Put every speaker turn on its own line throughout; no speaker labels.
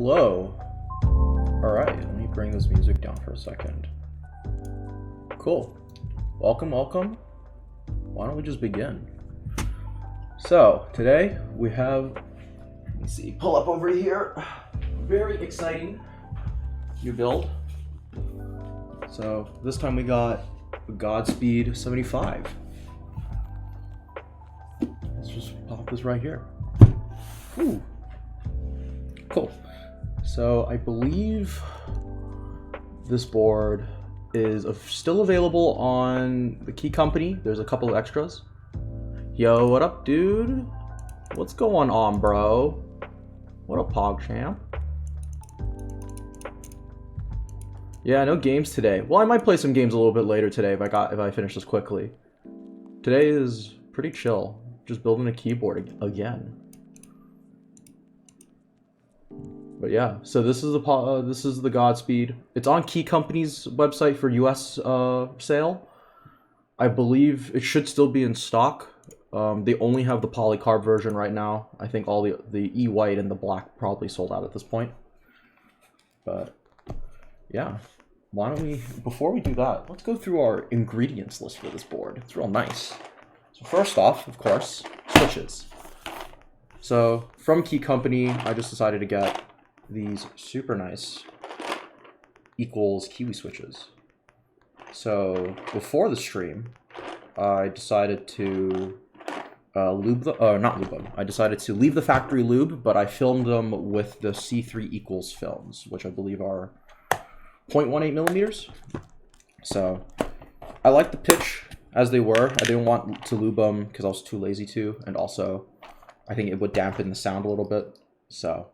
Hello. Alright, let me bring this music down for a second. Cool. Welcome, welcome. Why don't we just begin? So, today we have, let me see, pull up over here. Very exciting new build. So, this time we got Godspeed75. Let's just pop this right here. Ooh. Cool. So I believe this board is still available on the Key Company. There's a couple of extras. Yo, what up, dude? What's going on, bro? What up, PogChamp? Yeah, no games today. Well, I might play some games a little bit later today if I finish this quickly. Today is pretty chill. Just building a keyboard again. But yeah, so this is the Godspeed. It's on Key Company's website for US sale. I believe it should still be in stock. They only have the polycarb version right now. I think all the E-white and the black probably sold out at this point. But yeah, why don't we, before we do that, let's go through our ingredients list for this board. It's real nice. So first off, of course, switches. So from Key Company, I just decided to get these super nice equals Kiwi switches. So before the stream, I decided to not lube them. I decided to leave the factory lube, but I filmed them with the C3 equals films, which I believe are 0.18 millimeters. So I like the pitch as they were. I didn't want to lube them because I was too lazy to, and also I think it would dampen the sound a little bit. So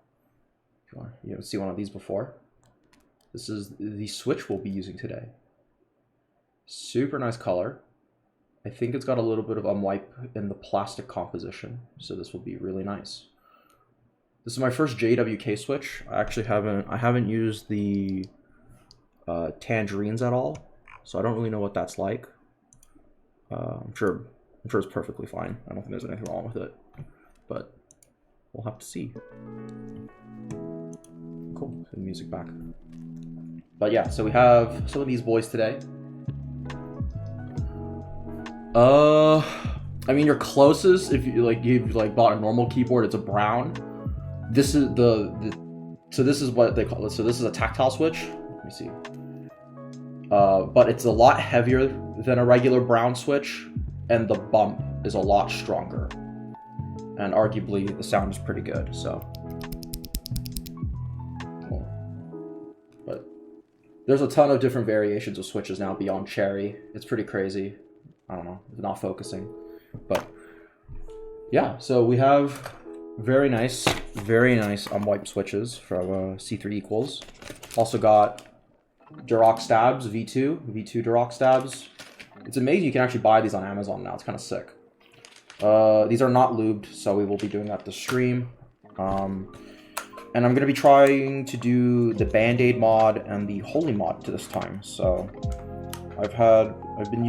if you haven't seen one of these before, this is the switch we'll be using today. Super nice color. I think it's got a little bit of unwipe in the plastic composition, so this will be really nice. This is my first JWK switch. I haven't used the tangerines at all, so I don't really know what that's like. I'm sure it's perfectly fine. I don't think there's anything wrong with it, but we'll have to see. Cool, the music back. But yeah, so we have some of these boys today. I mean, your closest, if you've bought a normal keyboard, it's a brown. This is so this is what they call it. So this is a tactile switch. Let me see. But it's a lot heavier than a regular brown switch, and the bump is a lot stronger. And arguably, the sound is pretty good, so. Cool. But there's a ton of different variations of switches now beyond cherry. It's pretty crazy. I don't know, it's not focusing. But yeah, so we have very nice unwiped switches from C3 equals. Also got Duroc stabs, V2 Duroc stabs. It's amazing you can actually buy these on Amazon now. It's kind of sick. These are not lubed, so we will be doing that to stream. And I'm going to be trying to do the Band-Aid mod and the Holy mod to this time. So I've been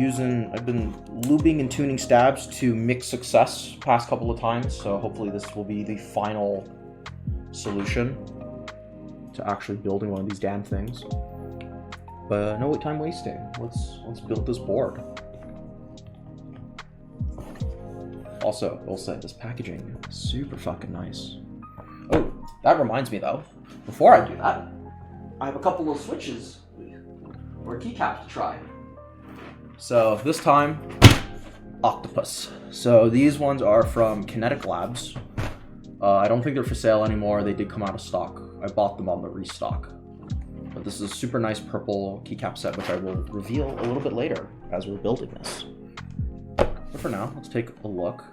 lubing and tuning stabs to mixed success past couple of times. So hopefully this will be the final solution to actually building one of these damn things. But no time wasting. Let's build this board. Also, I'll say this packaging is super fucking nice. Oh, that reminds me though. Before I do that, I have a couple of switches or keycaps to try. So this time, Octopus. So these ones are from Kinetic Labs. I don't think they're for sale anymore. They did come out of stock. I bought them on the restock. But this is a super nice purple keycap set, which I will reveal a little bit later as we're building this. But for now, let's take a look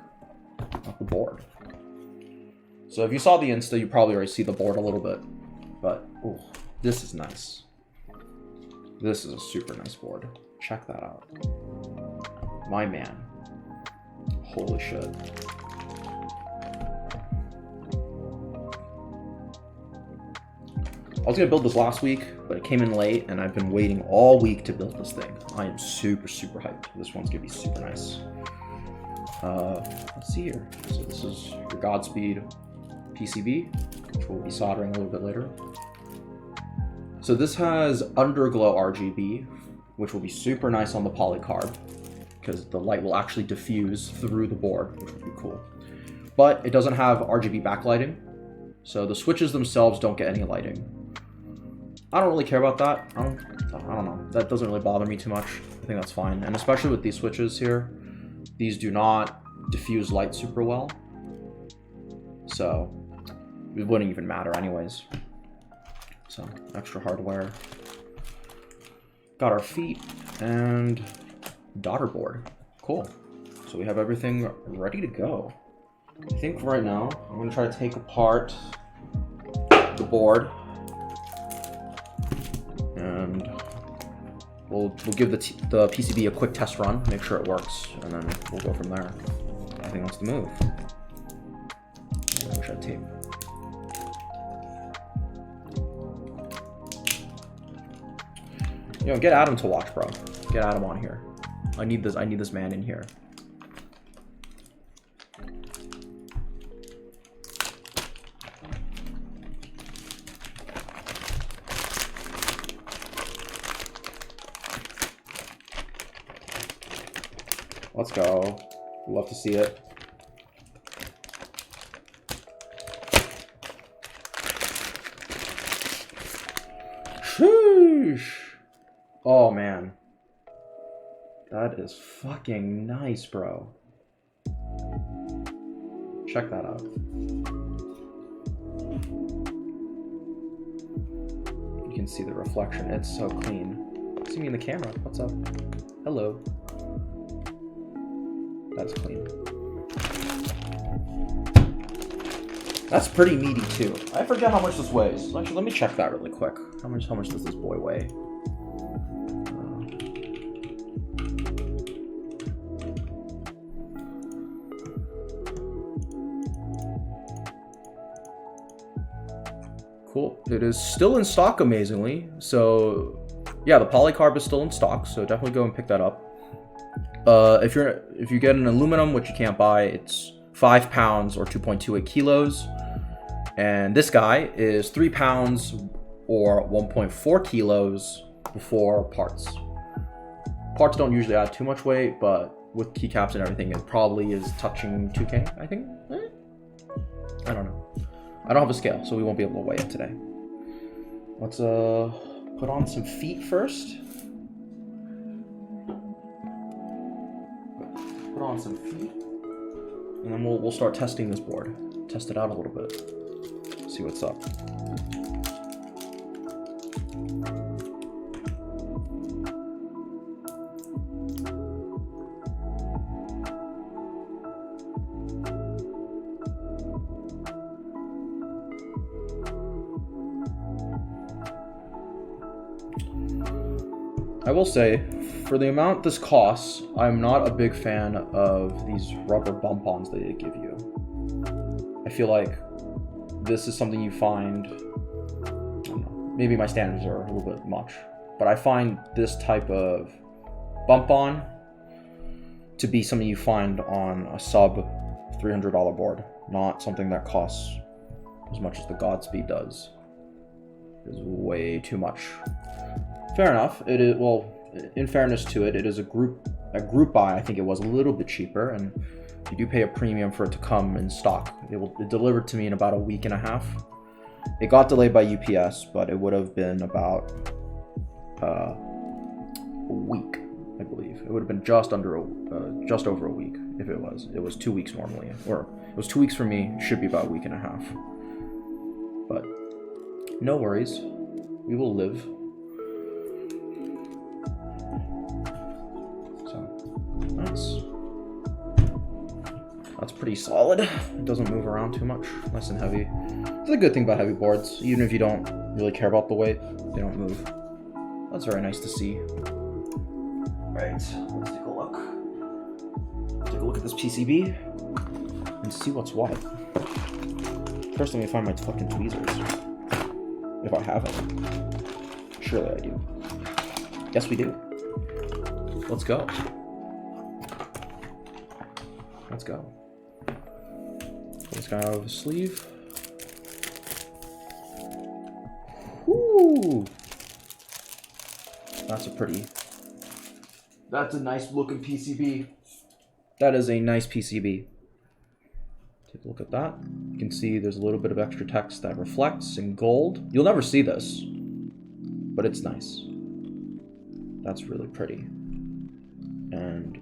at the board. So if you saw the Insta, you probably already see the board a little bit. But, ooh, this is nice. This is a super nice board. Check that out. My man. Holy shit. I was gonna build this last week, but it came in late, and I've been waiting all week to build this thing. I am super hyped. This one's gonna be super nice. Let's see here. So this is your Godspeed PCB, which we'll be soldering a little bit later. So this has underglow RGB, which will be super nice on the polycarb, because the light will actually diffuse through the board, which will be cool. But it doesn't have RGB backlighting, so the switches themselves don't get any lighting. I don't really care about that. I don't know. That doesn't really bother me too much. I think that's fine. And especially with these switches here, these do not diffuse light super well. So it wouldn't even matter anyways. So extra hardware. Got our feet and daughter board. Cool. So we have everything ready to go. I think right now I'm gonna try to take apart the board. And we'll give the PCB a quick test run, make sure it works, and then we'll go from there. I think that's the move. I wish I had tape. Yo, get Adam to watch, bro. Get Adam on here. I need this man in here. Let's go. Love to see it. Sheesh. Oh man. That is fucking nice, bro. Check that out. You can see the reflection. It's so clean. See me in the camera. What's up? Hello. That's clean. That's pretty meaty too. I forget how much this weighs. Actually, let me check that really quick. How much does this boy weigh? Cool. It is still in stock, amazingly. So, yeah, the polycarb is still in stock. So definitely go and pick that up. If you get an aluminum, which you can't buy, it's 5 pounds or 2.28 kilos. And this guy is 3 pounds or 1.4 kilos before parts. Parts don't usually add too much weight, but with keycaps and everything, it probably is touching 2K, I think. I don't know. I don't have a scale, so we won't be able to weigh it today. Let's put on some feet first. Put on some feet, and then we'll start testing this board. Test it out a little bit. See what's up. I will say, for the amount this costs, I'm not a big fan of these rubber bump-ons that they give you. I feel like this is something you find, I don't know, maybe my standards are a little bit much, but I find this type of bump-on to be something you find on a sub $300 board, not something that costs as much as the Godspeed does. It's way too much. Fair enough. It is, well, in fairness to it, it is a group buy. I think it was a little bit cheaper, and you do pay a premium for it to come in stock. It delivered to me in about a week and a half. It got delayed by UPS, but it would have been about a week, I believe. It would have been just over a week if it was. It was 2 weeks normally, or it was 2 weeks for me. It should be about a week and a half. But no worries, we will live. That's pretty solid. It doesn't move around too much, nice and heavy. It's a good thing about heavy boards. Even if you don't really care about the weight, they don't move. That's very nice to see. Right, let's take a look. Take a look at this PCB and see what's what. First, let me find my fucking tweezers. If I have them. Surely I do. Yes, we do. Let's go. Let's go. Pull this guy out of the sleeve. Woo! That's a nice looking PCB. That is a nice PCB. Take a look at that. You can see there's a little bit of extra text that reflects in gold. You'll never see this, but it's nice. That's really pretty. And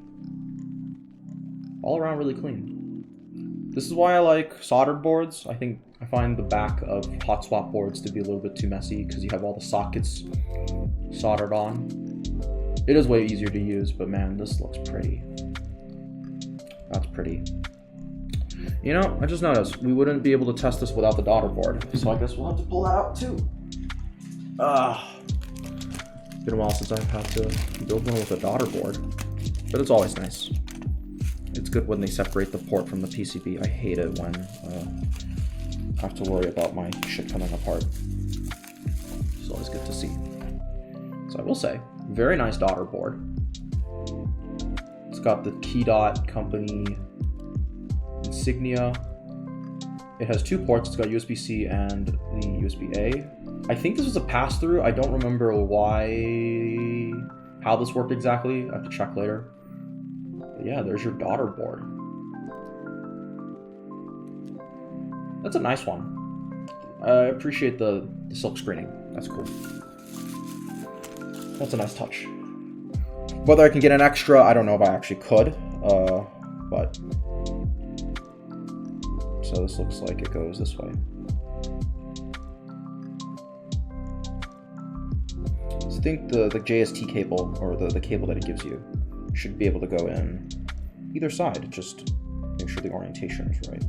all around really clean. This is why I like soldered boards. I find the back of hot swap boards to be a little bit too messy because you have all the sockets soldered on. It is way easier to use, but man, this looks pretty. That's pretty. You know, I just noticed we wouldn't be able to test this without the daughter board, so I guess we'll have to pull that out too. Been a while since I've had to build one with a daughter board, but it's always nice. It's good when they separate the port from the PCB. I hate it when I have to worry about my shit coming apart. It's always good to see. So I will say, very nice daughter board. It's got the Key Dot company insignia. It has 2 ports. It's got USB-C and the USB-A. I think this was a pass-through. I don't remember how this worked exactly. I have to check later. But yeah, there's your daughter board. That's a nice one. I appreciate the silk screening. That's cool. That's a nice touch. Whether I can get an extra, I don't know if I actually could. But so this looks like it goes this way. So I think the JST cable, or the cable that it gives you, should be able to go in either side. Just make sure the orientation is right.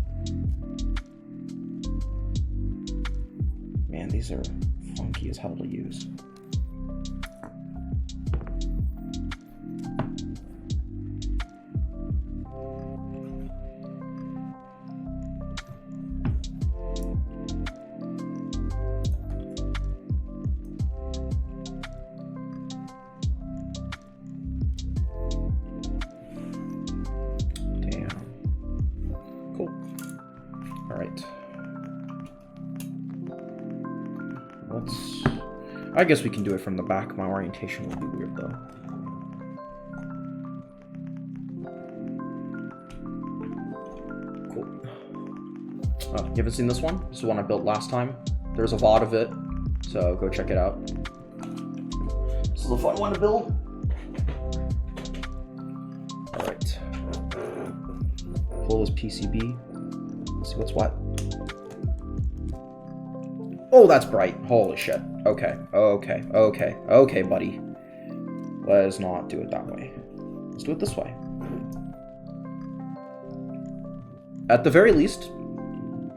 Man, these are funky as hell to use. I guess we can do it from the back. My orientation will be weird though. Cool. Oh, you haven't seen this one? This is the one I built last time. There's a VOD of it, so go check it out. This is a fun one to build. Alright. Pull this PCB. Let's see what's what. Oh, that's bright. Holy shit. Okay, buddy. Let's not do it that way. Let's do it this way. At the very least,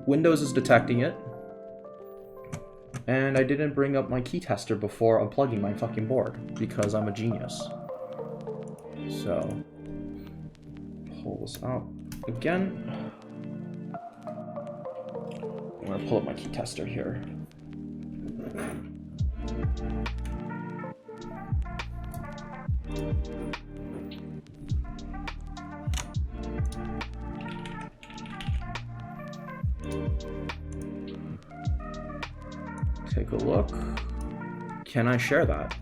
Windows is detecting it. And I didn't bring up my key tester before unplugging my fucking board, because I'm a genius. So, pull this out again. I'm gonna pull up my key tester here. Take a look. Can I share that?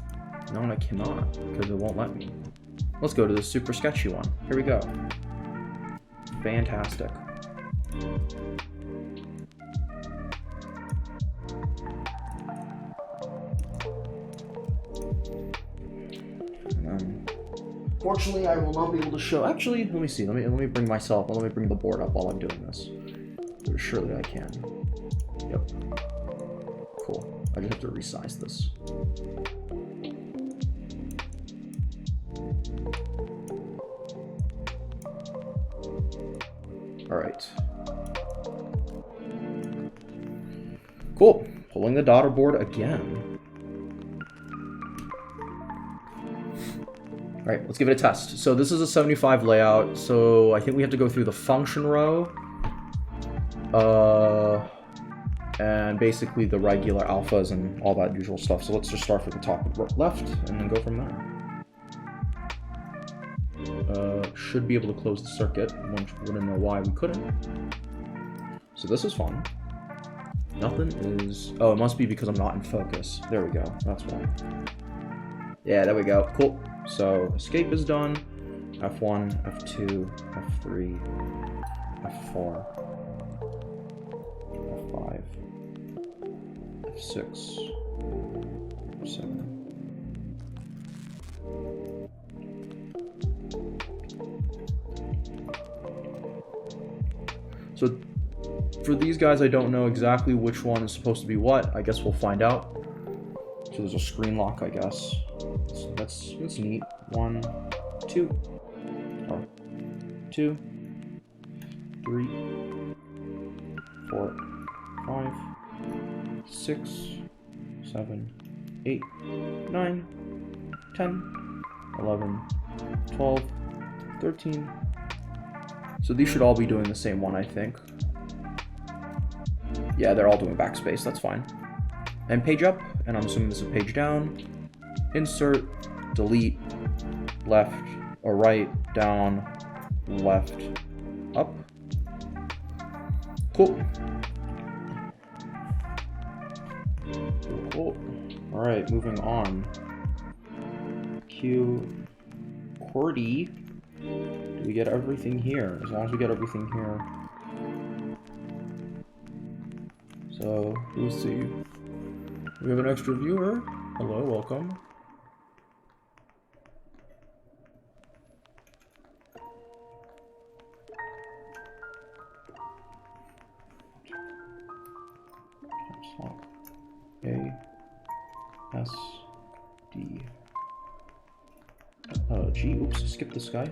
No, I cannot, because it won't let me. Let's go to the super sketchy one. Here we go. Fantastic. Fortunately, I will not be able to show. Actually, let me see. Let me bring the board up while I'm doing this. Surely I can. Yep. Cool. I just have to resize this. All right. Cool. Pulling the daughter board again. All right, let's give it a test. So this is a 75 layout. So I think we have to go through the function row. And basically the regular alphas and all that usual stuff. So let's just start from the top left and then go from there. Should be able to close the circuit. One wouldn't know why we couldn't. So this is fun. Nothing is... Oh, it must be because I'm not in focus. There we go. That's why. Yeah, there we go. Cool. So, escape is done. F1, F2, F3, F4, F5, F6, F7. So, for these guys, I don't know exactly which one is supposed to be what. I guess we'll find out. So there's a screen lock, I guess. That's neat. 1, 2, or 2, 3, 4, 5, 6, 7, 8, 9, 10, 11, 12, 13. So these should all be doing the same one, I think. Yeah, they're all doing backspace, that's fine. And page up, and I'm assuming this is page down. Insert, delete, left or right, down, left, up. Cool. Cool. Alright, moving on. QWERTY. Do we get everything here? As long as we get everything here. So, we'll see. We have an extra viewer. Hello, welcome. A S D G. Oops, skip this guy.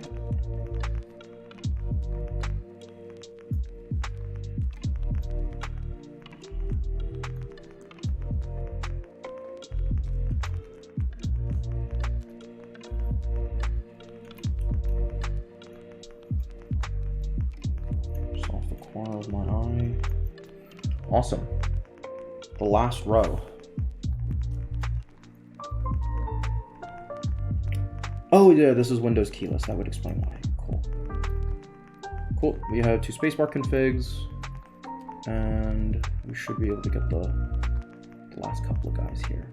Just off the corner of my eye. Awesome. The last row. Oh yeah, this is Windows keyless. That would explain why. Cool. Cool. We have 2 spacebar configs, and we should be able to get the last couple of guys here.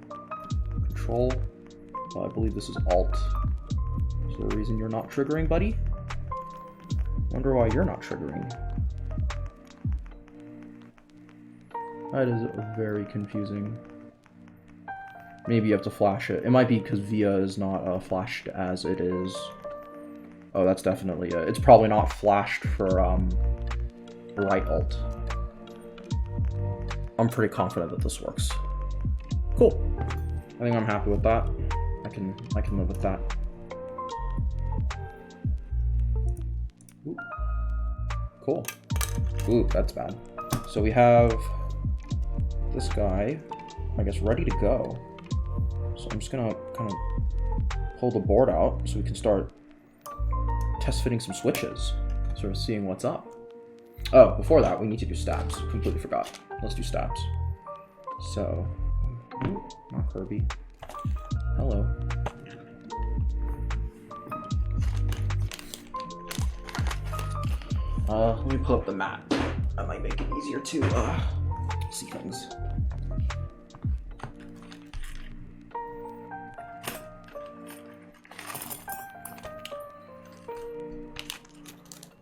Control. I believe this is Alt. Is there a reason you're not triggering, buddy? Wonder why you're not triggering. That is very confusing. Maybe you have to flash it. It might be because VIA is not flashed as it is. Oh, that's definitely it. It's probably not flashed for right alt. I'm pretty confident that this works. Cool. I think I'm happy with that. I can live with that. Ooh. Cool. Ooh, that's bad. So we have this guy, I guess, ready to go. So I'm just gonna kind of pull the board out so we can start test fitting some switches, sort of seeing what's up. Oh, before that, we need to do stabs. Completely forgot. Let's do stabs. So, ooh, not Kirby. Hello. Let me pull up the map. That might make it easier to see things.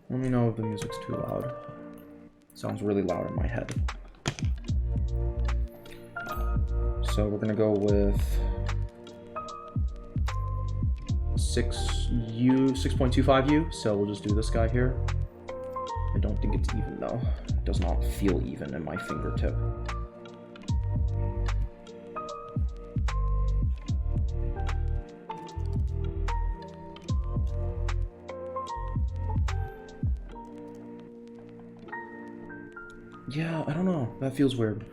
Let me know if the music's too loud. It sounds really loud in my head. So we're gonna go with 6.25U, so we'll just do this guy here. I don't think it's even though. It does not feel even in my fingertip. Yeah, I don't know. That feels weird.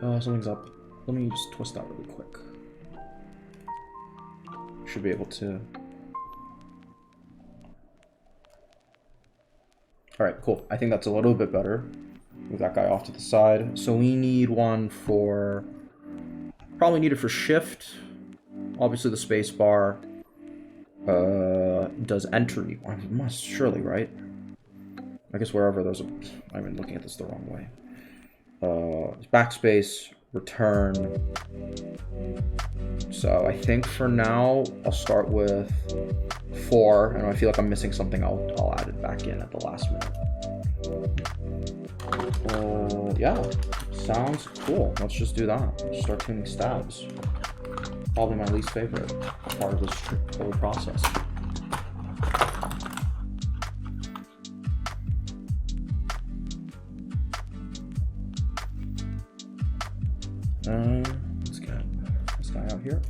Something's up. Let me just twist that really quick. Should be able to... Alright, cool. I think that's a little bit better. Move that guy off to the side. So we need one for... Probably need it for shift. Obviously the space bar does entry. It must, surely, right? I guess wherever there's a... I've been looking at this the wrong way. backspace, return. So I think for now I'll start with 4, and if I feel like I'm missing something, I'll add it back in at the last minute. Yeah, sounds cool. Let's just do that. Start tuning stabs. Probably my least favorite part of this whole process. Let's get this guy out here.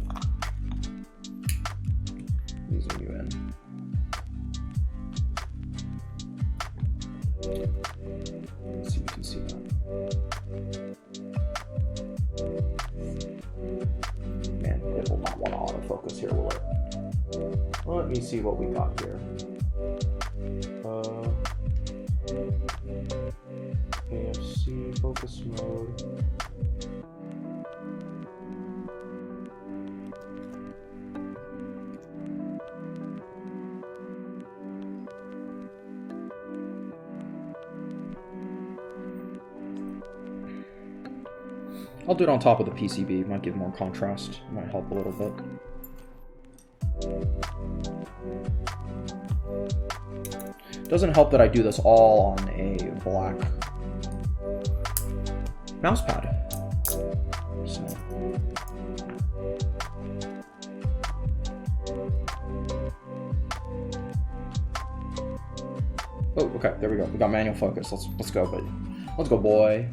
Using you in. Let's see if we can see that. Man, it will not want to autofocus here, will it? Let me see what we got here. AFC focus mode. I'll do it on top of the PCB, might give more contrast, might help a little bit. Doesn't help that I do this all on a black mouse pad. So. Oh, okay, there we go. We got manual focus. Let's go, buddy. Let's go, boy.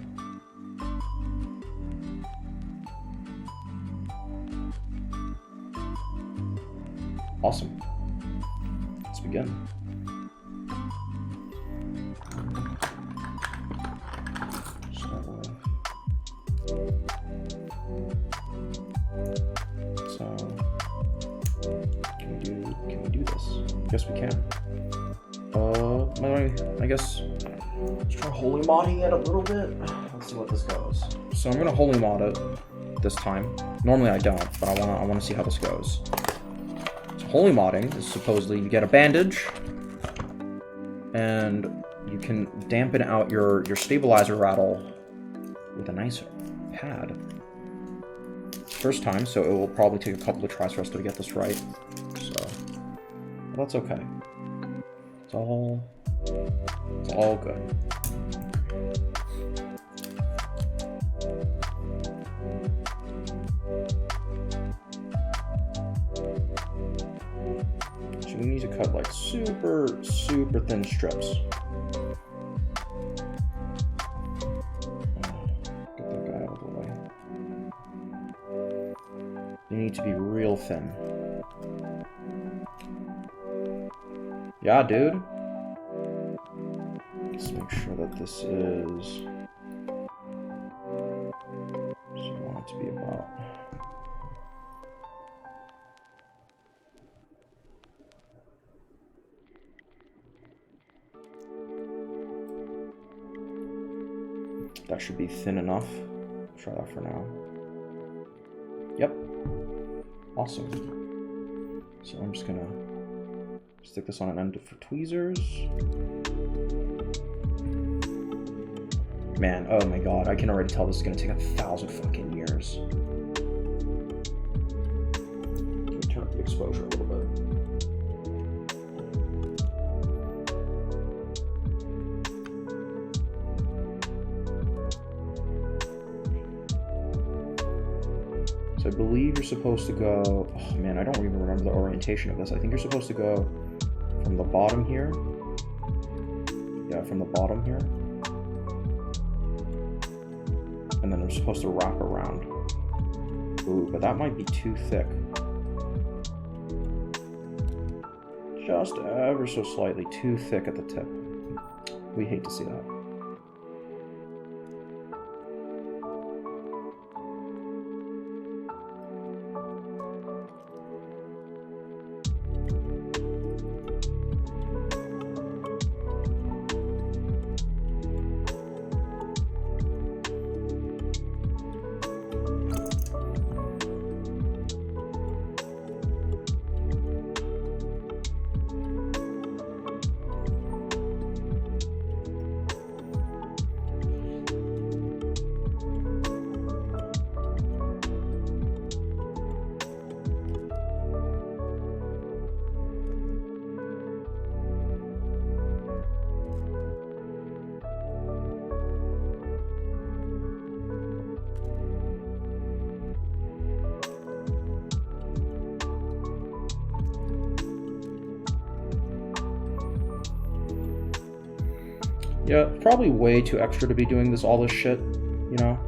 Awesome. Let's begin. So, can we do this? Guess we can. I guess let's try holy modding it a little bit. Let's see what this goes. So I'm gonna holy mod it this time. Normally I don't, but I wanna see how this goes. Holy modding is supposedly you get a bandage and you can dampen out your stabilizer rattle with a nice pad. First time, so it will probably take a couple of tries for us to get this right. So that's okay. It's all good. We need to cut like super thin strips. Get that guy out of the way. They need to be real thin. Yeah, dude. Let's make sure that this is. So I want it to be about. That should be thin enough. Try that for now. Yep. Awesome. So I'm just gonna stick this on an end for tweezers. Man, oh my god, I can already tell this is gonna take 1,000 fucking years. Let me turn up the exposure a little bit. I believe you're supposed to go, oh man, I don't even remember the orientation of this. I think you're supposed to go from the bottom here. Yeah, from the bottom here. And then they're supposed to wrap around. Ooh, but that might be too thick. Just ever so slightly too thick at the tip. We hate to see that. Yeah, probably way too extra to be doing all this shit, you know?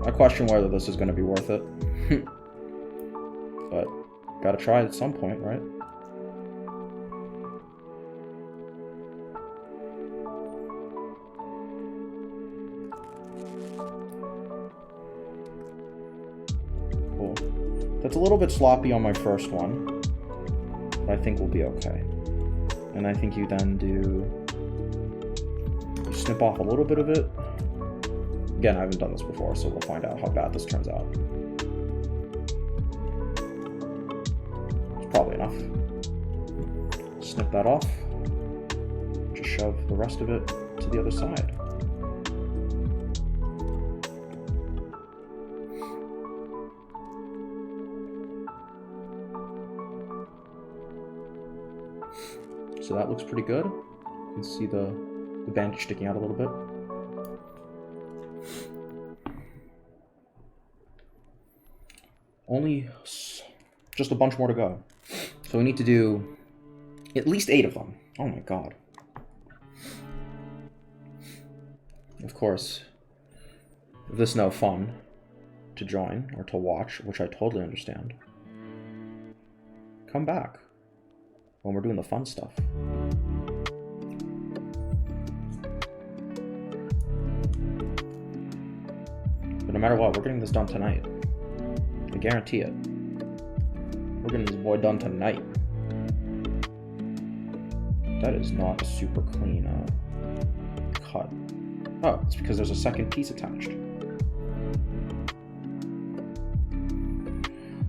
I question whether this is going to be worth it. But, gotta try it at some point, right? Cool. That's a little bit sloppy on my first one, but I think we'll be okay. And I think you then snip off a little bit of it. Again, I haven't done this before, so we'll find out how bad this turns out. It's probably enough. Snip that off. Just shove the rest of it to the other side. So that looks pretty good. You can see the bandage sticking out a little bit. Only just a bunch more to go. So we need to do at least 8 of them. Oh my god. Of course, if this is no fun to join or to watch, which I totally understand, come back when we're doing the fun stuff. But no matter what, we're getting this done tonight. I guarantee it. We're getting this boy done tonight. That is not a super clean cut. Oh, it's because there's a second piece attached.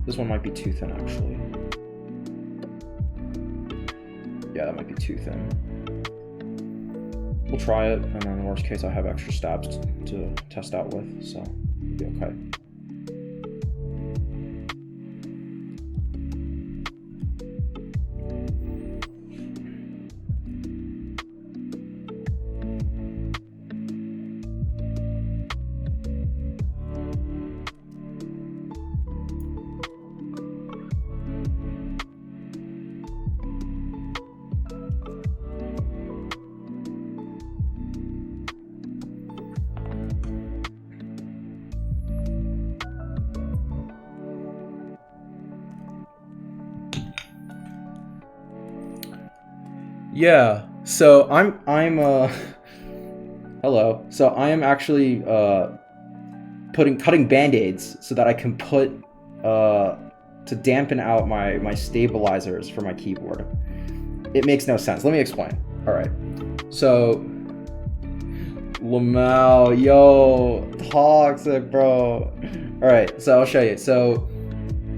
This one might be too thin, actually. Yeah, that might be too thin. We'll try it, and then in the worst case, I have extra stabs to test out with, so it'll be okay. Yeah, so I'm hello. So I am actually cutting band-aids so that I can put to dampen out my stabilizers for my keyboard. It makes no sense. Let me explain. All right. So Lamau, yo, toxic, bro. All right, so I'll show you. So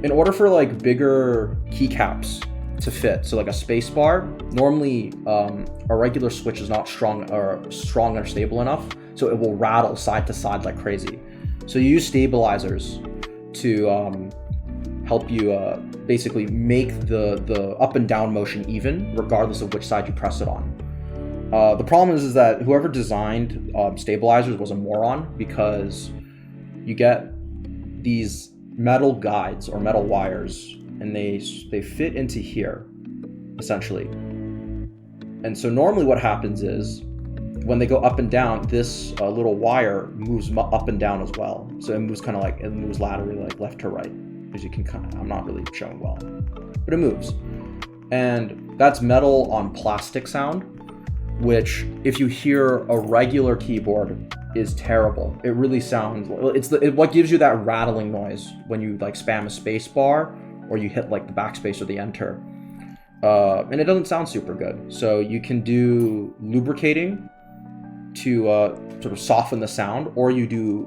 in order for like bigger keycaps to fit, so like a space bar, normally a regular switch is not strong or stable enough, so it will rattle side to side like crazy. So you use stabilizers to help you basically make the up and down motion even, regardless of which side you press it on. The problem is that whoever designed stabilizers was a moron, because you get these metal guides or metal wires, and they fit into here, essentially. And so normally what happens is, when they go up and down, this little wire moves up and down as well. So it moves kind of like, it moves laterally, like left to right. As you can kind of, I'm not really showing well, but it moves. And that's metal on plastic sound, which if you hear a regular keyboard is terrible. It really sounds, what gives you that rattling noise when you like spam a space bar or you hit like the backspace or the enter. And it doesn't sound super good. So you can do lubricating to sort of soften the sound, or you do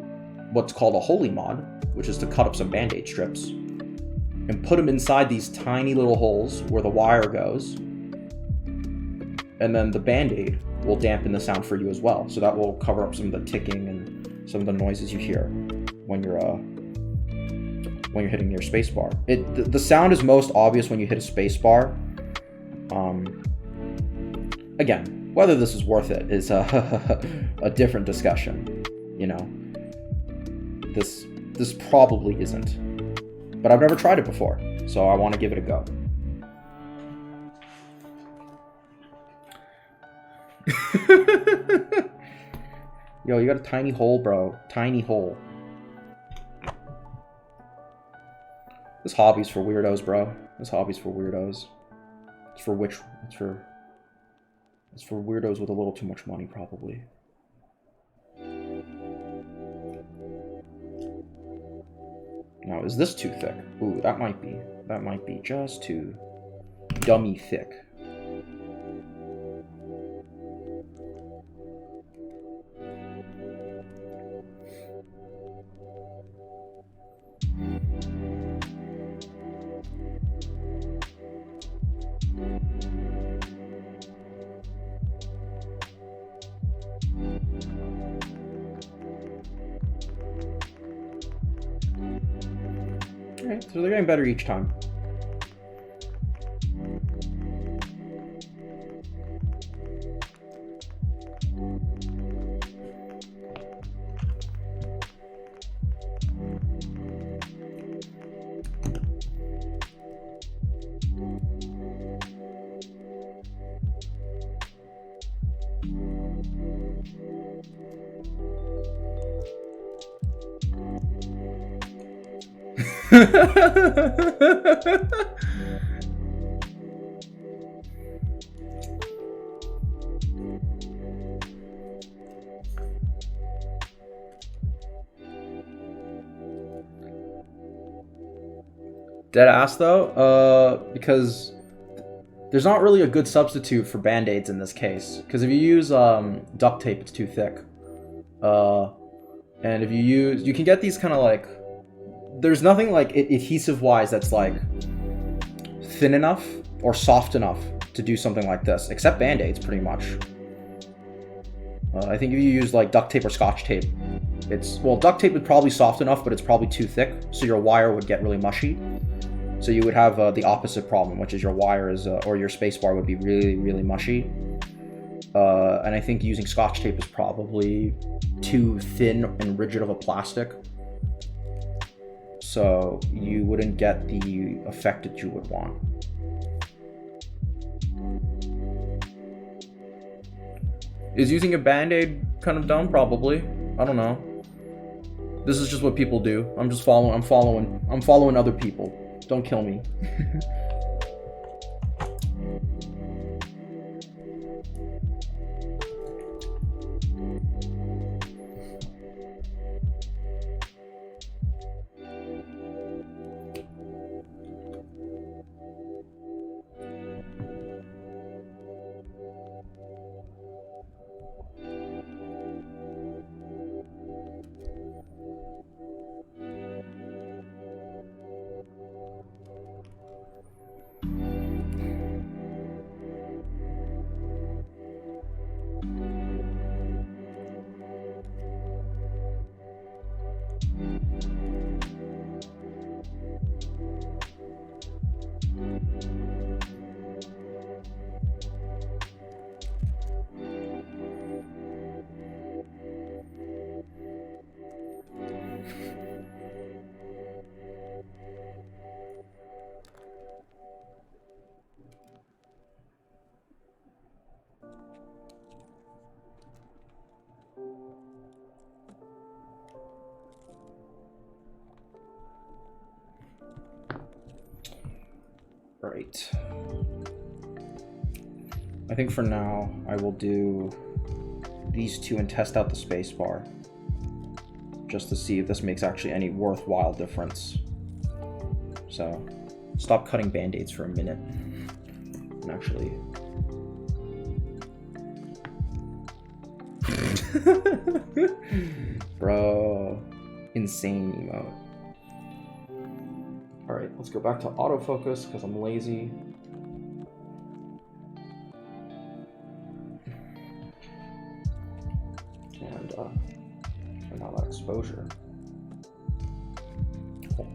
what's called a holy mod, which is to cut up some band-aid strips and put them inside these tiny little holes where the wire goes. And then the band-aid will dampen the sound for you as well. So that will cover up some of the ticking and some of the noises you hear when you're hitting your space bar. The sound is most obvious when you hit a space bar. Again, whether this is worth it is a different discussion. You know, this probably isn't, but I've never tried it before, so I want to give it a go. Yo, you got a tiny hole, bro. Tiny hole. This hobby's for weirdos, bro. This hobby's for weirdos. It's for weirdos with a little too much money, probably. Now, is this too thick? Ooh, that might be. That might be just too dummy thick. Alright, so they're getting better each time. Dead ass though, because there's not really a good substitute for band-aids in this case. Because if you use duct tape, it's too thick. And if you can get these kind of like, there's nothing like adhesive-wise that's like thin enough or soft enough to do something like this, except band-aids, pretty much. I think if you use like duct tape or scotch tape, well, duct tape is probably soft enough, but it's probably too thick, so your wire would get really mushy. So you would have the opposite problem, which is your wire is, or your spacebar would be really, really mushy. And I think using scotch tape is probably too thin and rigid of a plastic. So you wouldn't get the effect that you would want. Is using a band-aid kind of dumb? Probably. I don't know. This is just what people do. I'm following other people. Don't kill me. Right. I think for now, I will do these two and test out the spacebar, just to see if this makes actually any worthwhile difference. So, stop cutting band-aids for a minute, and actually... Bro, insane emote. Alright, let's go back to autofocus, because I'm lazy. And, turn on that exposure. Cool.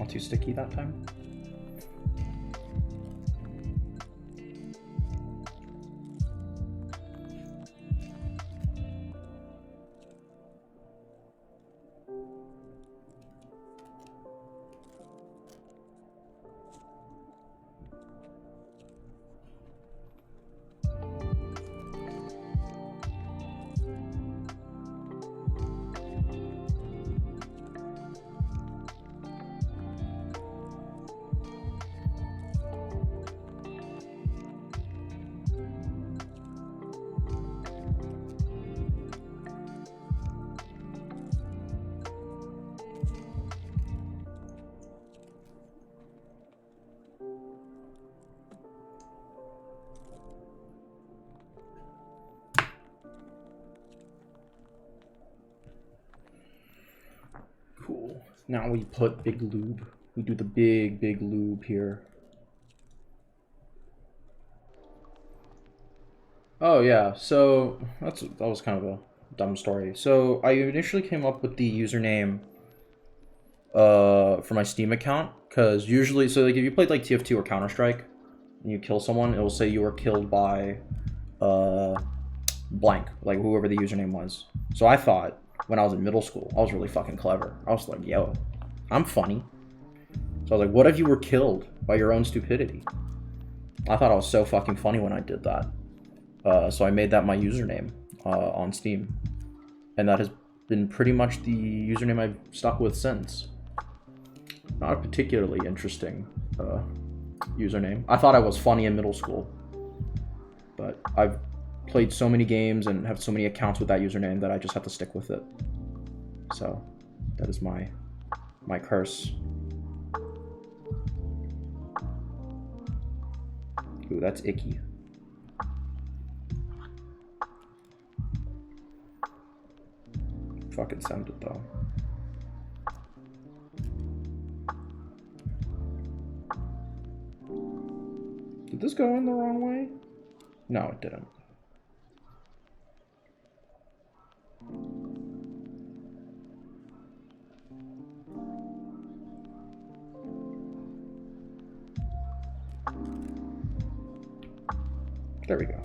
Not too sticky that time. Cool. Now we put big lube. We do the big lube here. Oh yeah, so that was kind of a dumb story. So I initially came up with the username for my Steam account, because usually, so like if you played like TF2 or Counter-Strike and you kill someone, it will say you were killed by blank, like whoever the username was. So I thought when I was in middle school, I was really fucking clever. I was like, yo, I'm funny. So I was like, what if you were killed by your own stupidity? I thought I was so fucking funny when I did that. So I made that my username on Steam. And that has been pretty much the username I've stuck with since. Not a particularly interesting username. I thought I was funny in middle school. But I've played so many games and have so many accounts with that username that I just have to stick with it. So that is my curse. Ooh, that's icky. Fucking send it though. Did this go in the wrong way? No, it didn't. There we go.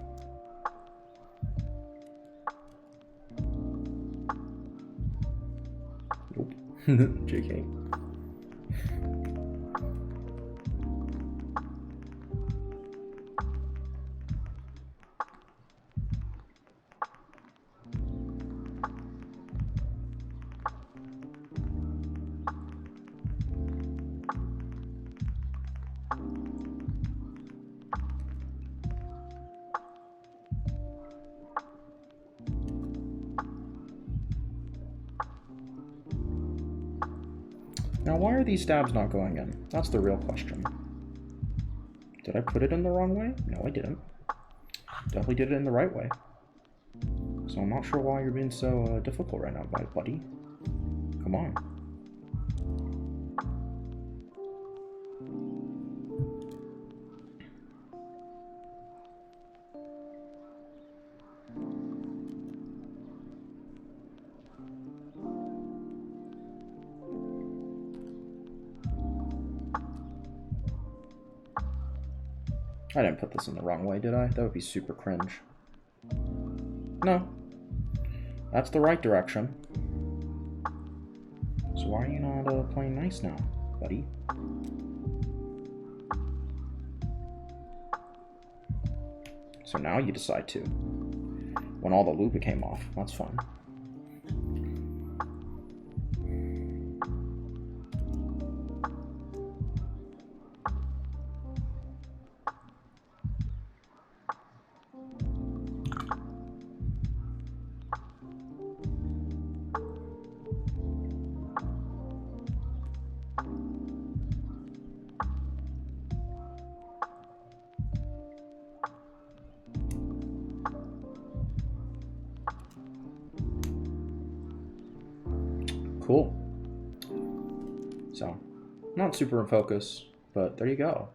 Nope. JK. Now, why are these stabs not going in? That's the real question. Did I put it in the wrong way? No, I didn't. Definitely did it in the right way. So I'm not sure why you're being so difficult right now, buddy. Come on. I didn't put this in the wrong way, did I? That would be super cringe. No. That's the right direction. So why are you not playing nice now, buddy? So now you decide to. When all the lube came off. That's fun. Cool. So, not super in focus, but there you go.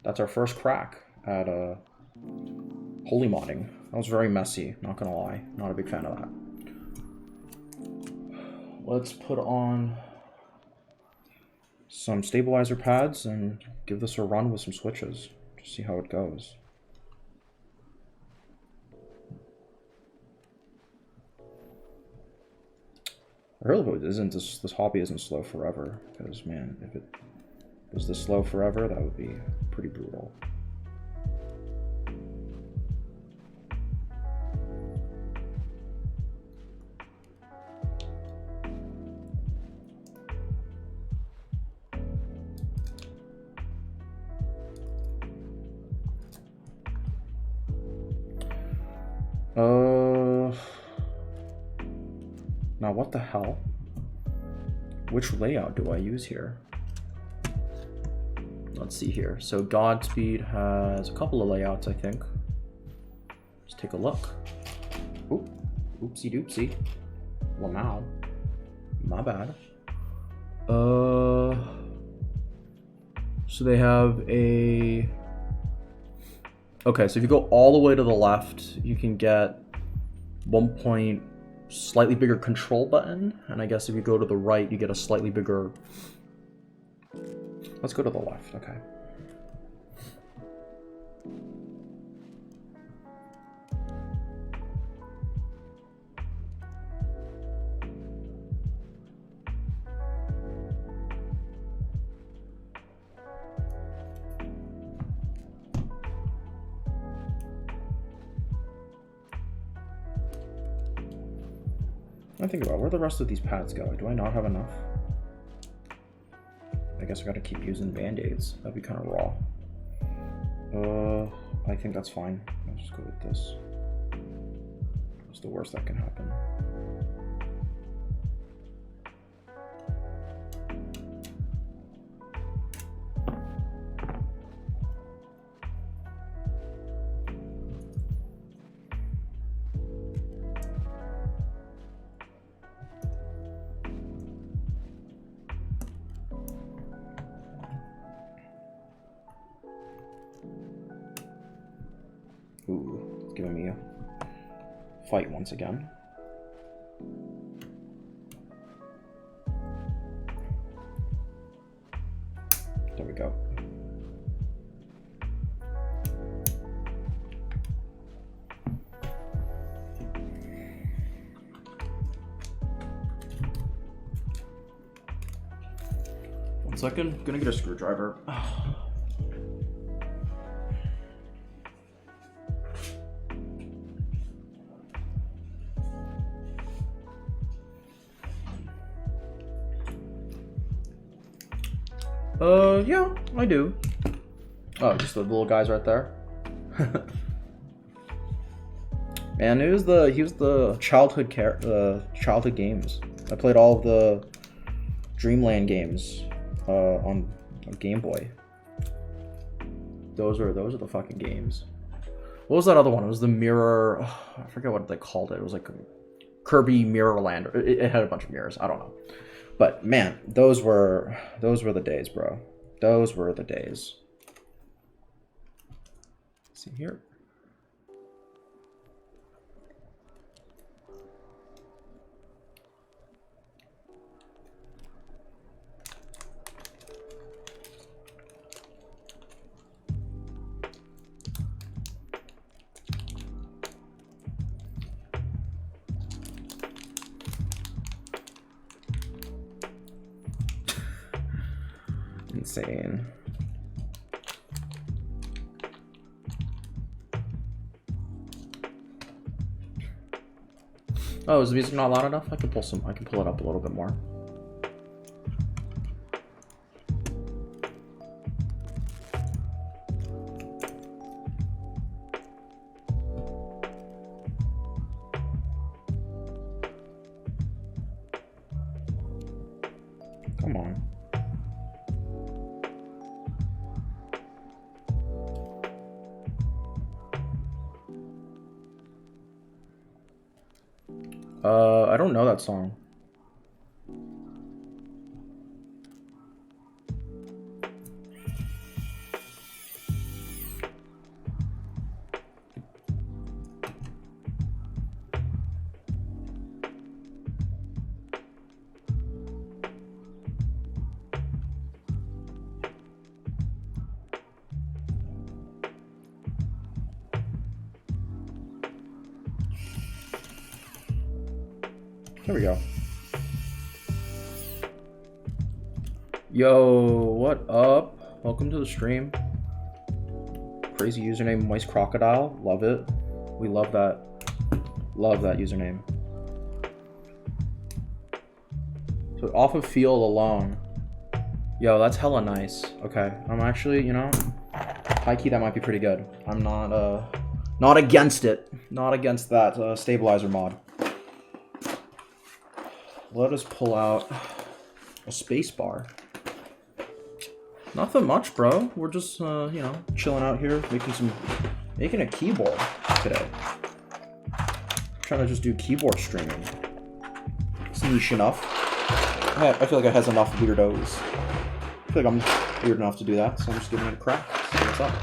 That's our first crack at holy modding. That was very messy, not gonna lie. Not a big fan of that. Let's put on some stabilizer pads and give this a run with some switches to see how it goes. I really hope this hobby isn't slow forever, because man, if it was this slow forever, that would be pretty brutal. Now what the hell? Which layout do I use here? Let's see here. So Godspeed has a couple of layouts, I think. Let's take a look. Oop, oopsie doopsie. Lamau. My bad. So they have a... Okay, so if you go all the way to the left, you can get 1 point slightly bigger control button, and I guess if you go to the right, you get a slightly bigger... Let's go to the left, okay. I think about where the rest of these pads go. Do I not have enough? I guess I gotta keep using band-aids. That'd be kind of raw. I think that's fine. I'll just go with this. It's the worst that can happen. Ooh, it's giving me a fight once again. There we go. One second, gonna get a screwdriver. Yeah, I do. Oh, just the little guys right there. Man, he was the childhood games. I played all of the Dreamland games on Game Boy. Those are the fucking games. What was that other one? It was the mirror. I forget what they called it. It was like Kirby Mirror Land. It had a bunch of mirrors. I don't know. But man, those were the days, bro. Those were the days. Let's see here. Insane. Oh, is the music not loud enough? I can pull it up a little bit more. Come on. I don't know that song. There we go. Yo, what up? Welcome to the stream. Crazy username, Moist Crocodile. Love it. We love that. Love that username. So off of field alone. Yo, that's hella nice. Okay, I'm actually, you know, high key that might be pretty good. I'm not against it. Not against that stabilizer mod. Let us pull out a space bar. Nothing much, bro. We're just, you know, chilling out here, making a keyboard today. Trying to just do keyboard streaming. It's niche enough. I feel like it has enough weirdos. I feel like I'm weird enough to do that, so I'm just giving it a crack. See what's up.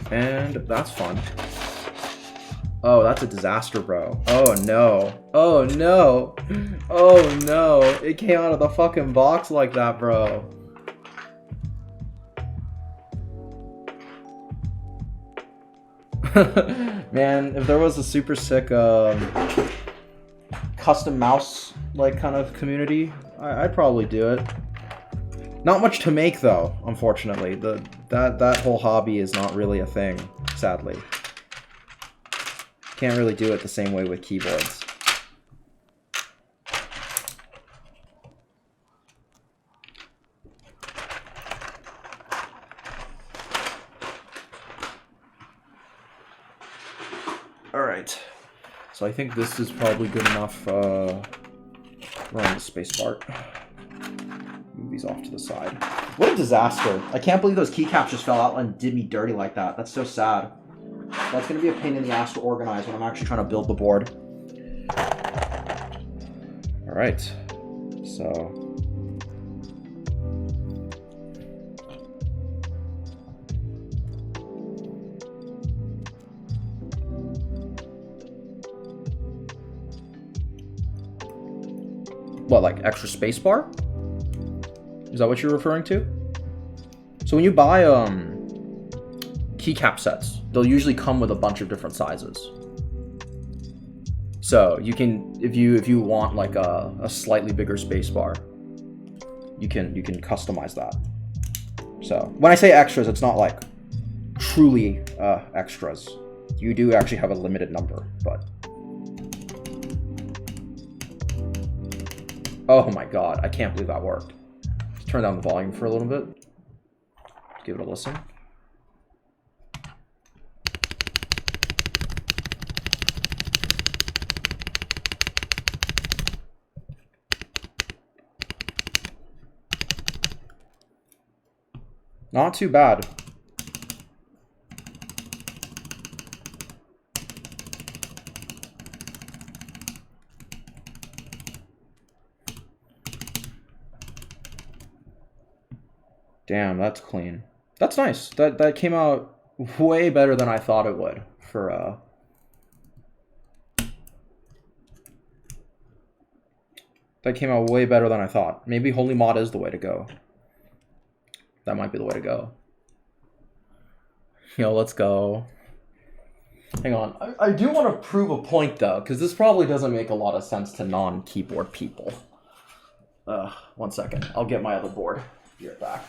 And that's fun. Oh, that's a disaster, bro. Oh no. Oh no. Oh no. It came out of the fucking box like that, bro. Man, if there was a super sick custom mouse like kind of community, I'd probably do it. Not much to make though, unfortunately. That whole hobby is not really a thing, sadly. Can't really do it the same way with keyboards. Alright, so I think this is probably good enough. We're on the space bar. Move these off to the side. What a disaster. I can't believe those keycaps just fell out and did me dirty like that. That's so sad. That's going to be a pain in the ass to organize when I'm actually trying to build the board. Alright, so... What, like extra spacebar? Is that what you're referring to? So when you buy keycap sets, they'll usually come with a bunch of different sizes. So you can, if you want like a slightly bigger spacebar, you can customize that. So when I say extras, it's not like truly extras. You do actually have a limited number, but. Oh my god, I can't believe that worked. Let's turn down the volume for a little bit. Give it a listen. Not too bad. Damn, that's clean. That's nice. That came out way better than I thought it would for that came out way better than I thought. Maybe Holy Mod is the way to go. That might be the way to go. Yo, let's go. Hang on. I do want to prove a point though, because this probably doesn't make a lot of sense to non-keyboard people. 1 second. I'll get my other board. Be right back.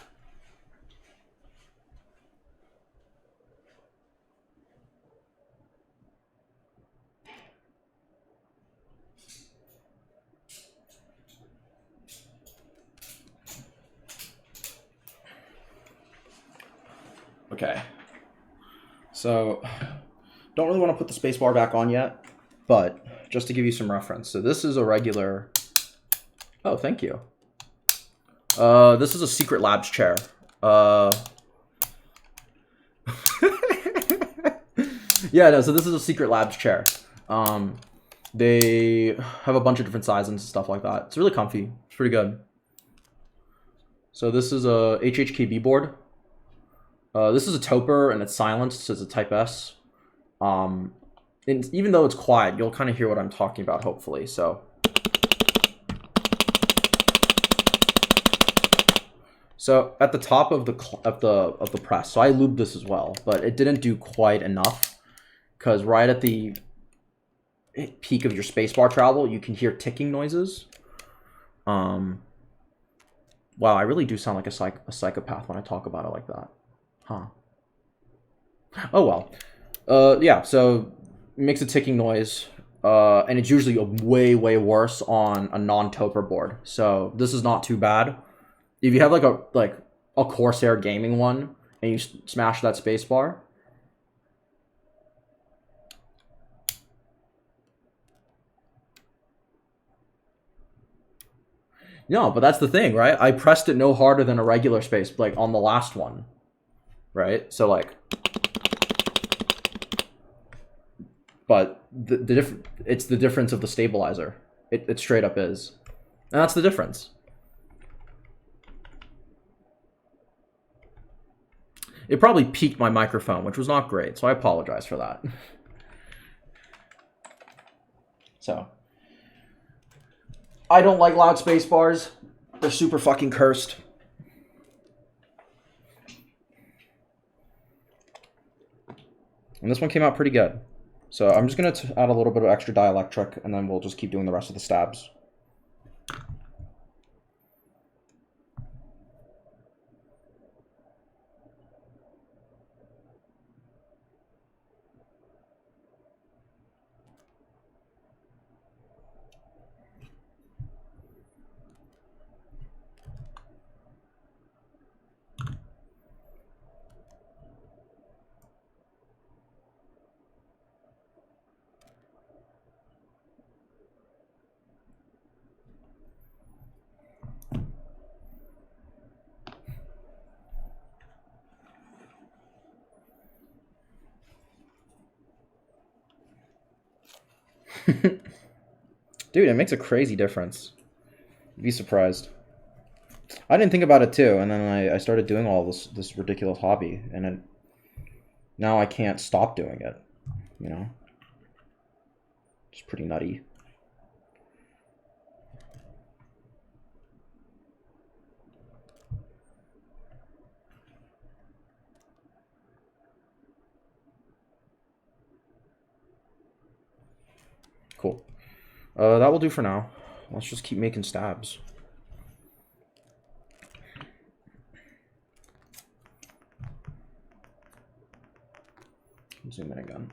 Okay, so don't really want to put the spacebar back on yet, but just to give you some reference. So this is a regular, oh, thank you. This is a Secret Labs chair. Yeah, no, so this is a Secret Labs chair. They have a bunch of different sizes and stuff like that. It's really comfy, it's pretty good. So this is a HHKB board. This is a Tauper and it's silenced, so it's a Type S. And even though it's quiet, you'll kind of hear what I'm talking about, hopefully. So at the top of the press, so I lubed this as well, but it didn't do quite enough because right at the peak of your spacebar travel, you can hear ticking noises. Wow, I really do sound like a psychopath when I talk about it like that. Huh. Oh well. Yeah, so it makes a ticking noise. And it's usually way, way worse on a non-Toper board. So this is not too bad. If you have like a Corsair gaming one and you smash that spacebar. No, but that's the thing, right? I pressed it no harder than a regular space, like on the last one, right? So like, but it's the difference of the stabilizer. It straight up is, and that's the difference. It probably peaked my microphone, which was not great, so I apologize for that. So, I don't like loud space bars. They're super fucking cursed. And this one came out pretty good. So I'm just going to add a little bit of extra dielectric, and then we'll just keep doing the rest of the stabs. Dude, it makes a crazy difference. You'd be surprised. I didn't think about it too, and then I started doing all this ridiculous hobby, and now I can't stop doing it. You know, it's pretty nutty. Cool. That will do for now. Let's just keep making stabs. Zoom in again.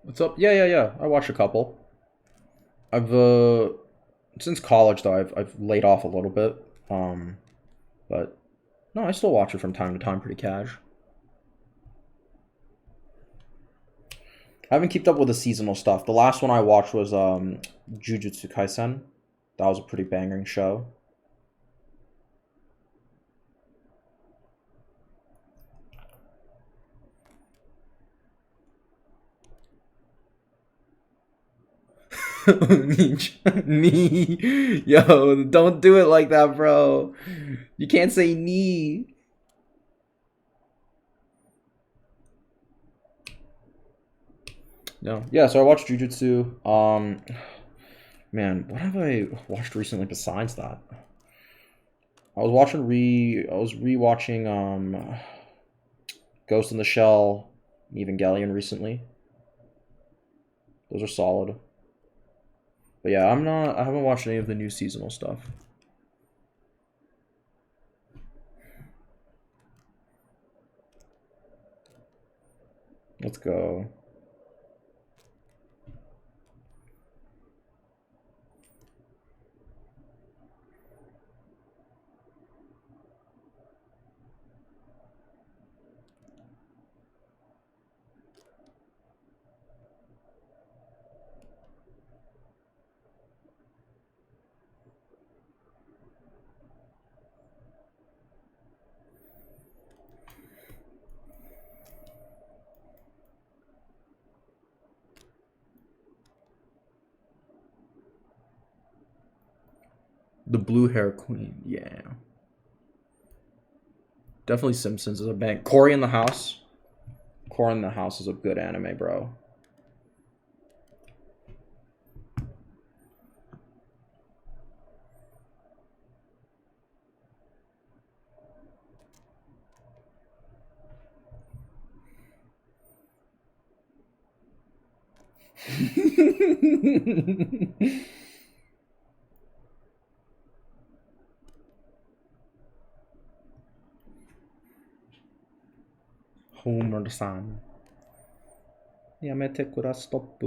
What's up? Yeah. I watched a couple. I've since college though, I've laid off a little bit. But no, I still watch it from time to time, pretty cash. I haven't kept up with the seasonal stuff. The last one I watched was Jujutsu Kaisen. That was a pretty bangering show. Knee. Yo, don't do it like that, bro. You can't say knee. No. Yeah, so I watched Jujutsu. Man, what have I watched recently besides that? I was rewatching Ghost in the Shell, Evangelion recently. Those are solid. But yeah, I haven't watched any of the new seasonal stuff. Let's go. The blue hair queen, yeah. Definitely Simpsons is a bang. Cory in the House. Cory in the House is a good anime, bro. Homer-san. Yamete kura stop.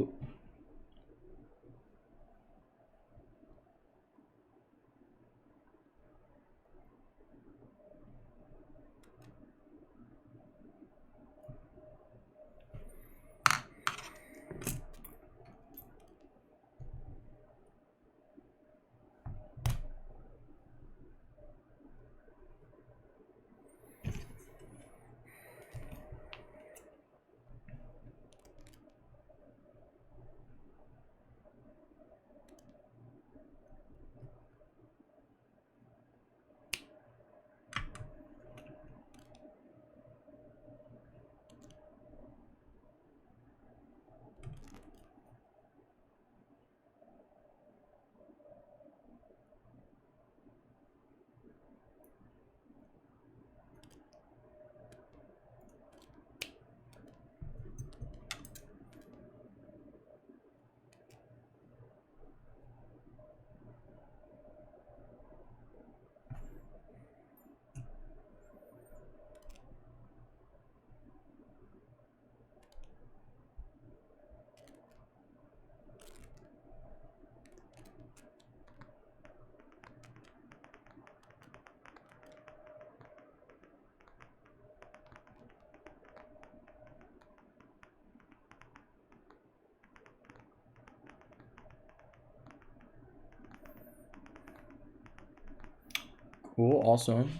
Cool, awesome.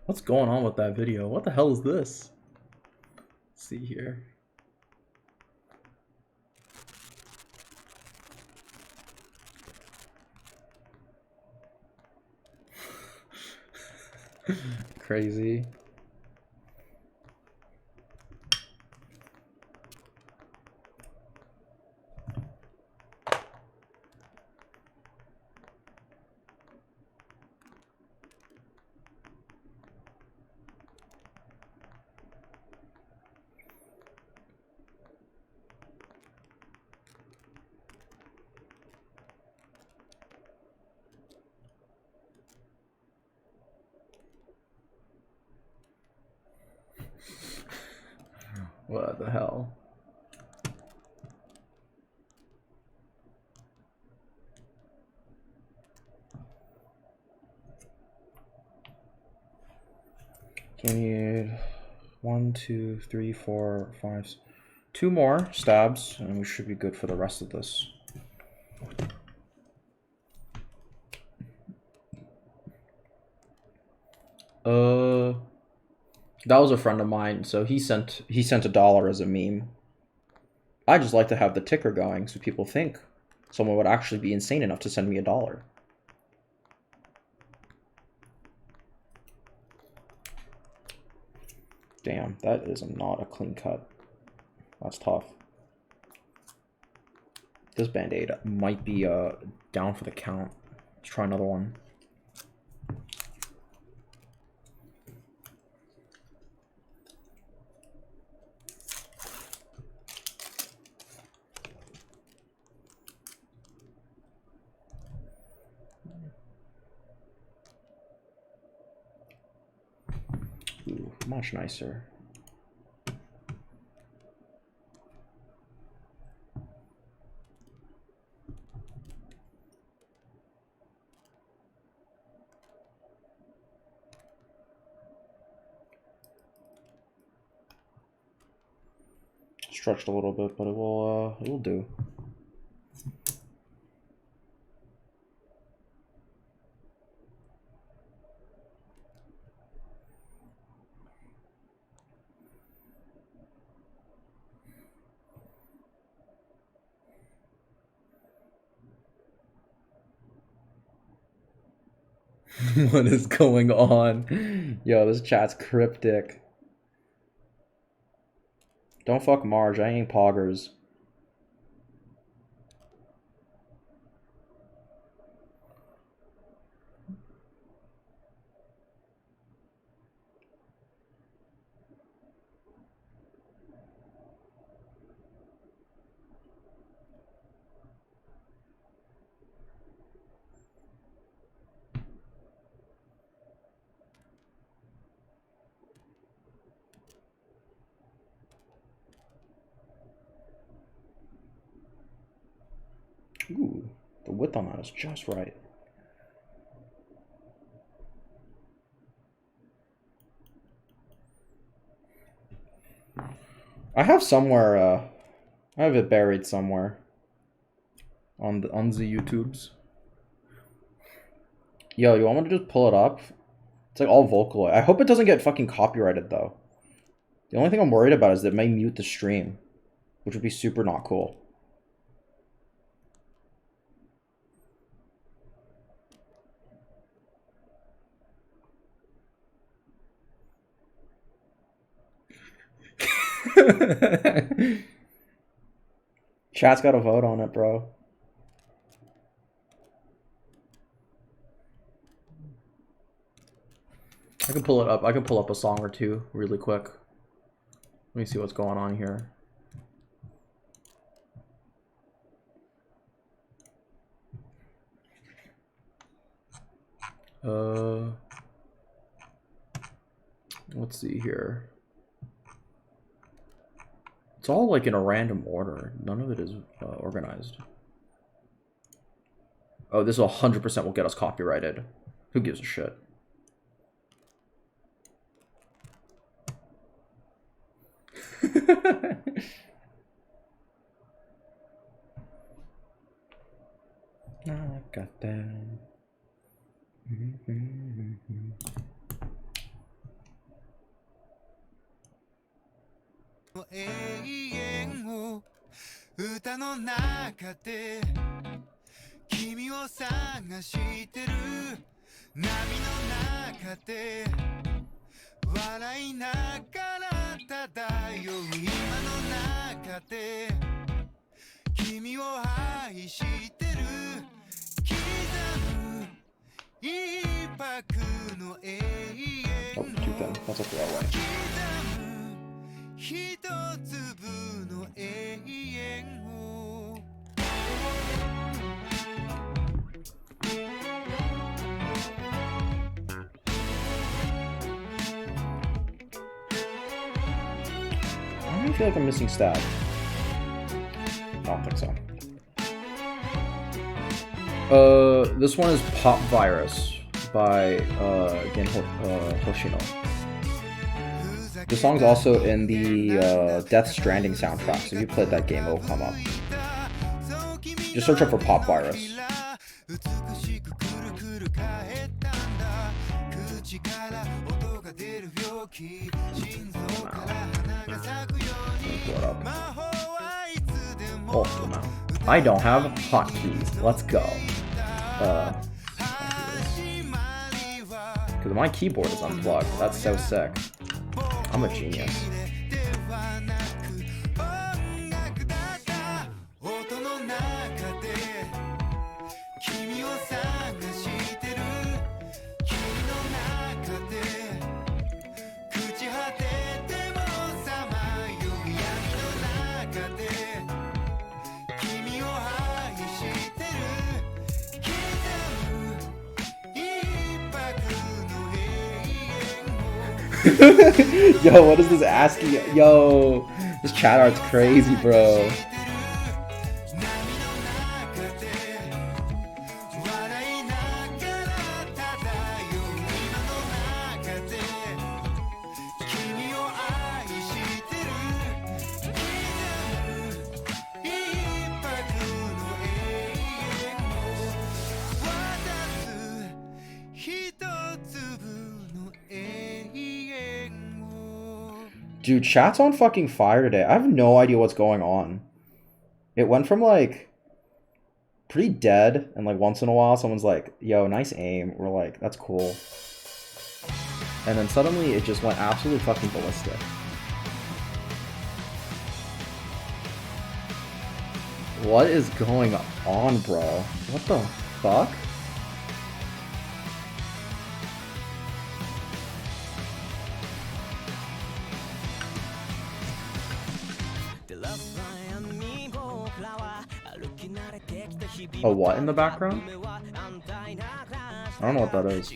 What's going on with that video? What the hell is this? Let's see here. Crazy. What the hell? So we need 1, 2, 3, 4, 5, 2 more stabs, and we should be good for the rest of this. That was a friend of mine, so he sent $1 as a meme. I just like to have the ticker going so people think someone would actually be insane enough to send me $1. Damn, that is not a clean cut. That's tough. This band-aid might be down for the count. Let's try another one. Ooh, much nicer. Stretched a little bit, but it will do. What is going on? Yo, this chat's cryptic. Don't fuck Marge, I ain't poggers. Ooh, the width on that is just right. I have somewhere, I have it buried somewhere on the YouTubes. Yo, you want me to just pull it up? It's like all vocal. I hope it doesn't get fucking copyrighted though. The only thing I'm worried about is that it may mute the stream, which would be super not cool. Chat's got a vote on it, bro. I can pull it up. I can pull up a song or two really quick. Let me see what's going on here. Let's see here. It's all like in a random order. None of it is organized. Oh, this 100% will get us copyrighted. Who gives a shit? I got that. Oh, too thin. That's okay, I'll wait. I feel like I'm missing stab. I don't think so. This one is Pop Virus by again Hoshino. The song's also in the Death Stranding soundtrack, so if you played that game, it'll come up. Just search up for Pop Virus. Oh, no. I don't have hotkeys. Let's go. Because my keyboard is unplugged. That's so sick. I'm a genius. Yo, what is this asking? Yo, this chat art's crazy, bro. Dude, chat's on fucking fire today. I have no idea what's going on. It went from like pretty dead, and like once in a while someone's like, yo, nice aim. We're like, that's cool. And then suddenly it just went absolutely fucking ballistic. What is going on, bro? What the fuck? A what in the background? I don't know what that is.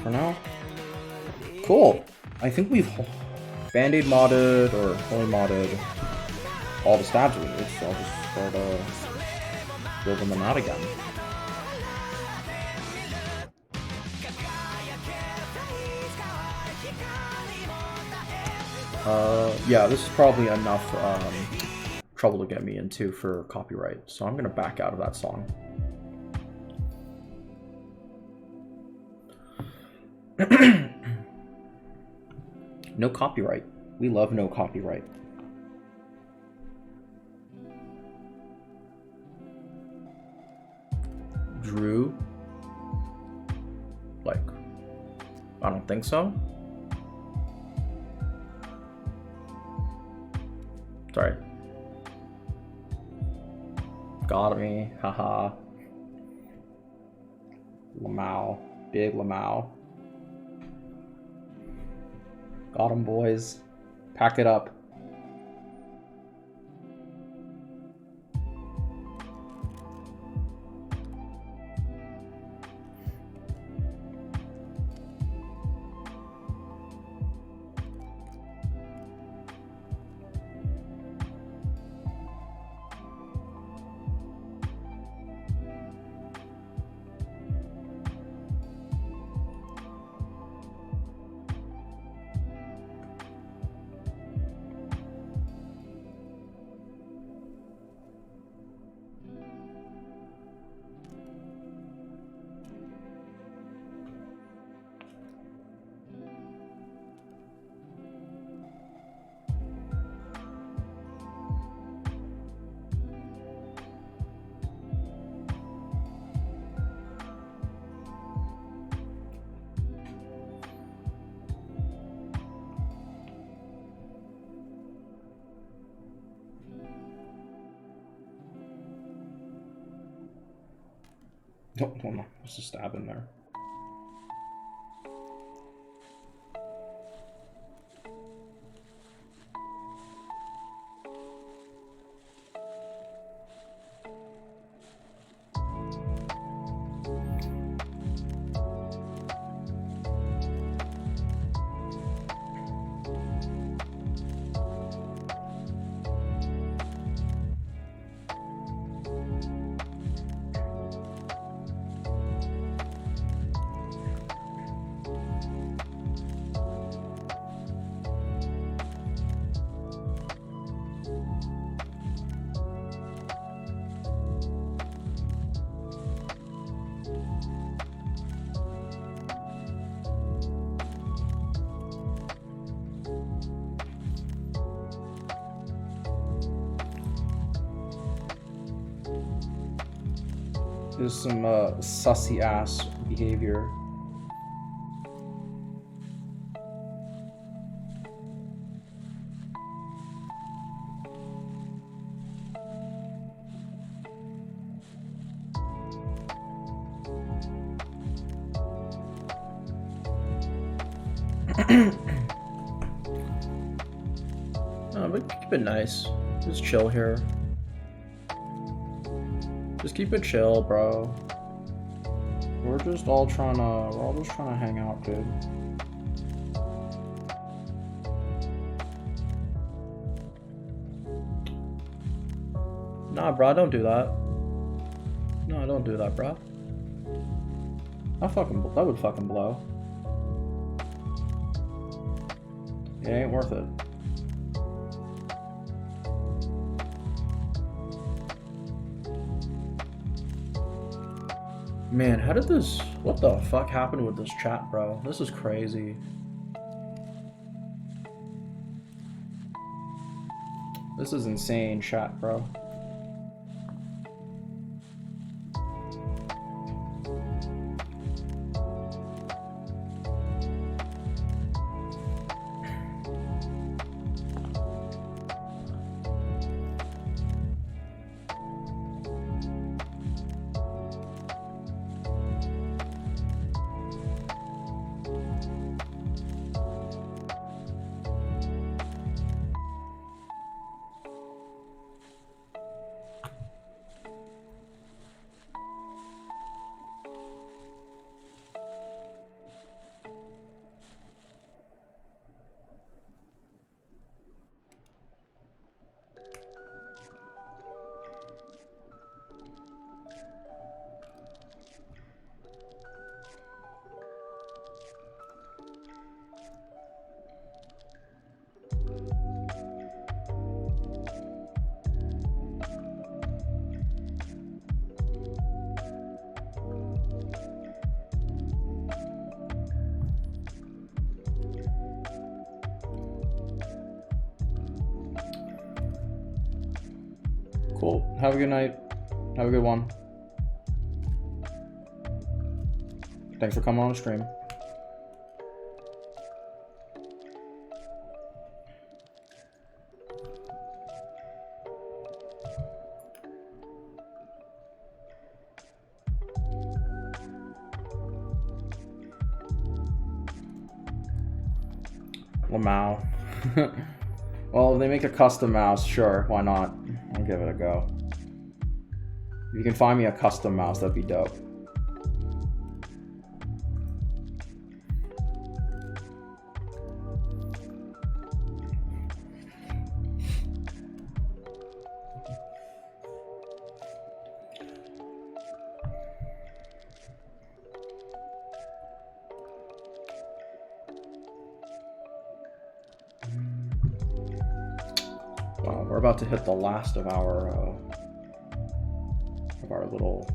For now. Cool. I think we've Band-Aid modded or fully modded all the stabs we need, so I'll just start building them out again. Yeah, this is probably enough trouble to get me into for copyright, so I'm gonna back out of that song. No copyright. We love no copyright. Drew? Like, I don't think so. Sorry. Got me, haha. Lamau, big Lamau. Got 'em, boys. Pack it up. No, there's a stab in there. There's some sussy ass behavior. But keep it nice. Just chill here. Just keep it chill, bro. We're all just trying to hang out, dude. Nah, bro, don't do that. No, don't do that, bro. That would fucking blow. It ain't worth it. Man, how did this... What the fuck happened with this chat, bro? This is crazy. This is insane chat, bro. Cool. Have a good night. Have a good one. Thanks for coming on the stream. Lamau. Well, if they make a custom mouse, sure, why not? I'll give it a go. If you can find me a custom mouse, that'd be dope. Wow, we're about to hit the last of our little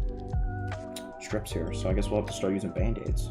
strips here, so I guess we'll have to start using band-aids.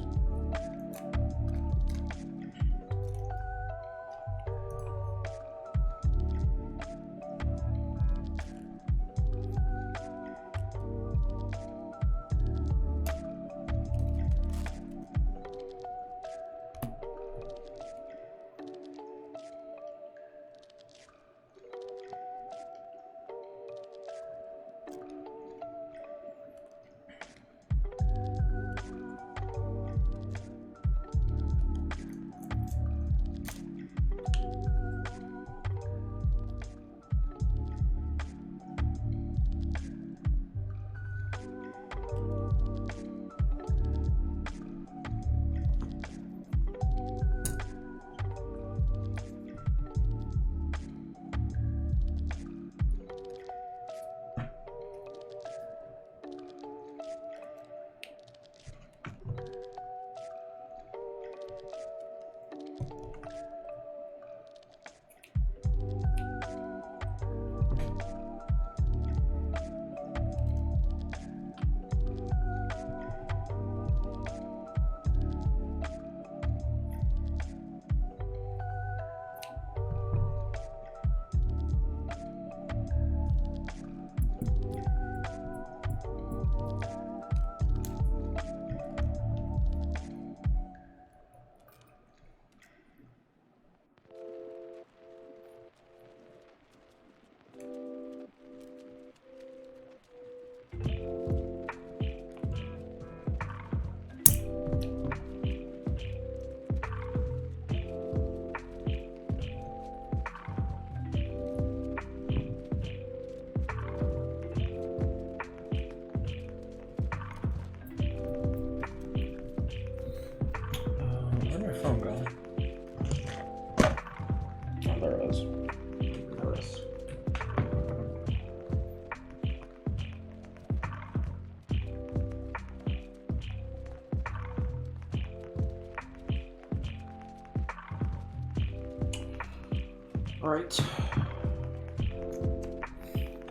All right.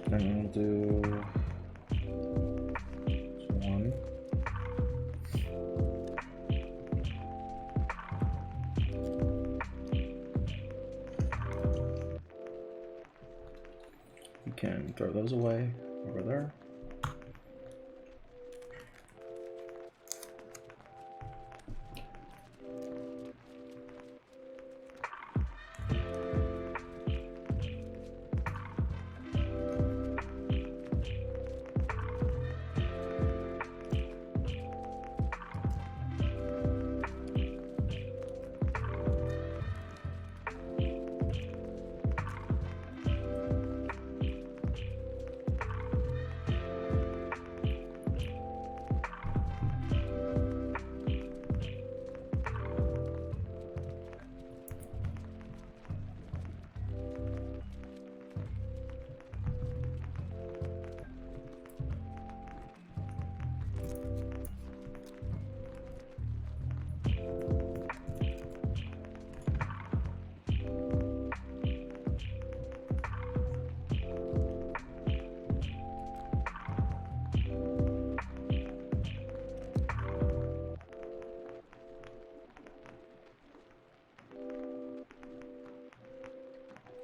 Then we'll do one. throw those away over there.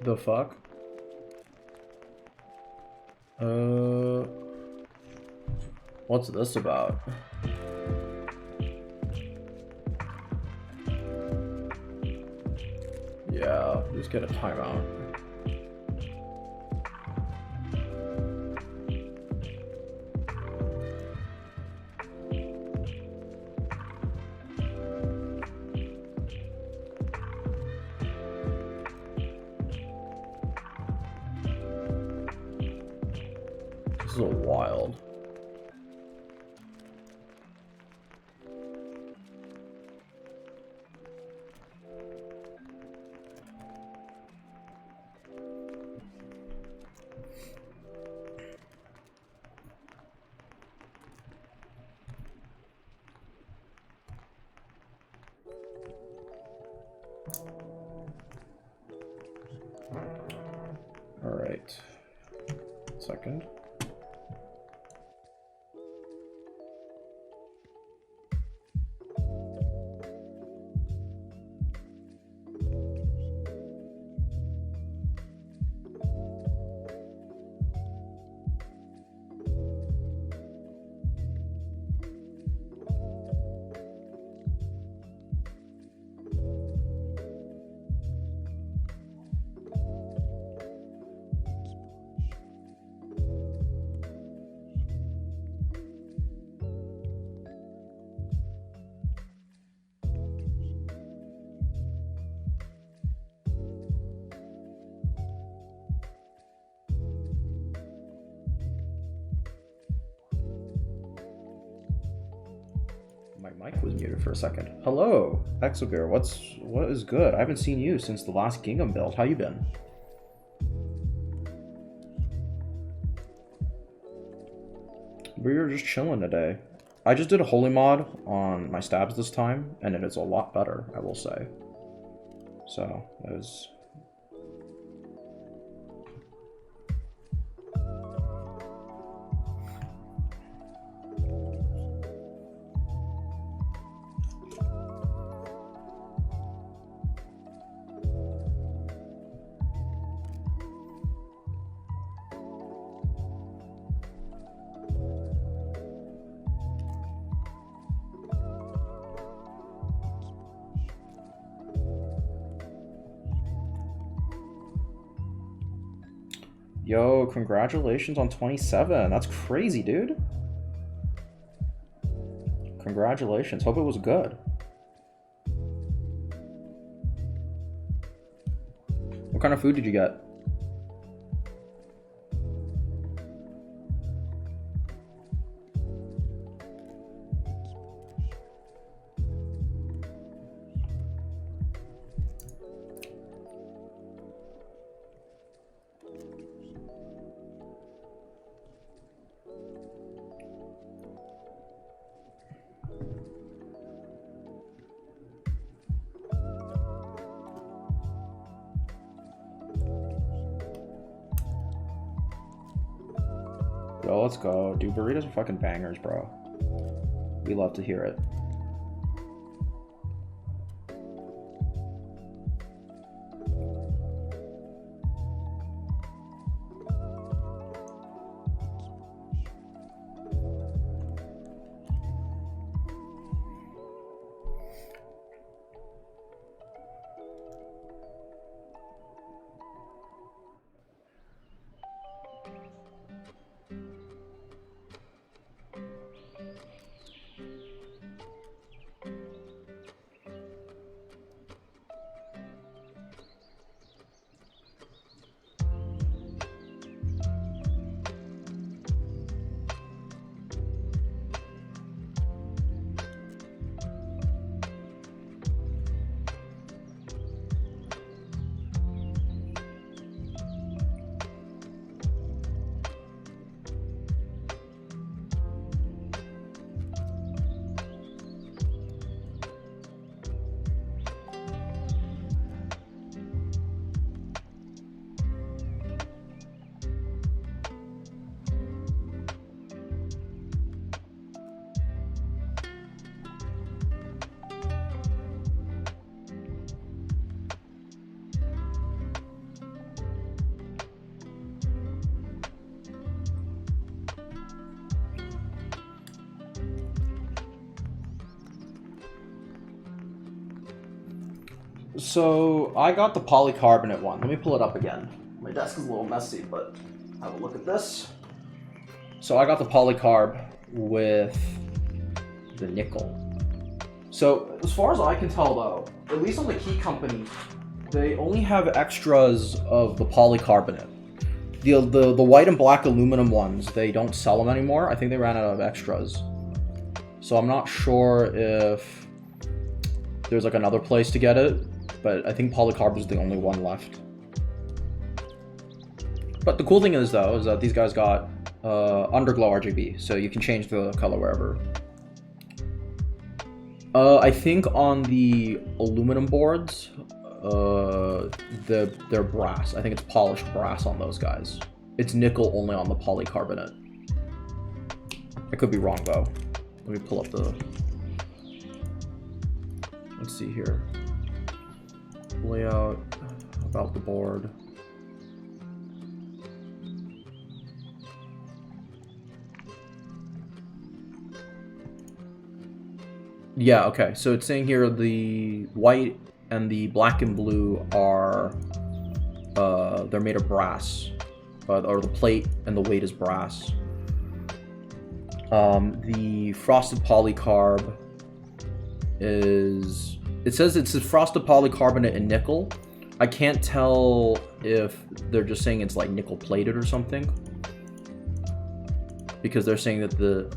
The fuck? What's this about? Yeah, just get a timeout. This is a wild. All right. Second. My mic was muted for a second. Hello, Exogear. What is good? I haven't seen you since the last Gingham build. How you been? We were just chilling today. I just did a holy mod on my stabs this time, and it is a lot better, I will say. So, it was... Yo, congratulations on 27. That's crazy, dude. Congratulations. Hope it was good. What kind of food did you get? Yo, let's go. Dude, burritos are fucking bangers, bro. We love to hear it. So I got the polycarbonate one. Let me pull it up again. My desk is a little messy, but have a look at this. So I got the polycarb with the nickel. So as far as I can tell though, at least on the Key Company, they only have extras of the polycarbonate. The white and black aluminum ones, they don't sell them anymore. I think they ran out of extras. So I'm not sure if there's like another place to get it, but I think polycarb is the only one left. But the cool thing is though, is that these guys got underglow RGB, so you can change the color wherever. I think on the aluminum boards, they're brass. I think it's polished brass on those guys. It's nickel only on the polycarbonate. I could be wrong though. Let me pull up the... Let's see here. Layout, about the board. Yeah, okay. So it's saying here the white and the black and blue are, they're made of brass. Or the plate and the weight is brass. The frosted polycarb is... It says it's a frosted polycarbonate and nickel. I can't tell if they're just saying it's like nickel plated or something. Because they're saying that the...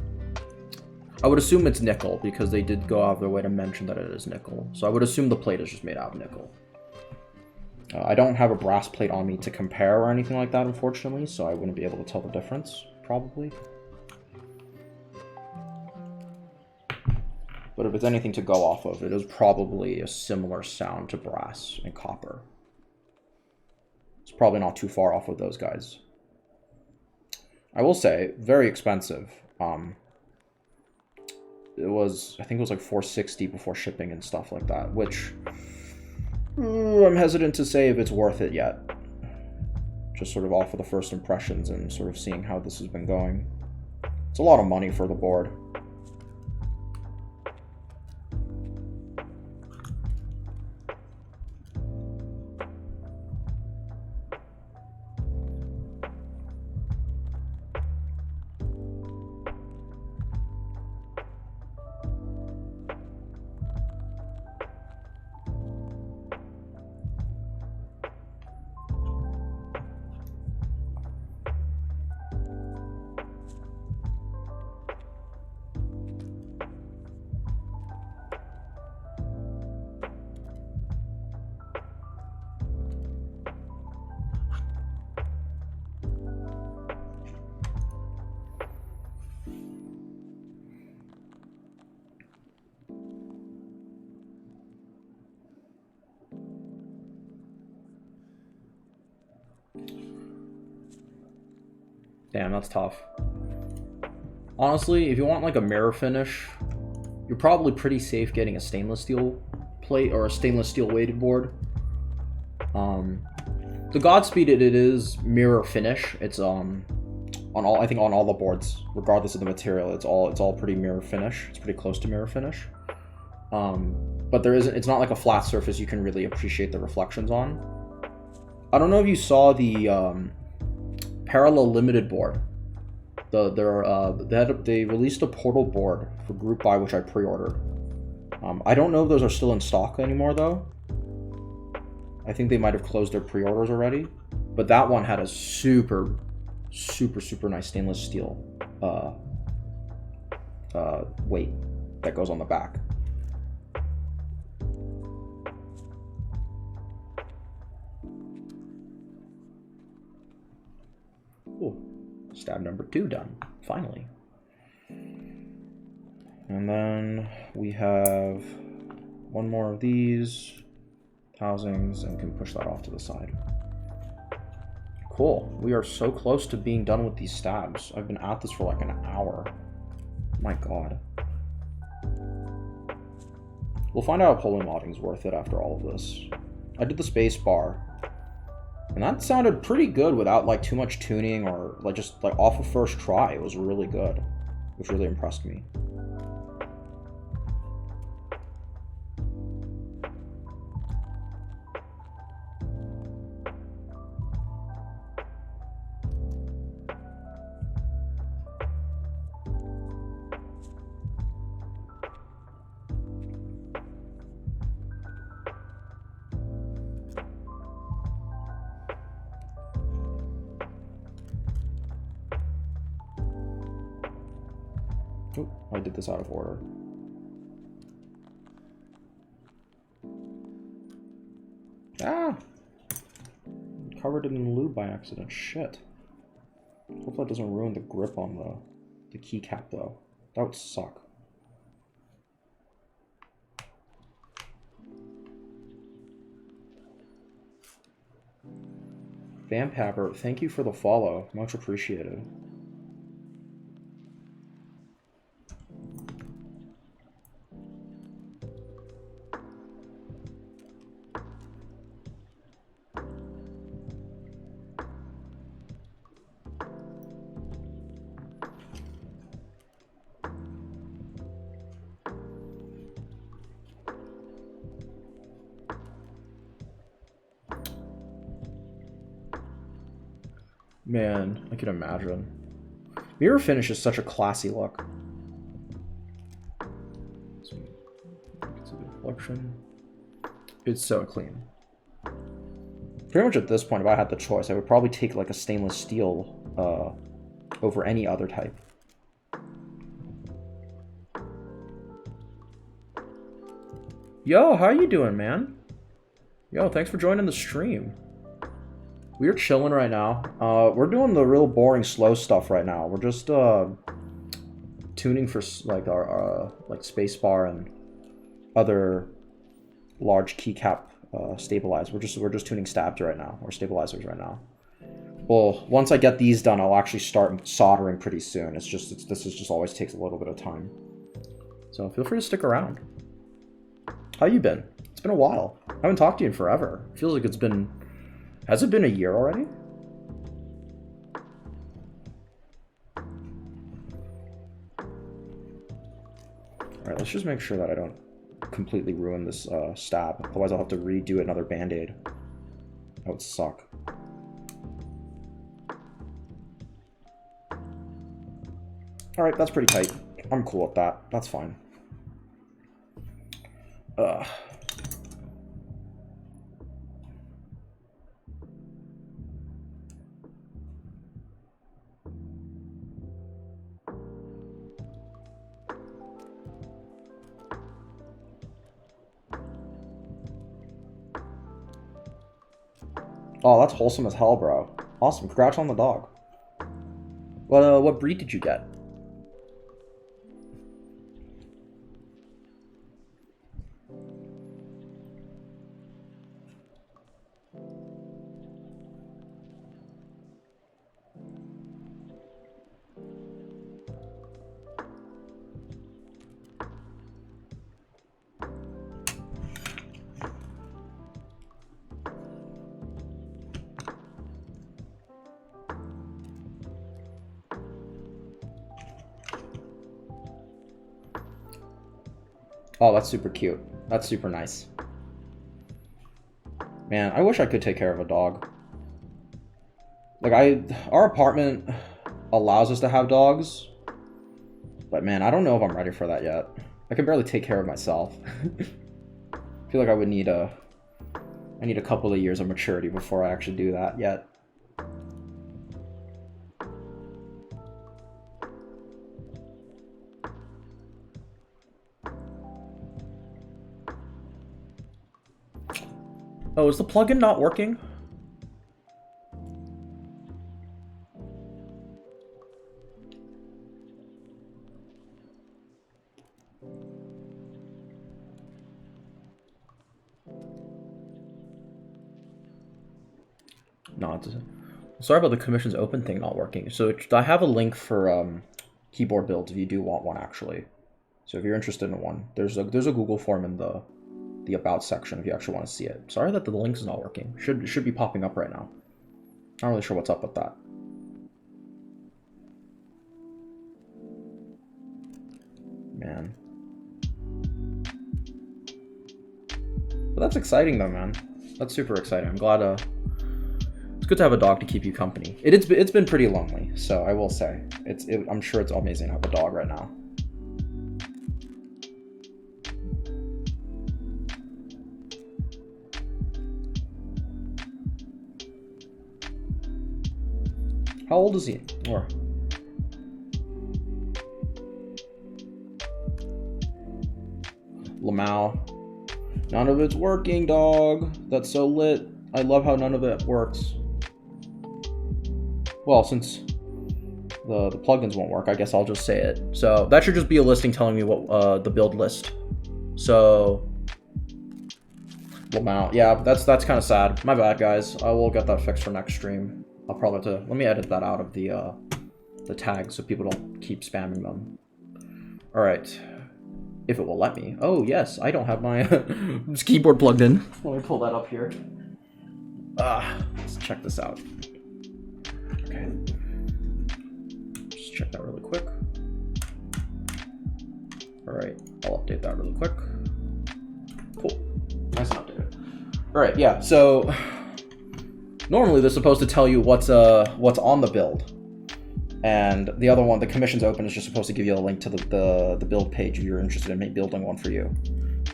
I would assume it's nickel because they did go out of their way to mention that it is nickel. So I would assume the plate is just made out of nickel. I don't have a brass plate on me to compare or anything like that, unfortunately, so I wouldn't be able to tell the difference, probably. But if it's anything to go off of, it is probably a similar sound to brass and copper. It's probably not too far off of those guys. I will say, very expensive. It was, I think it was like $460 before shipping and stuff like that, which I'm hesitant to say if it's worth it yet. Just sort of off of the first impressions and sort of seeing how this has been going. It's a lot of money for the board. Damn, that's tough. Honestly, if you want like a mirror finish, you're probably pretty safe getting a stainless steel plate or a stainless steel weighted board. The Godspeed, it is mirror finish. It's on all, I think on all the boards, regardless of the material, it's all pretty mirror finish. It's pretty close to mirror finish. But it's not like a flat surface you can really appreciate the reflections on. I don't know if you saw the Parallel Limited board. They released a Portal board for Group Buy, which I pre-ordered. I don't know if those are still in stock anymore though. I think they might have closed their pre-orders already. But that one had a super nice stainless steel weight that goes on the back. Ooh, stab number 2 done, finally. And then we have one more of these housings and can push that off to the side. Cool, we are so close to being done with these stabs. I've been at this for like an hour. My god. We'll find out if holy modding's worth it after all of this. I did the space bar. And that sounded pretty good without like too much tuning or like just like off of first try. It was really good, which really impressed me. Oh, I did this out of order. Ah! Covered it in lube by accident. Shit. Hopefully that doesn't ruin the grip on the keycap, though. That would suck. Vampapper, thank you for the follow. Much appreciated. Man, I can imagine. Mirror finish is such a classy look. It's a good reflection. It's so clean. Pretty much at this point, if I had the choice, I would probably take like a stainless steel over any other type. Yo, how you doing, man? Yo, thanks for joining the stream. We're chilling right now. We're doing the real boring, slow stuff right now. We're just tuning for like our like spacebar and other large keycap stabilizers. We're just tuning stabs right now, or stabilizers right now. Well, once I get these done, I'll actually start soldering pretty soon. This just always takes a little bit of time. So feel free to stick around. How you been? It's been a while. I haven't talked to you in forever. It feels like it's been... Has it been a year already? Alright, let's just make sure that I don't completely ruin this stab. Otherwise I'll have to redo another band-aid. That would suck. Alright, that's pretty tight. I'm cool with that. That's fine. Oh, that's wholesome as hell, bro. Awesome. Congrats on the dog. What breed did you get? Oh, that's super cute. That's super nice. Man, I wish I could take care of a dog. Like, our apartment allows us to have dogs, but man, I don't know if I'm ready for that yet. I can barely take care of myself. I feel like I would need I need a couple of years of maturity before I actually do that yet. Oh, is the plugin not working? No, sorry about the commissions open thing not working. So I have a link for keyboard builds if you do want one, actually. So if you're interested in one, there's a Google form in the about section if you actually want to see it. Sorry that the link is not working. Should be popping up right now. Not really sure what's up with that. Man. But that's exciting though, man. That's super exciting. I'm glad it's good to have a dog to keep you company. It's been pretty lonely, so I will say. I'm sure it's amazing to have a dog right now. How old is he? Or Lamau. None of it's working, dog. That's so lit. I love how none of it works. Well, since the plugins won't work, I guess I'll just say it. So that should just be a listing telling me what the build list. So Lamau. Yeah, that's kind of sad. My bad, guys. I will get that fixed for next stream. I'll probably have to, let me edit that out of the tags so people don't keep spamming them. All right. If it will let me. Oh, yes, I don't have my keyboard plugged in. Let me pull that up here. Let's check this out. Okay. Just check that really quick. All right, I'll update that really quick. Cool. Nice and updated. All right, yeah, so normally they're supposed to tell you what's on the build. And the other one, the commission's open, is just supposed to give you a link to the build page if you're interested in building one for you.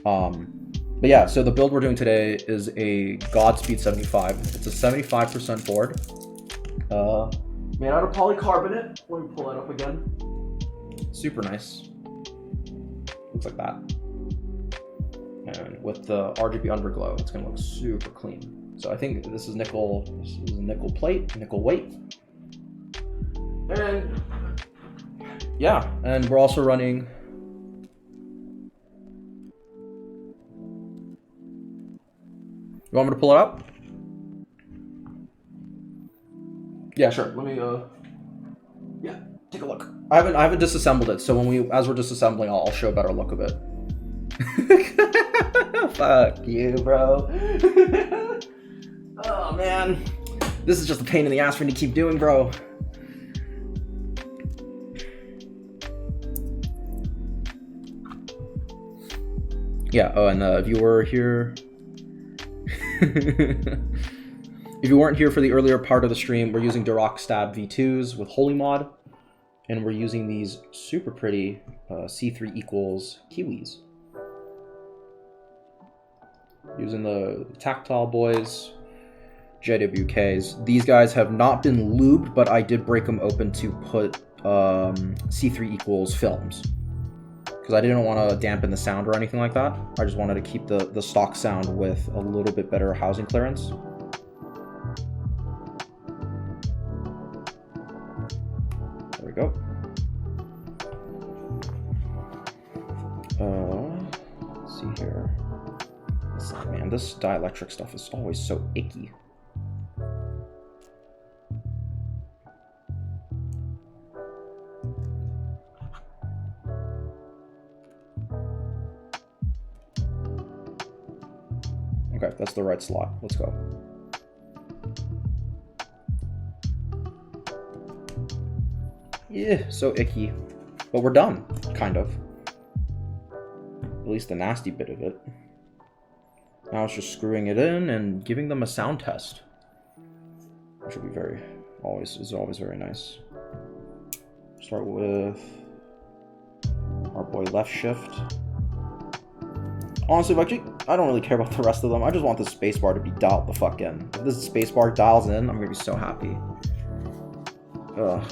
But yeah, so the build we're doing today is a Godspeed75. It's a 75% board. Made out of polycarbonate. Let me pull that up again. Super nice. Looks like that. And with the RGB underglow, it's gonna look super clean. So I think this is nickel. This is a nickel plate, nickel weight. And yeah, and we're also running you want me to pull it up? Yeah, sure. Let me yeah, take a look. I haven't disassembled it, so as we're disassembling, I'll show a better look of it. Fuck you, bro. Oh man. This is just a pain in the ass for me to keep doing, bro. Yeah, oh, and if you were here... if you weren't here for the earlier part of the stream, we're using Duroc Stab V2s with Holy Mod, and we're using these super pretty C3 equals Kiwis. Using the Tactile Boys, JWKs. These guys have not been lubed, but I did break them open to put C3 equals films. Because I didn't want to dampen the sound or anything like that. I just wanted to keep the stock sound with a little bit better housing clearance. There we go. Let's see here. Man, this dielectric stuff is always so icky. Okay, that's the right slot. Let's go. Yeah, so icky. But we're done, kind of. At least the nasty bit of it. Now it's just screwing it in and giving them a sound test. Which will be always very nice. Start with our boy left shift. Honestly, I don't really care about the rest of them. I just want the spacebar to be dialed the fuck in. If this spacebar dials in, I'm gonna be so happy. Ugh.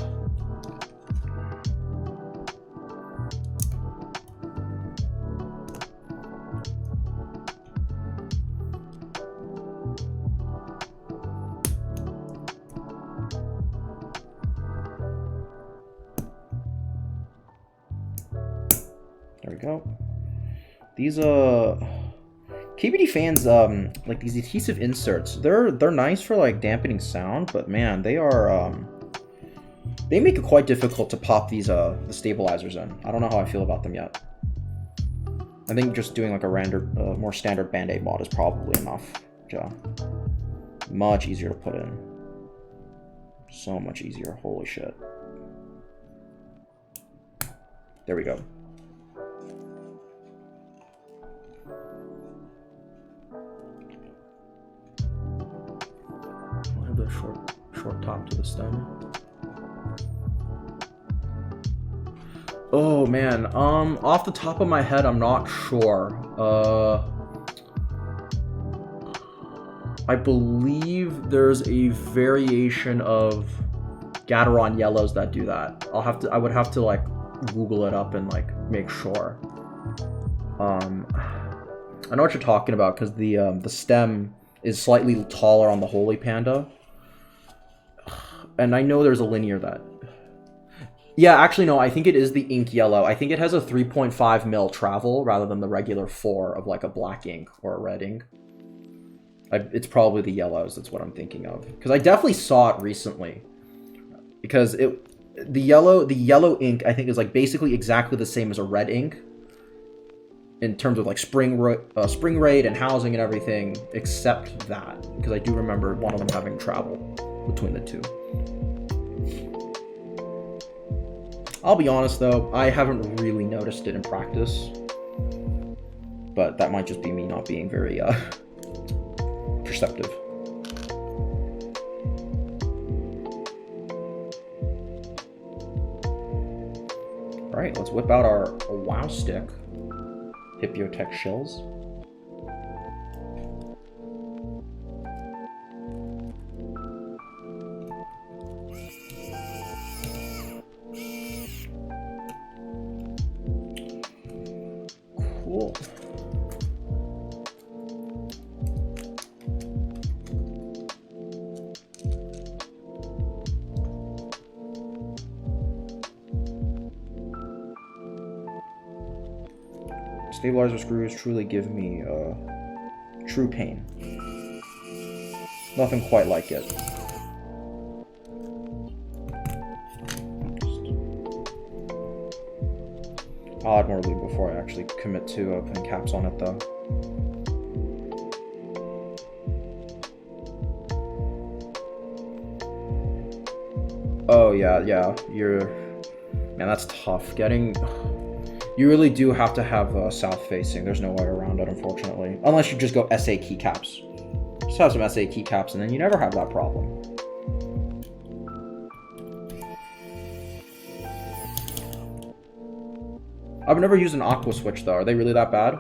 There we go. These KBD fans, like these adhesive inserts, they're nice for like dampening sound, but man, they are they make it quite difficult to pop these the stabilizers in. I don't know how I feel about them yet. I think just doing like a more standard Band-Aid mod is probably enough. Yeah. Much easier to put in. So much easier. Holy shit. There we go. The short top to the stem. Oh man, off the top of my head, I'm not sure. I believe there's a variation of Gateron yellows that do that. I would have to like Google it up and like make sure. I know what you're talking about because the stem is slightly taller on the Holy Panda, and I know there's a linear that. Yeah, actually no, I think it is the ink yellow. I think it has a 3.5 mil travel rather than the regular 4 of like a black ink or a red ink. It's probably the yellows. That's what I'm thinking of because I definitely saw it recently. Because the yellow ink I think is like basically exactly the same as a red ink in terms of like spring rate and housing and everything, except that because I do remember one of them having travel between the two. I'll be honest though, I haven't really noticed it in practice, but that might just be me not being very perceptive. All right, let's whip out our wow stick, Hippotech shells. Cool. Stabilizer screws truly give me true pain. Nothing quite like it. I'll add more lube before I actually commit to putting caps on it though. Oh yeah, man, that's tough. You really do have to have south facing. There's no way around it, unfortunately. Unless you just go SA keycaps. Just have some SA keycaps and then you never have that problem. I've never used an aqua switch though. Are they really that bad?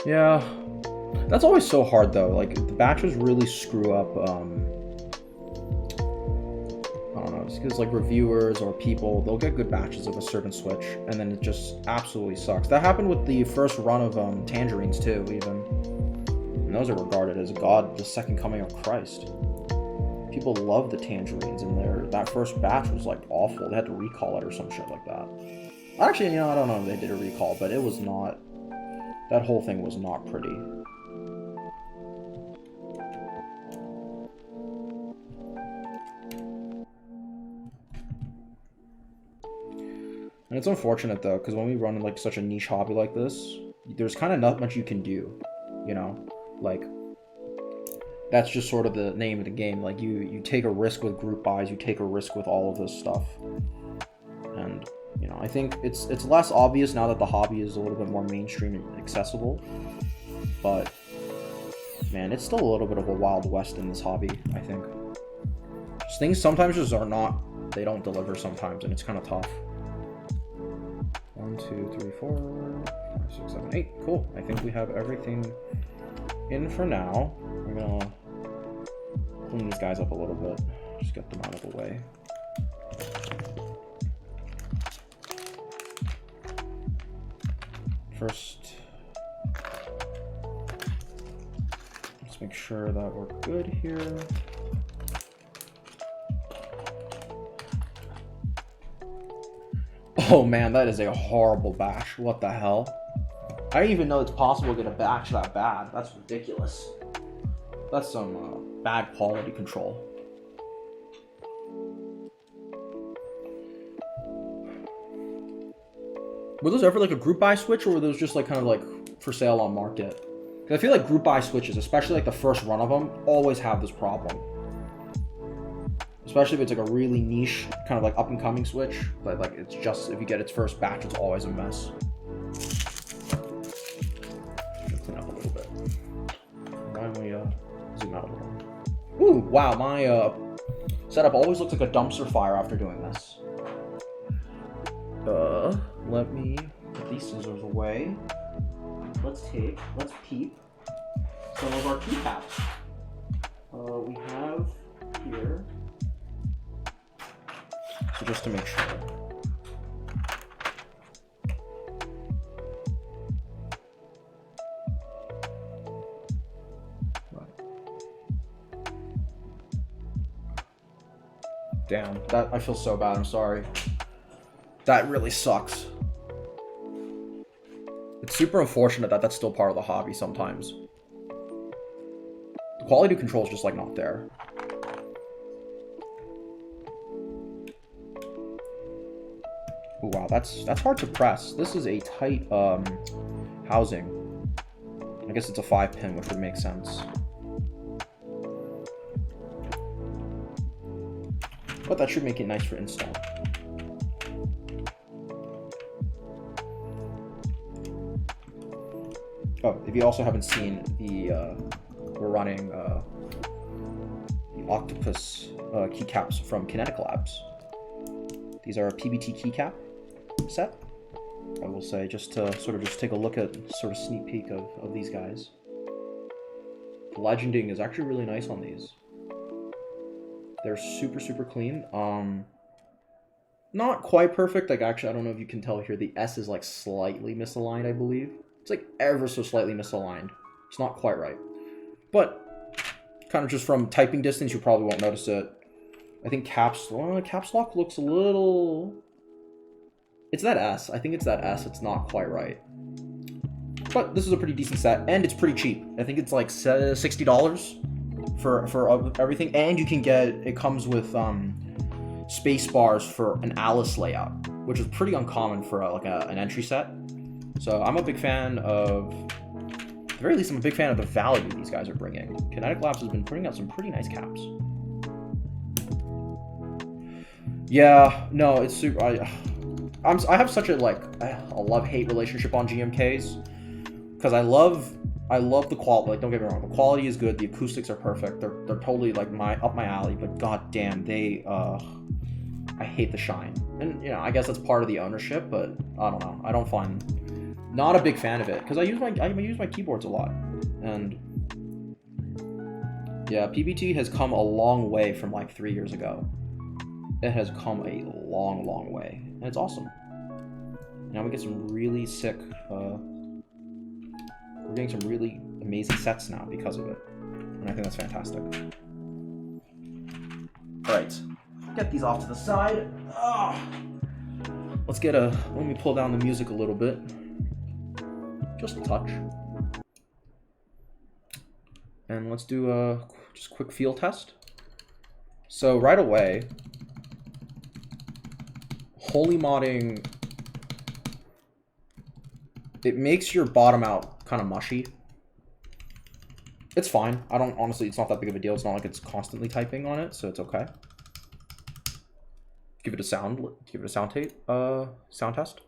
Yeah, that's always so hard though. Like the batches really screw up. I don't know, just because like reviewers or people, they'll get good batches of a certain switch, and then it just absolutely sucks. That happened with the first run of tangerines too, even. And those are regarded as the second coming of Christ. People love the tangerines, and that first batch was like awful. They had to recall it or some shit like that. Actually, I don't know if they did a recall, but it was not. That whole thing was not pretty. And it's unfortunate though, because when we run like such a niche hobby like this, there's kind of not much you can do, you know? Like, that's just sort of the name of the game. Like, you take a risk with group buys, you take a risk with all of this stuff. And I think it's less obvious now that the hobby is a little bit more mainstream and accessible. But, man, it's still a little bit of a wild west in this hobby, I think. Things sometimes just are not, they don't deliver sometimes, and it's kind of tough. 1, 2, 3, 4, 5, 6, 7, 8. Cool. I think we have everything in for now. We're gonna clean these guys up a little bit. Just get them out of the way. First, let's make sure that we're good here. Oh man, that is a horrible batch. What the hell? I didn't even know it's possible to get a batch that bad. That's ridiculous. That's some bad quality control. Were those ever like a group buy switch, or were those just like kind of like for sale on market? Because I feel like group buy switches, especially like the first run of them, always have this problem. Especially if it's like a really niche, kind of like up and coming Switch. But like it's just, if you get its first batch, it's always a mess. Clean up a little bit. Why don't we zoom out a little? Ooh, wow, my setup always looks like a dumpster fire after doing this. Let me put these scissors away. Let's peep some of our keycaps. We have here, so just to make sure. Damn, that, I feel so bad, I'm sorry. That really sucks. It's super unfortunate that that's still part of the hobby sometimes. The quality control is just like not there. Ooh, wow, that's hard to press. This is a tight housing. I guess it's a 5-pin, which would make sense. But that should make it nice for install. Oh, if you also haven't seen the, we're running the Octopus keycaps from Kinetic Labs. These are a PBT keycap set. I will say, just to sort of just take a look at sort of sneak peek of these guys. The legending is actually really nice on these. They're super, super clean. Not quite perfect. Like, actually, I don't know if you can tell here. The S is, like, slightly misaligned, I believe. It's, like, ever so slightly misaligned. It's not quite right. But, kind of just from typing distance, you probably won't notice it. I think caps lock looks a little... It's that S. I think it's that S. It's not quite right. But this is a pretty decent set, and it's pretty cheap. I think it's, like, $60. For everything, and you can get, it comes with space bars for an Alice layout, which is pretty uncommon for an entry set. So I'm a big fan of, at the very least, I'm a big fan of the value these guys are bringing. Kinetic Labs has been putting out some pretty nice caps. Yeah, no, it's super. I have such a love-hate relationship on GMKs because I love the quality. Like, don't get me wrong, the quality is good, the acoustics are perfect, they're totally like up my alley, but god damn, they I hate the shine. And you know, I guess that's part of the ownership, but I don't know. I don't find, not a big fan of it because I use my keyboards a lot. And yeah, PBT has come a long way from like 3 years ago. It has come a long, long way, and it's awesome. Now we get some really sick we're getting some really amazing sets now because of it. And I think that's fantastic. Alright. Get these off to the side. Let me pull down the music a little bit. Just a touch. And let's do a just quick feel test. So right away, holy modding, it makes your bottom out kind of mushy. It's fine. Honestly, it's not that big of a deal. It's not like it's constantly typing on it, so it's okay. Give it a sound sound test.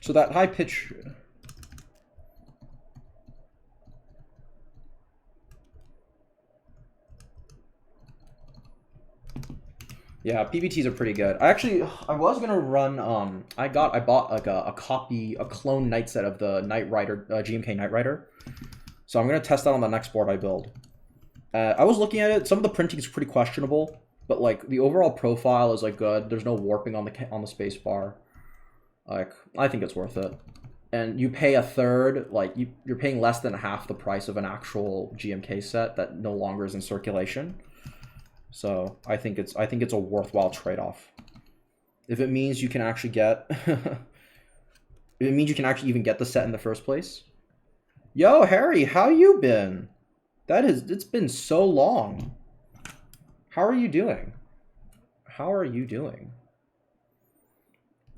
So that high pitch, yeah, PBTs are pretty good. I was gonna run, I bought like a clone night set of the Knight Rider, GMK Knight Rider. So I'm gonna test that on the next board I build. I was looking at it, some of the printing is pretty questionable, but like the overall profile is like good. There's no warping on the space bar. Like, I think it's worth it. And you pay a third, like, you're paying less than half the price of an actual GMK set that no longer is in circulation. So I think it's a worthwhile trade-off. If it means you can actually get if it means you can actually even get the set in the first place. Yo, Harry, how you been? It's been so long. How are you doing? How are you doing?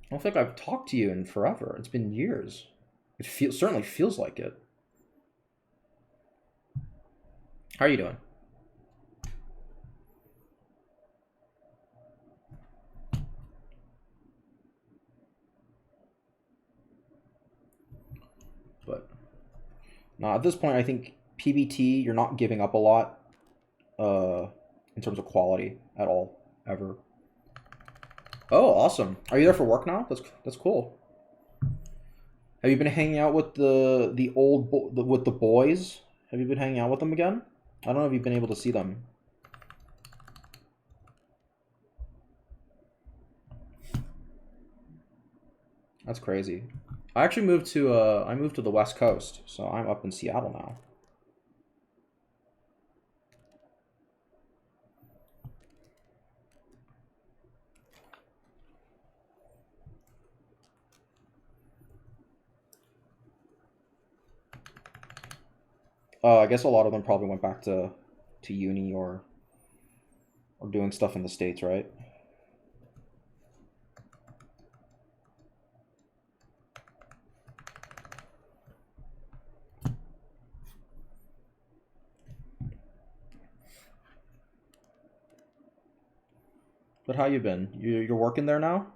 I don't think I've talked to you in forever. It's been years. It certainly feels like it. How are you doing? But no, at this point, I think PBT, you're not giving up a lot in terms of quality at all, ever. Oh, awesome. Are you there for work now? That's cool. Have you been hanging out with with the boys? Have you been hanging out with them again? I don't know if you've been able to see them. That's crazy. I actually moved to the West Coast, so I'm up in Seattle now. I guess a lot of them probably went back to uni or doing stuff in the States, right? But how you been? You're working there now?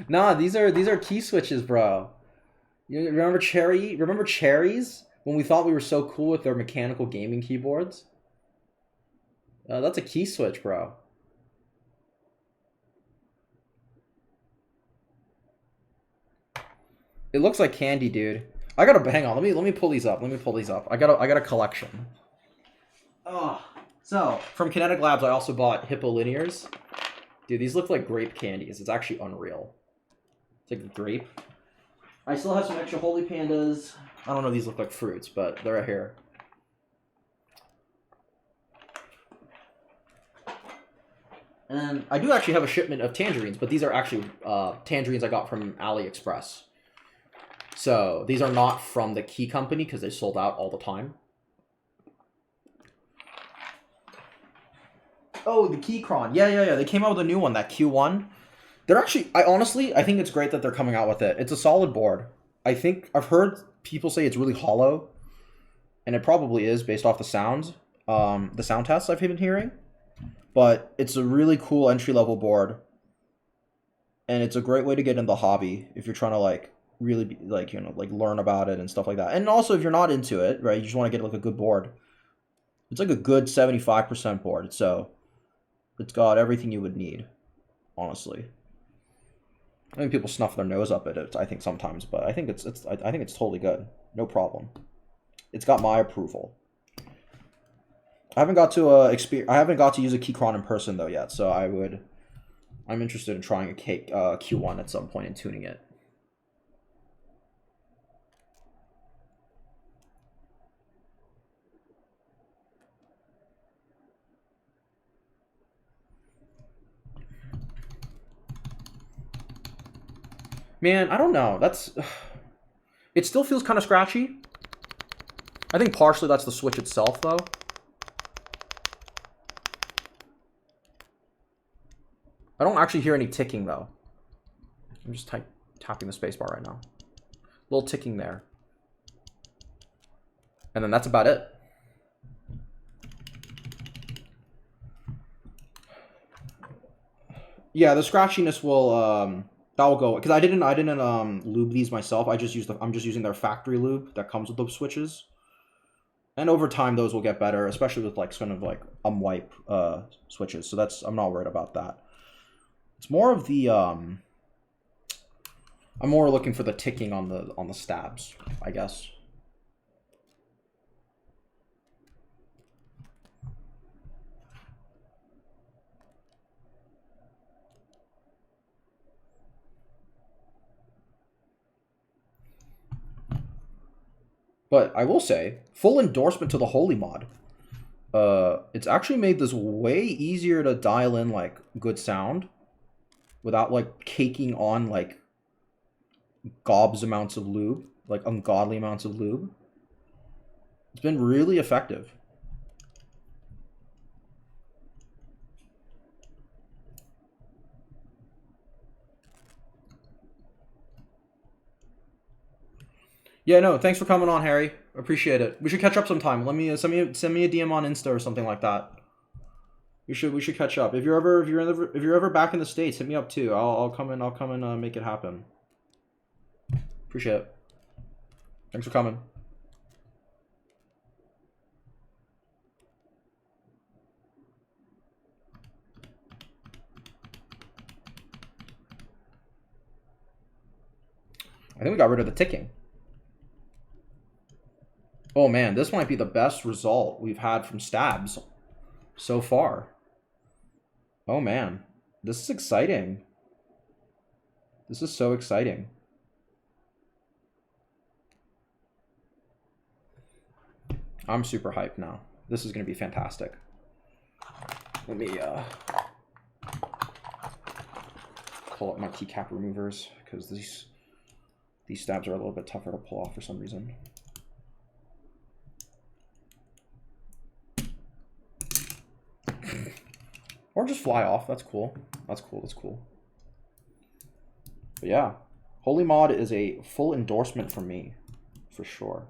Nah, these are key switches, bro. You remember Cherry? Remember Cherries? When we thought we were so cool with their mechanical gaming keyboards? That's a key switch, bro. It looks like candy, dude. I gotta hang on. Let me pull these up. Let me pull these up. I got a collection. Oh, so from Kinetic Labs, I also bought Hippo Linears. Dude, these look like grape candies. It's actually unreal. It's like a grape. I still have some extra Holy Pandas. I don't know if these look like fruits, but they're right here. And then I do actually have a shipment of tangerines, but these are actually tangerines I got from AliExpress. So these are not from the Key Company because they sold out all the time. Oh, the Keychron. Yeah. They came out with a new one, that Q1. They're actually, I think it's great that they're coming out with it. It's a solid board. I think I've heard people say it's really hollow, and it probably is based off the sounds, the sound tests I've been hearing. But it's a really cool entry-level board, and it's a great way to get in the hobby if you're trying to like really be, like, you know, like learn about it and stuff like that. And also if you're not into it, right, you just want to get like a good board. It's like a good 75% board, so it's got everything you would need, honestly. I think people snuff their nose up at it, I think sometimes, but I think it's totally good. No problem. It's got my approval. I haven't got to use a Keychron in person though yet, so I'm interested in trying a Q1 at some point and tuning it. Man, I don't know. It still feels kind of scratchy. I think partially that's the switch itself, though. I don't actually hear any ticking, though. I'm just tapping the spacebar right now. A little ticking there. And then that's about it. Yeah, the scratchiness will that will go, because I didn't lube these myself. I'm just using their factory lube that comes with those switches. And over time those will get better, especially with like kind of like wipe switches. So I'm not worried about that. It's more of the I'm more looking for the ticking on the stabs, I guess. But I will say, full endorsement to the Holy mod. It's actually made this way easier to dial in like good sound without like caking on like gobs amounts of lube, like ungodly amounts of lube. It's been really effective. Yeah, no, thanks for coming on, Harry. Appreciate it. We should catch up sometime. Let me send me a DM on Insta or something like that. We should catch up. If you're ever back in the States, hit me up too. I'll come and make it happen. Appreciate it. Thanks for coming. I think we got rid of the ticking. Oh man, this might be the best result we've had from stabs so far. Oh man, this is exciting. This is so exciting. I'm super hyped now. This is going to be fantastic. Let me pull up my keycap removers because these stabs are a little bit tougher to pull off for some reason. Or just fly off. That's cool. That's cool. That's cool. But yeah, Holy Mod is a full endorsement from me, for sure.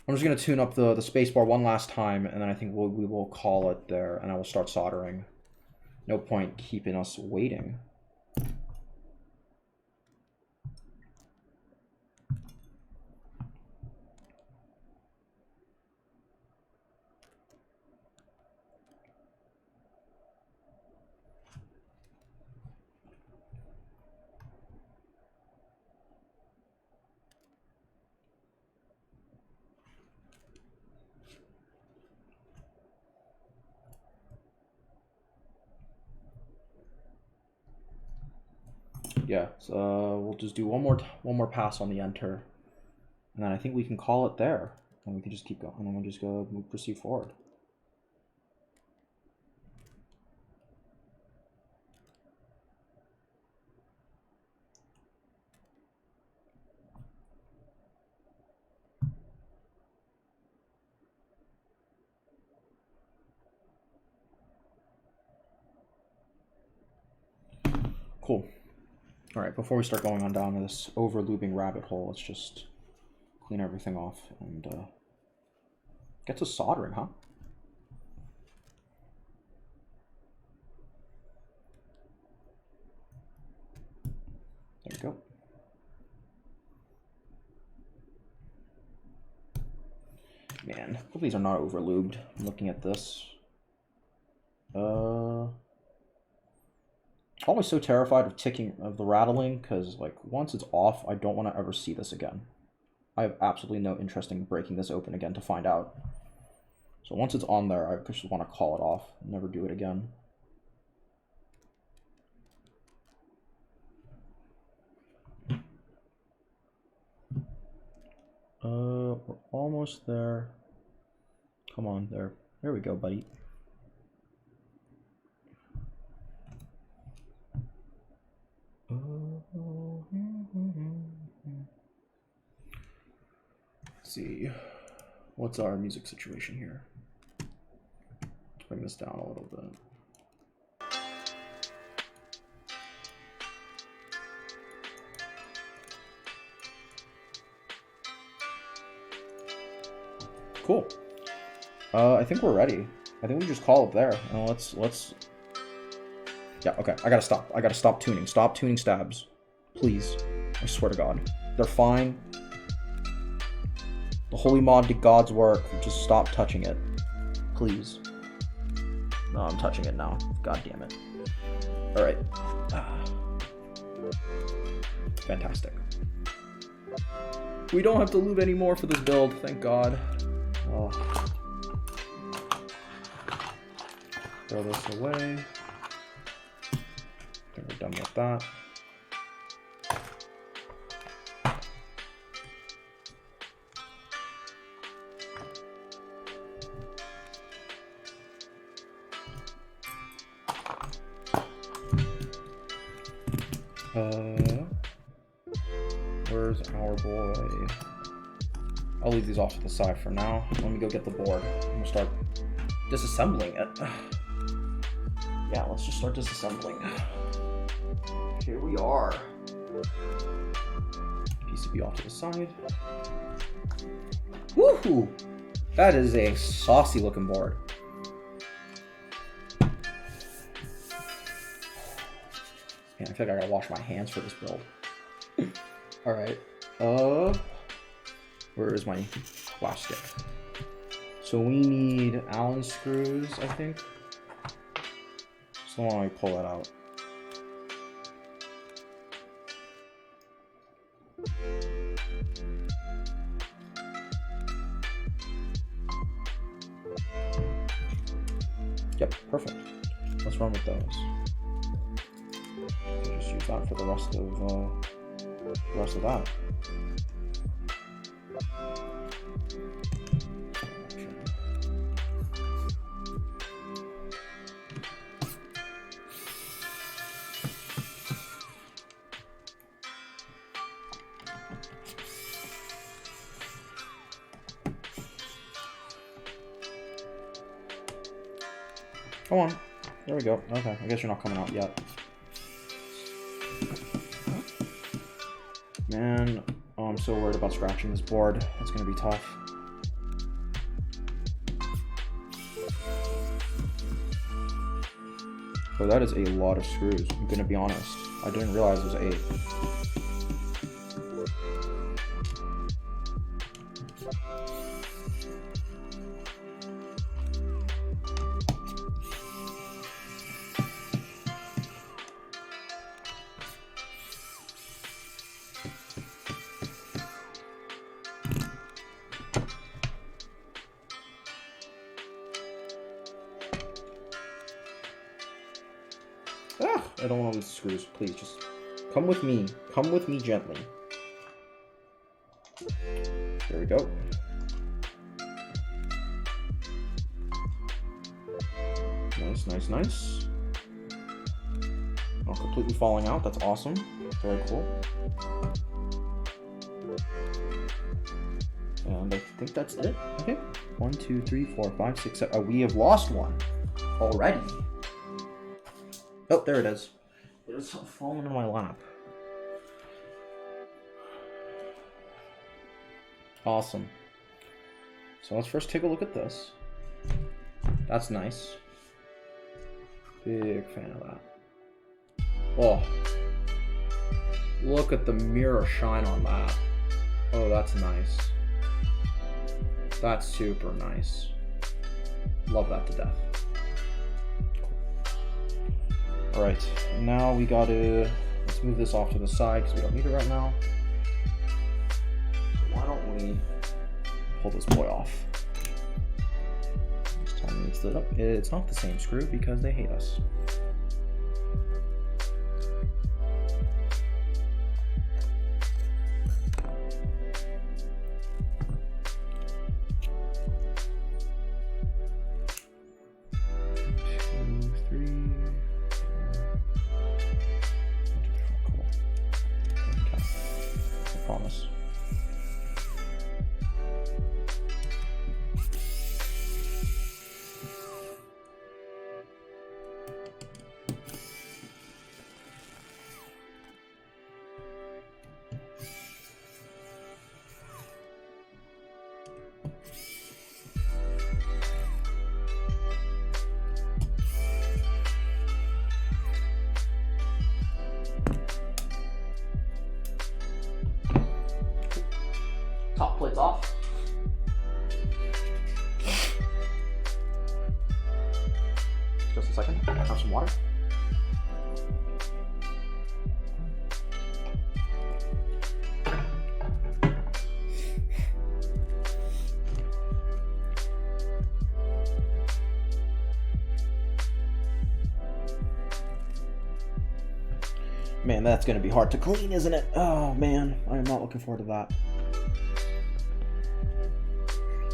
I'm just going to tune up the spacebar one last time, and then I think we will call it there, and I will start soldering. No point keeping us waiting. Yeah, so we'll just do one more pass on the enter, and then I think we can call it there, and we can just keep going, and then we'll just proceed forward. Cool. All right, before we start going on down this over-lubing rabbit hole, let's just clean everything off and get to soldering, huh? There we go. Man, hope these are not over-lubed. I'm looking at this. Always so terrified of the rattling, because like once it's off, I don't want to ever see this again. I have absolutely no interest in breaking this open again to find out. So once it's on there, I just want to call it off and never do it again. We're almost there. Come on, there. There we go, buddy. Let's see. What's our music situation here? Let's bring this down a little bit. Cool. I think we're ready. I think we just call it there. And let's. Yeah. Okay. I gotta stop. I gotta stop tuning. Stop tuning stabs, please. I swear to God, they're fine. The Holy Mod did God's work. Just stop touching it, please. No, I'm touching it now. God damn it. All right. Fantastic. We don't have to lube anymore for this build. Thank God. Oh. Throw this away. I think we're done with that. Where's our boy? I'll leave these off to the side for now. Let me go get the board. And we'll start disassembling it. Yeah, let's just start disassembling. Here we are. PCB off to the side. Woohoo! That is a saucy looking board. Man, I feel like I gotta wash my hands for this build. Alright. Where is my plastic? So we need Allen screws, I think. So why don't I pull that out? Yep, perfect. Let's run with those. Just use that for the rest of that. Come on. There we go. Okay, I guess you're not coming out yet. Man, oh, I'm so worried about scratching this board. It's gonna be tough. Oh, that is a lot of screws. I'm gonna be honest. I didn't realize it was 8. I don't want to lose screws. Please, just come with me. Come with me gently. There we go. Nice, nice, nice. Not completely falling out. That's awesome. Very cool. And I think that's it. Okay. 1, 2, 3, 4, 5, 6, 7. Oh, we have lost one already. Oh, there it is. It's falling in my lap. Awesome. So let's first take a look at this. That's nice. Big fan of that. Oh. Look at the mirror shine on that. Oh, that's nice. That's super nice. Love that to death. Alright, now we gotta, let's move this off to the side because we don't need it right now. So why don't we pull this boy off? Just tell me it's not the same screw because they hate us. Promise. Top plate's off. Just a second. Have some water. Man, that's gonna be hard to clean, isn't it? Oh man, I am not looking forward to that.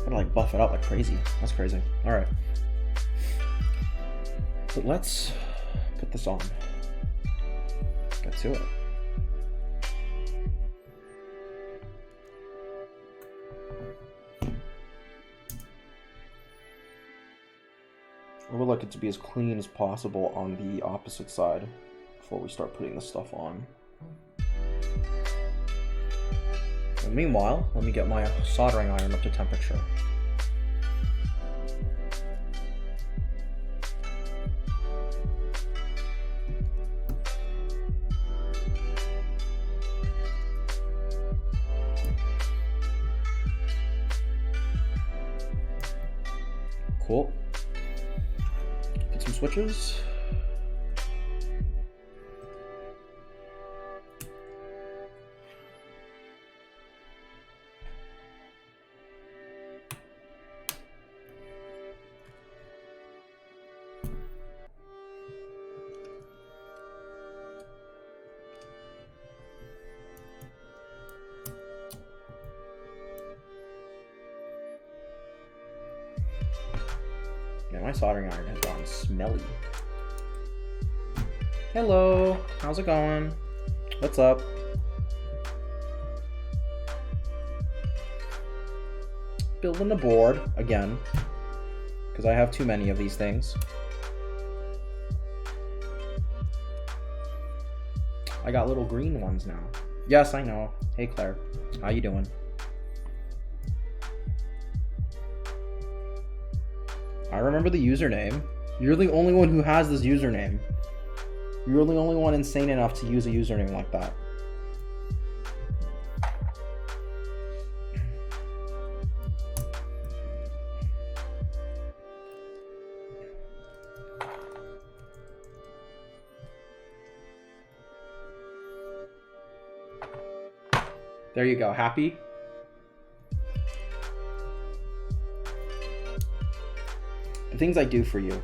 Gotta like buff it out like crazy. That's crazy. Alright. So let's put this on. Get to it. would like it to be as clean as possible on the opposite side before we start putting the stuff on. And meanwhile, let me get my soldering iron up to temperature. Cool. Get some switches. Yeah, my soldering iron has gone smelly. Hello, how's it going? What's up? Building the board again, because I have too many of these things. I got little green ones now. Yes, I know. Hey Claire, how you doing? I remember the username. You're the only one who has this username. You're the only one insane enough to use a username like that. There you go. Happy? The things I do for you.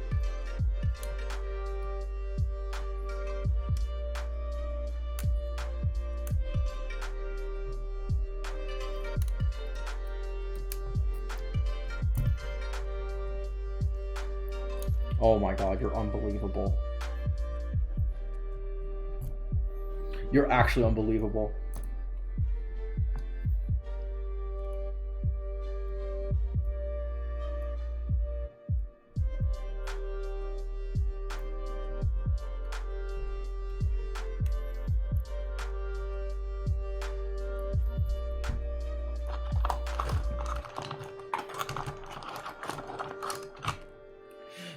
Oh my god, you're unbelievable. You're actually unbelievable.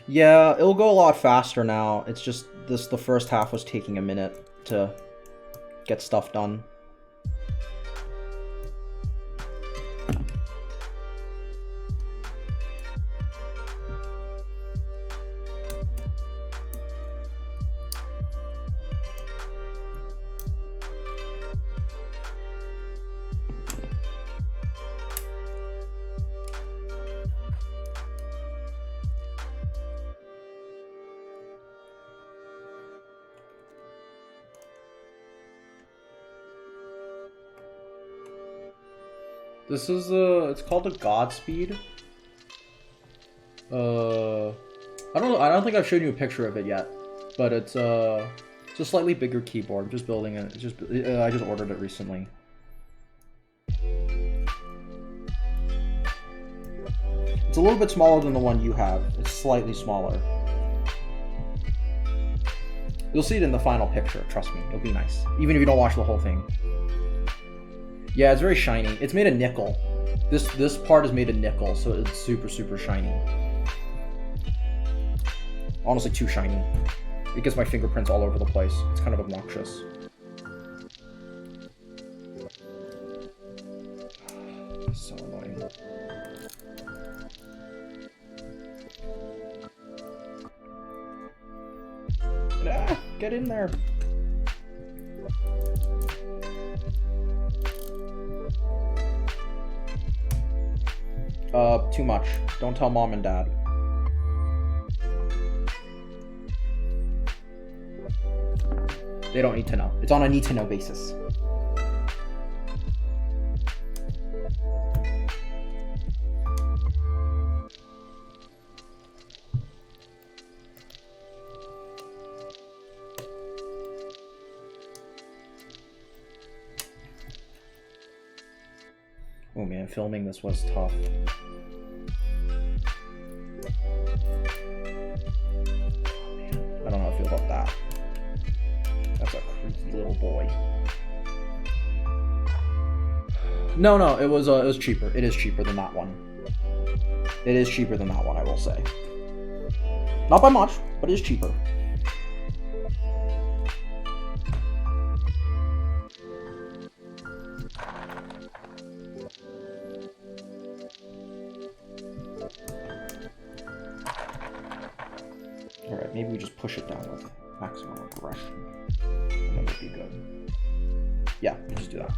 Yeah, it'll go a lot faster now. It's just the first half was taking a minute to get stuff done. This is it's called a Godspeed. I don't think I've shown you a picture of it yet, but it's a slightly bigger keyboard. I'm just building it. I just ordered it recently. It's a little bit smaller than the one you have. It's slightly smaller. You'll see it in the final picture. Trust me, it'll be nice, even if you don't watch the whole thing. Yeah, it's very shiny. It's made of nickel. This part is made of nickel, so it's super, super shiny. Honestly, too shiny. It gets my fingerprints all over the place. It's kind of obnoxious. So annoying. Ah, get in there. Too much. Don't tell mom and dad. They don't need to know. It's on a need-to-know basis. Oh man, filming this was tough. feel about that. That's a creepy little boy. No, it was cheaper. It is cheaper than that one. It is cheaper than that one, I will say. Not by much, but it is cheaper. Alright, maybe we just push it down with maximum aggression. And that would be good. Yeah, we just do that.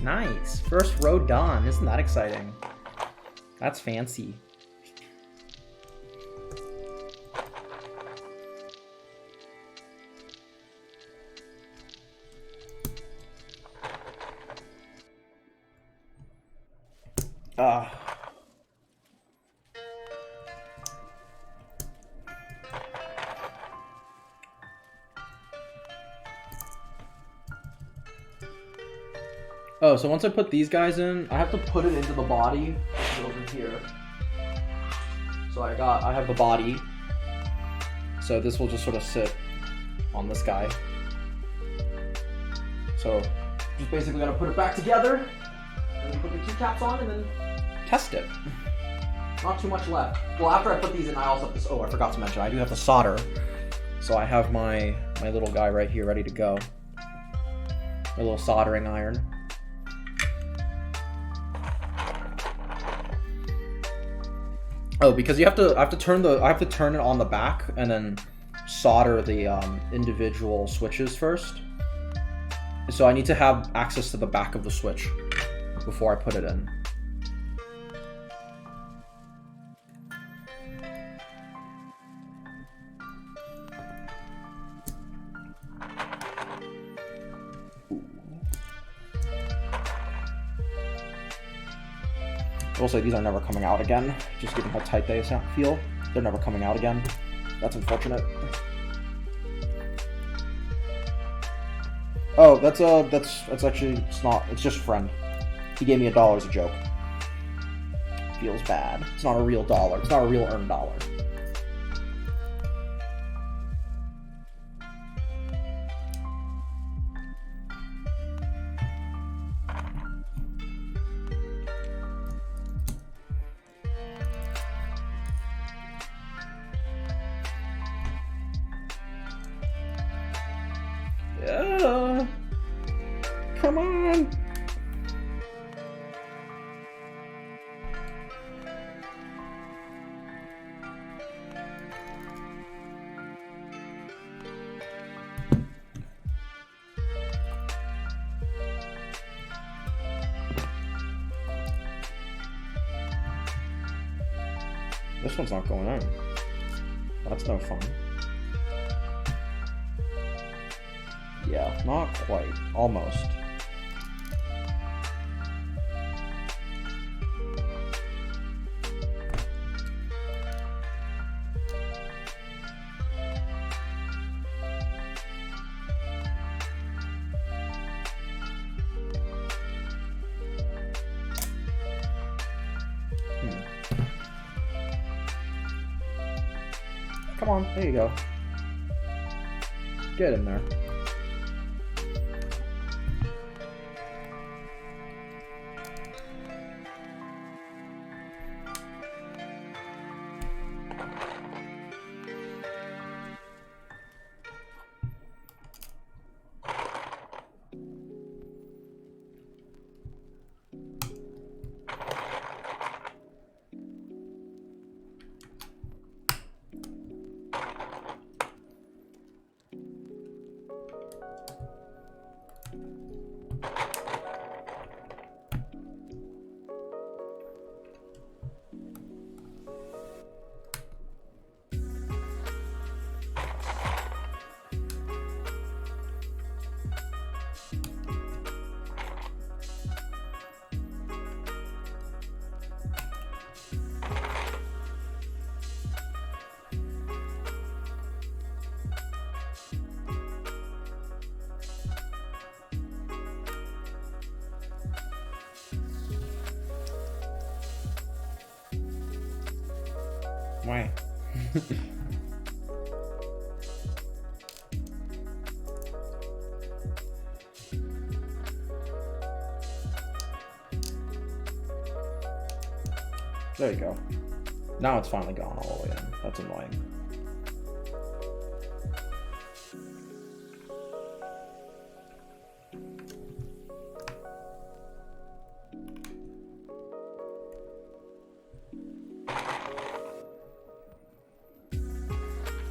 Nice. First row done. Isn't that exciting? That's fancy. Oh, so once I put these guys in, I have to put it into the body over here. So I have the body. So this will just sort of sit on this guy. So just basically gotta put it back together, and then put the keycaps on, and then test it. Not too much left. Well, after I put these in, I also have this. Oh, I forgot to mention, I do have to solder. So I have my little guy right here ready to go. My little soldering iron. Oh, because I have to turn it on the back and then solder the individual switches first. So I need to have access to the back of the switch before I put it in. I will say these are never coming out again, just given how tight they feel. They're never coming out again. That's unfortunate. Oh, that's actually, it's just a friend. He gave me $1 as a joke. Feels bad. It's not a real dollar. It's not a real earned dollar. Come on! This one's not going in. That's no fun. Yeah, not quite. Almost. Come on, there you go. Get in there. Why? There you go. Now it's finally gone all the way in. That's annoying.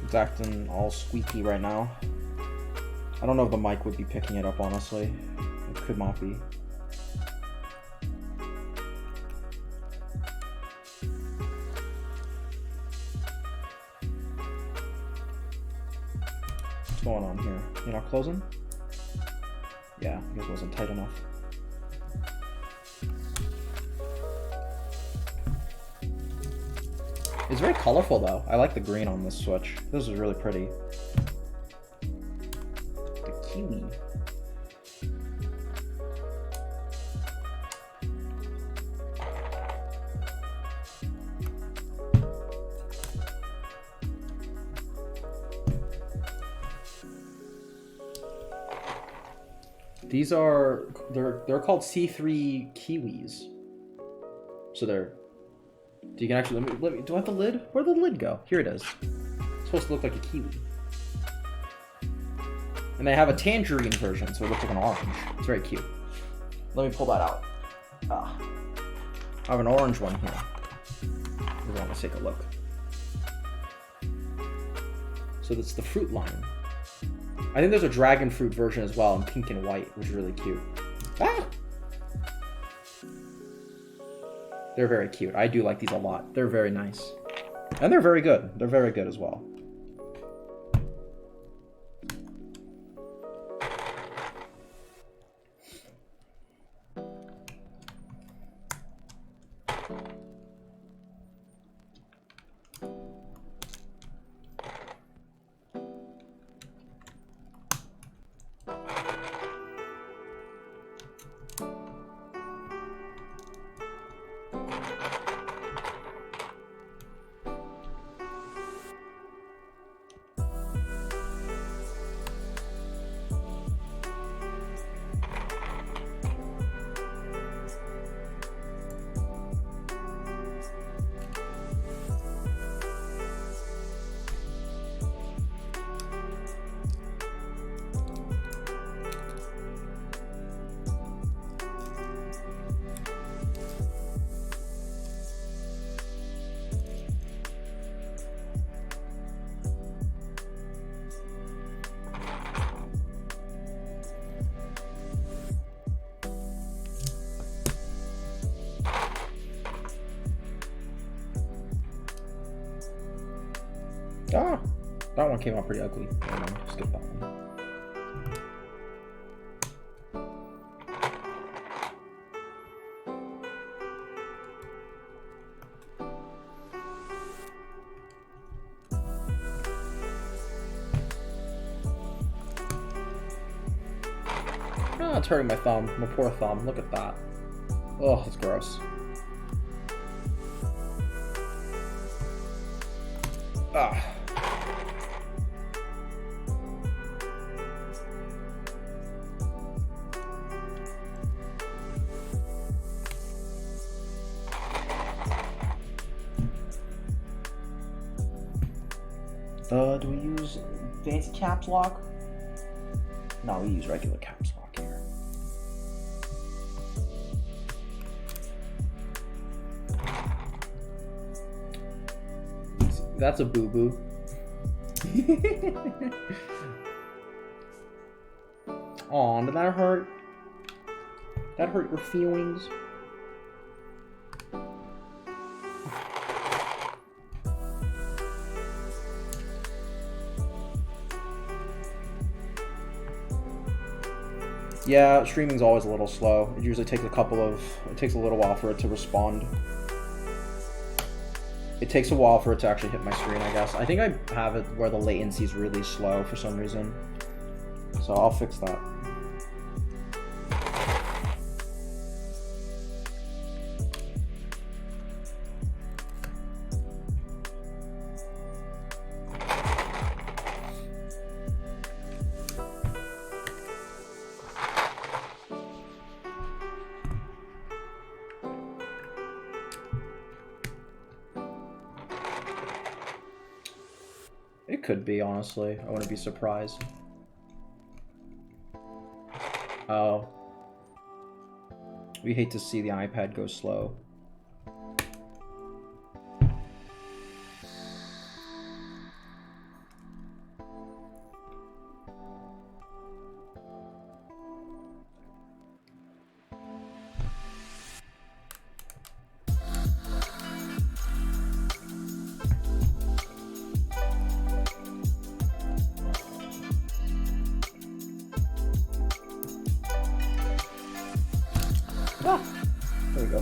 It's acting all squeaky right now. I don't know if the mic would be picking it up, honestly. It could not be. What's going on here? You're not closing? Yeah, I guess it wasn't tight enough. It's very colorful though. I like the green on this switch. This is really pretty. The Kiwi. These are they're called C3 Kiwis. So they're you can actually let me do I have the lid? Where'd the lid go? Here it is. It's supposed to look like a kiwi. And they have a tangerine version, so it looks like an orange. It's very cute. Let me pull that out. I have an orange one here. We're gonna take a look. So that's the fruit line. I think there's a dragon fruit version as well in pink and white, which is really cute. Ah! They're very cute. I do like these a lot. They're very nice. And they're very good. They're very good as well. Ah, that one came out pretty ugly. Skip that one. Ah, it's hurting my thumb. My poor thumb. Look at that. Oh, that's gross. Ah. Do we use fancy caps lock? No, we use regular caps lock here. That's a boo-boo. Aw, did that hurt? That hurt your feelings? Yeah, streaming's always a little slow. It usually takes it takes a little while for it to respond. It takes a while for it to actually hit my screen, I guess. I think I have it where the latency is really slow for some reason. So I'll fix that. could be, honestly. I wouldn't be surprised. Oh. We hate to see the iPad go slow. Ah, there we go.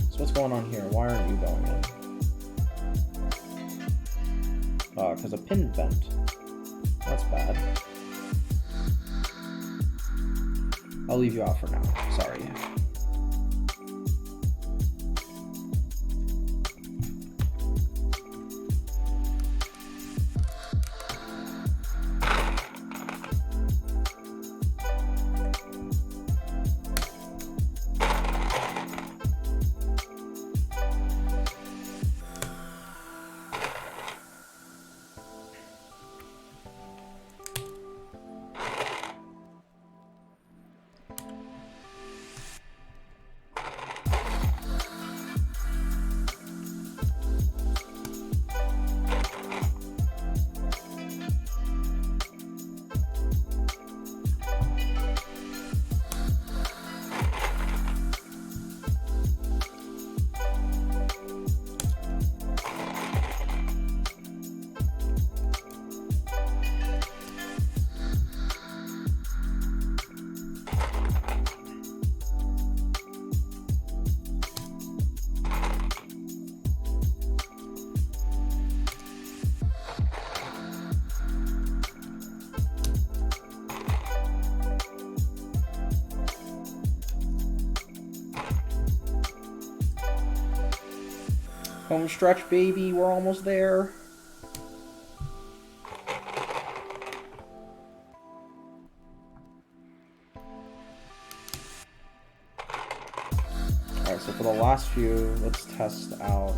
So what's going on here? Why aren't you going in? Because a pin bent. That's bad. I'll leave you out for now. Sorry. Home stretch, baby. We're almost there. Alright, so for the last few, let's test out.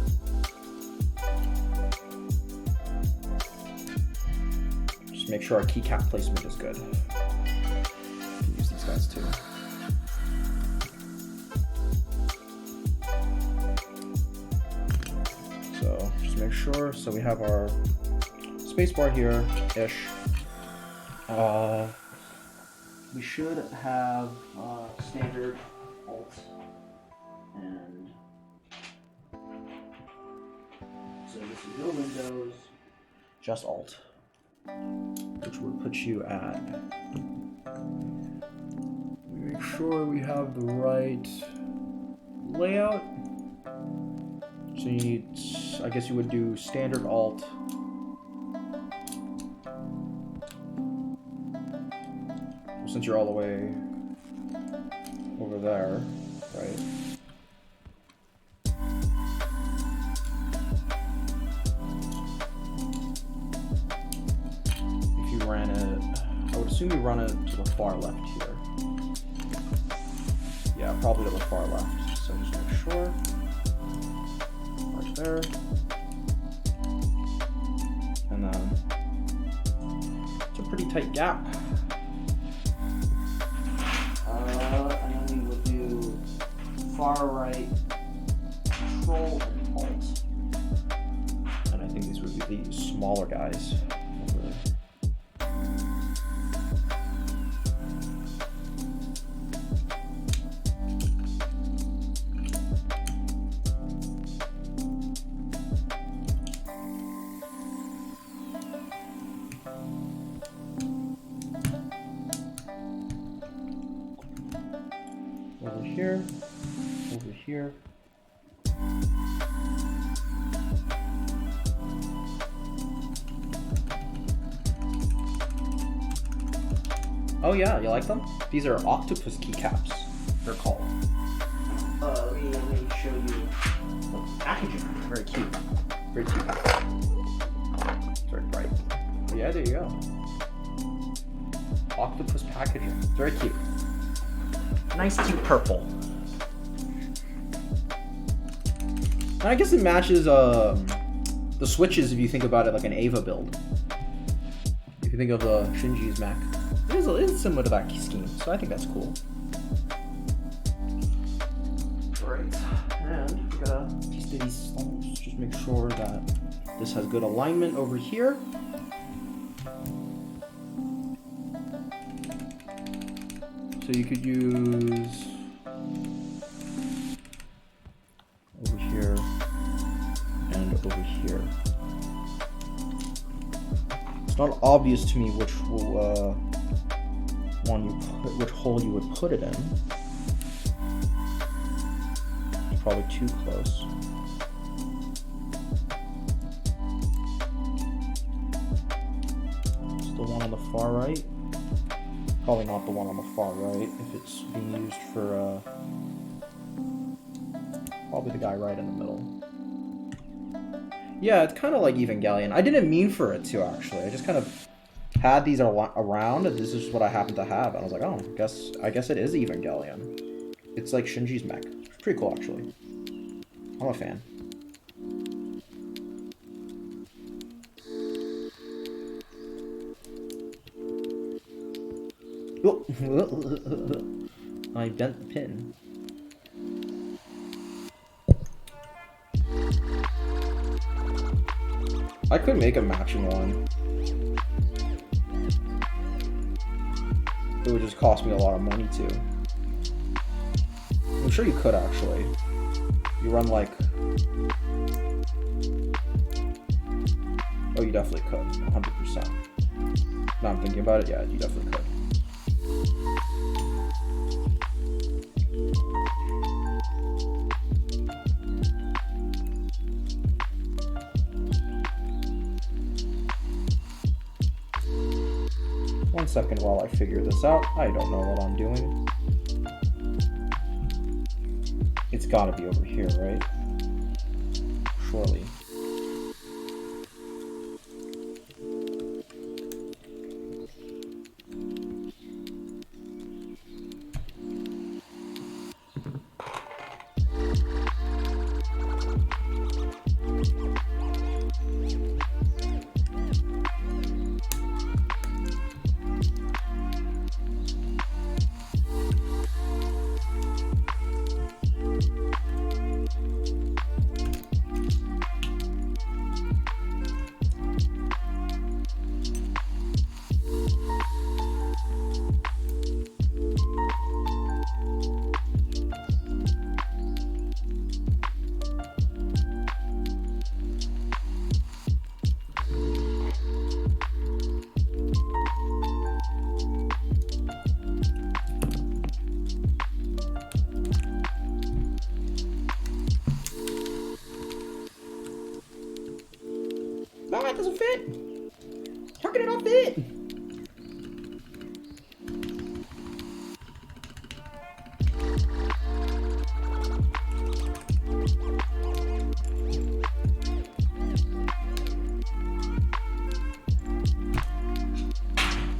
Just make sure our keycap placement is good. We can use these guys too. So just make sure. So we have our spacebar here-ish. We should have standard alt and so this is no Windows, just alt, which would put you at. Make sure we have the right layout. So you need, I guess you would do standard alt. Since you're all the way over there, right? If you ran it, I would assume you run it to the far left here. Yeah, probably to the far left. So just make sure. Right there. And then it's a pretty tight gap. And then we will do far right, control, and alt. And I think these would be the smaller guys. Over here, over here. Oh yeah, you like them? These are octopus keycaps, they're called. Let me show you the packaging. Very cute. Very cute. It's very bright. But yeah, there you go. Octopus packaging. Very cute. Nice cute purple. And I guess it matches The switches, if you think about it like an Ava build. If you think of Shinji's mech, it is similar to that scheme, so I think that's cool. Alright, and we got a piece of these stones. Just make sure that this has good alignment over here. So you could use over here and over here. It's not obvious to me which which hole you would put it in. It's probably too close. Still one on the far right. Probably not the one on the far right if it's being used for probably the guy right in the middle. Yeah, it's kind of like Evangelion. I didn't mean for it to, actually. I just kind of had these around, and this is what I happened to have. And I was like, oh, I guess it is Evangelion. It's like Shinji's mech. It's pretty cool, actually. I'm a fan. I bent the pin. I could make a matching one. It would just cost me a lot of money too. I'm sure you could actually. You run like... Oh, you definitely could. 100%. Now I'm thinking about it, yeah, you definitely could. One second while I figure this out. I don't know what I'm doing. It's gotta be over here, right? Surely. No, that doesn't fit. How can it not fit?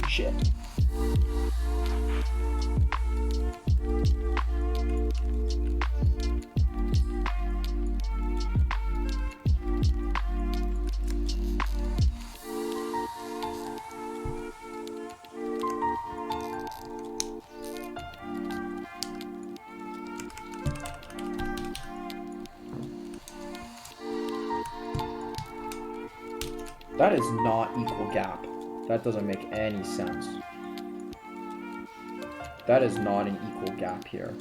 Shit. That is not equal gap. That doesn't make any sense. That is not an equal gap here.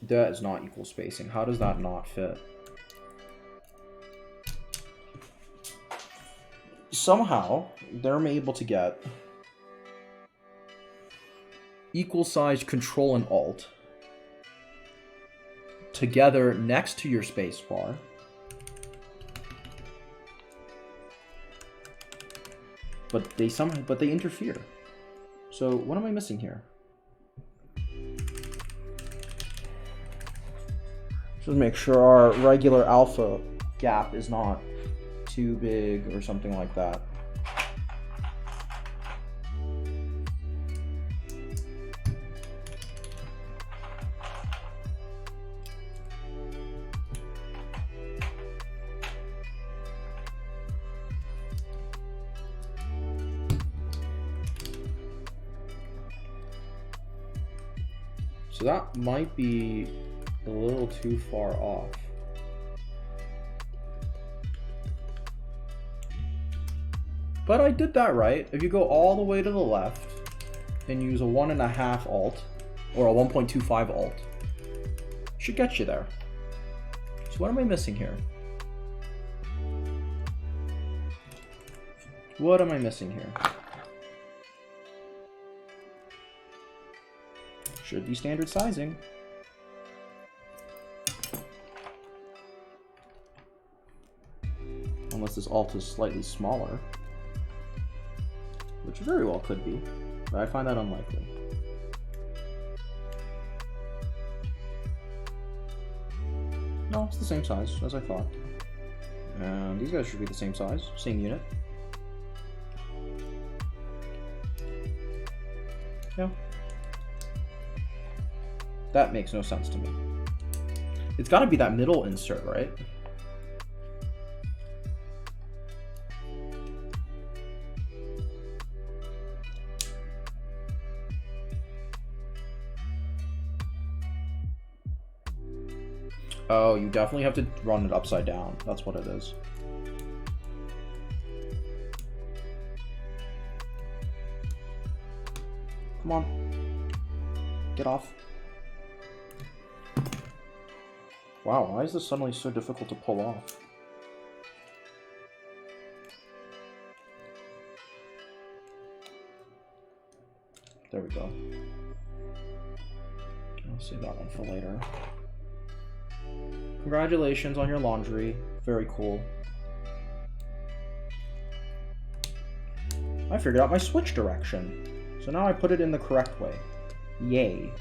That is not equal spacing. How does that not fit? Somehow, they're able to get equal size Control and Alt together next to your spacebar. But they interfere. So what am I missing here? Just make sure our regular alpha gap is not too big or something like that. So that might be a little too far off. But I did that right. If you go all the way to the left and use a 1.5 alt or a 1.25 alt, should get you there. So what am I missing here? What am I missing here? Should be standard sizing. Unless this alt is slightly smaller. Which very well could be, but I find that unlikely. No, it's the same size as I thought. And these guys should be the same size, same unit. Yeah. That makes no sense to me. It's gotta be that middle insert, right? Oh, you definitely have to run it upside down. That's what it is. Come on. Get off. Wow, why is this suddenly so difficult to pull off? There we go. I'll save that one for later. Congratulations on your laundry. Very cool. I figured out my switch direction. So now I put it in the correct way. Yay.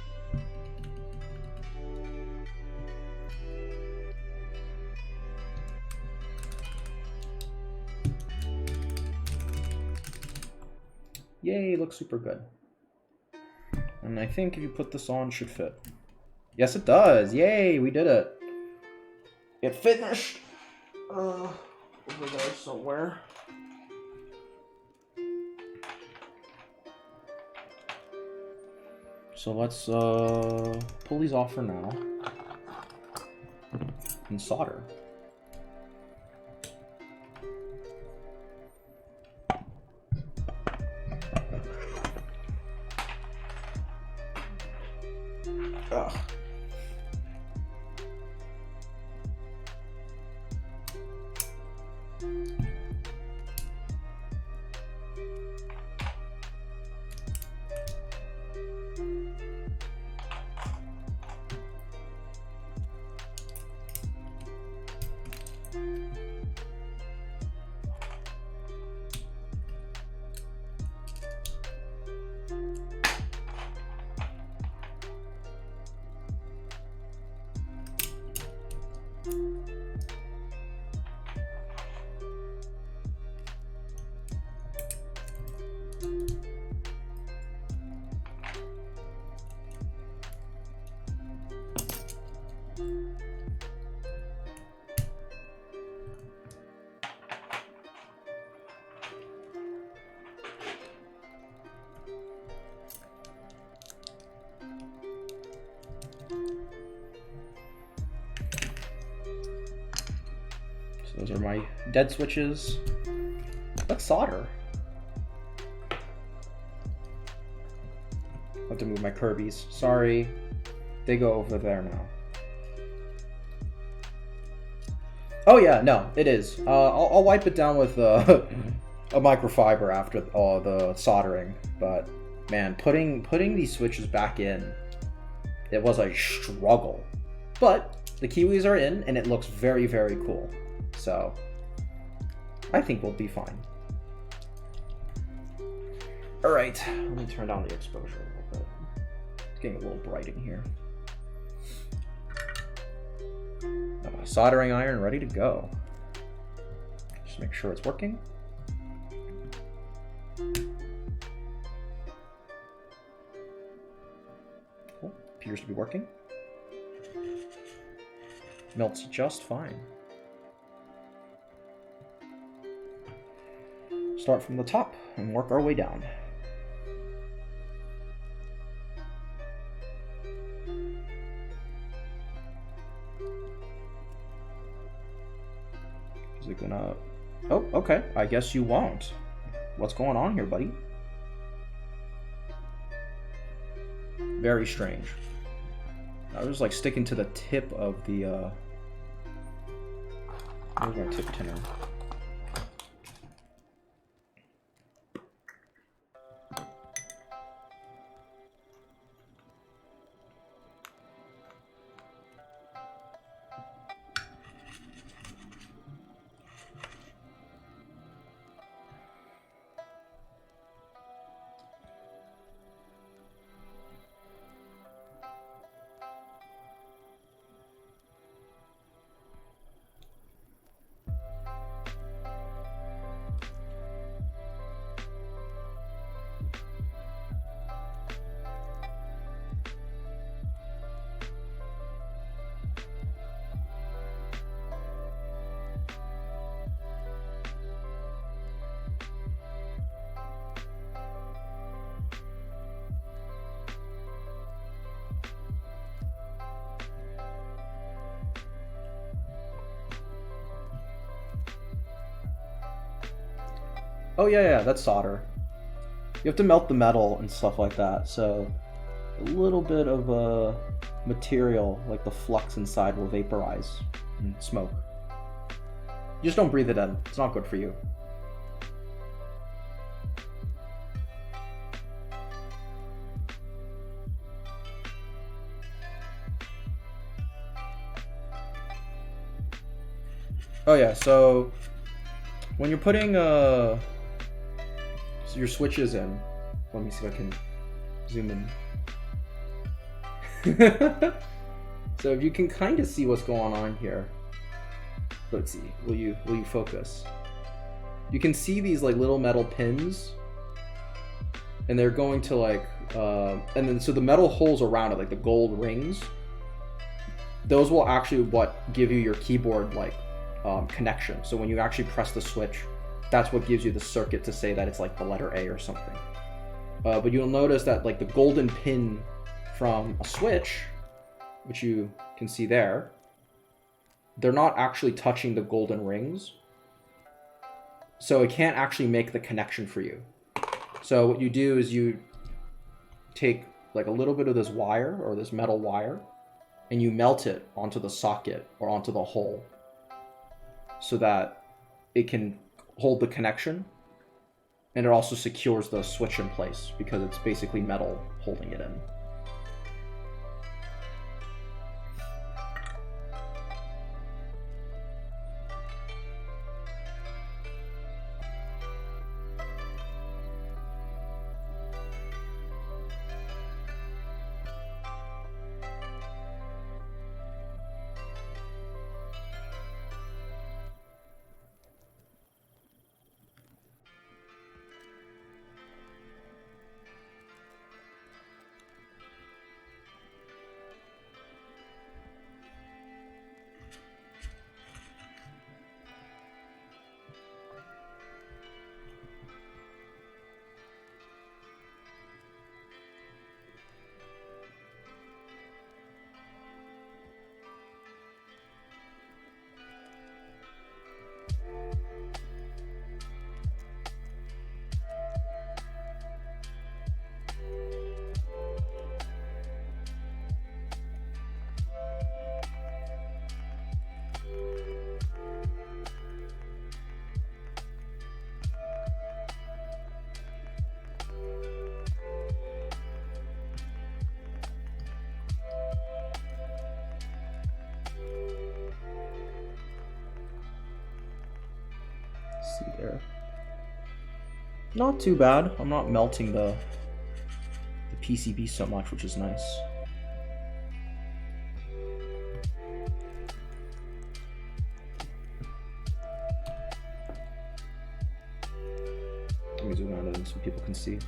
Yay, looks super good. And I think if you put this on, it should fit. Yes, it does. Yay, we did it. It finished. Over there somewhere. So let's pull these off for now and solder. Ugh. So those are my dead switches. Let's solder. I have to move my Kirby's. Sorry. They go over there now. Oh yeah, no, it is. I'll wipe it down with a microfiber after the soldering. But man, putting these switches back in, it was a struggle. But the Kiwis are in, and it looks very, very cool. So I think we'll be fine. All right, let me turn down the exposure a little bit. It's getting a little bright in here. Soldering iron ready to go. Just make sure it's working. Cool. Appears to be working. Melts just fine. Start from the top and work our way down. Is it gonna... Oh, okay. I guess you won't. What's going on here, buddy? Very strange. I was like sticking to the tip of the, Where's our tip tinner? Oh yeah, that's solder. You have to melt the metal and stuff like that, so a little bit of material, like the flux inside, will vaporize and smoke. Just don't breathe it in. It's not good for you. Oh yeah, so when you're putting your switches in, let me see if I can zoom in. So if you can kind of see what's going on here. Let's see. Will you focus? You can see these like little metal pins, and they're going to like and then so the metal holes around it, like the gold rings, those will actually what give you your keyboard like connection. So when you actually press the switch, that's what gives you the circuit to say that it's like the letter A or something. But you'll notice that like the golden pin from a switch, which you can see there, they're not actually touching the golden rings. So it can't actually make the connection for you. So what you do is you take like a little bit of this wire or this metal wire and you melt it onto the socket or onto the hole so that it can hold the connection, and it also secures the switch in place because it's basically metal holding it in. See there. Not too bad. I'm not melting the PCB so much, which is nice. Let me zoom out so people can see.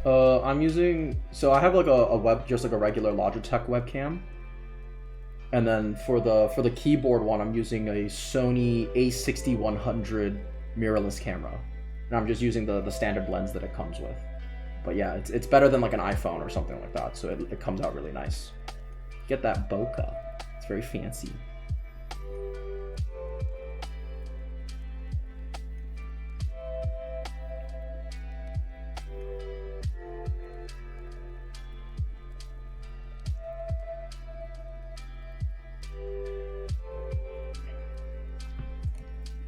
I'm using, so I have like a web, just like a regular Logitech webcam, and then for the keyboard one, I'm using a Sony A6100 mirrorless camera, and I'm just using the standard lens that it comes with. But yeah, it's better than like an iPhone or something like that, so it comes out really nice. Get that bokeh. It's very fancy.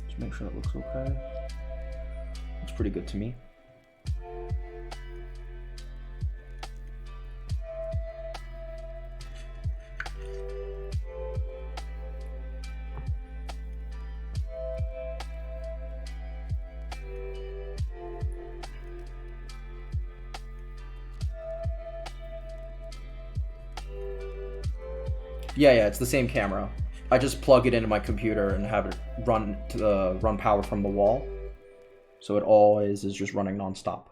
Just make sure it looks okay. It's pretty good to me. Yeah, it's the same camera. I just plug it into my computer and have it run power from the wall, so it always is just running nonstop.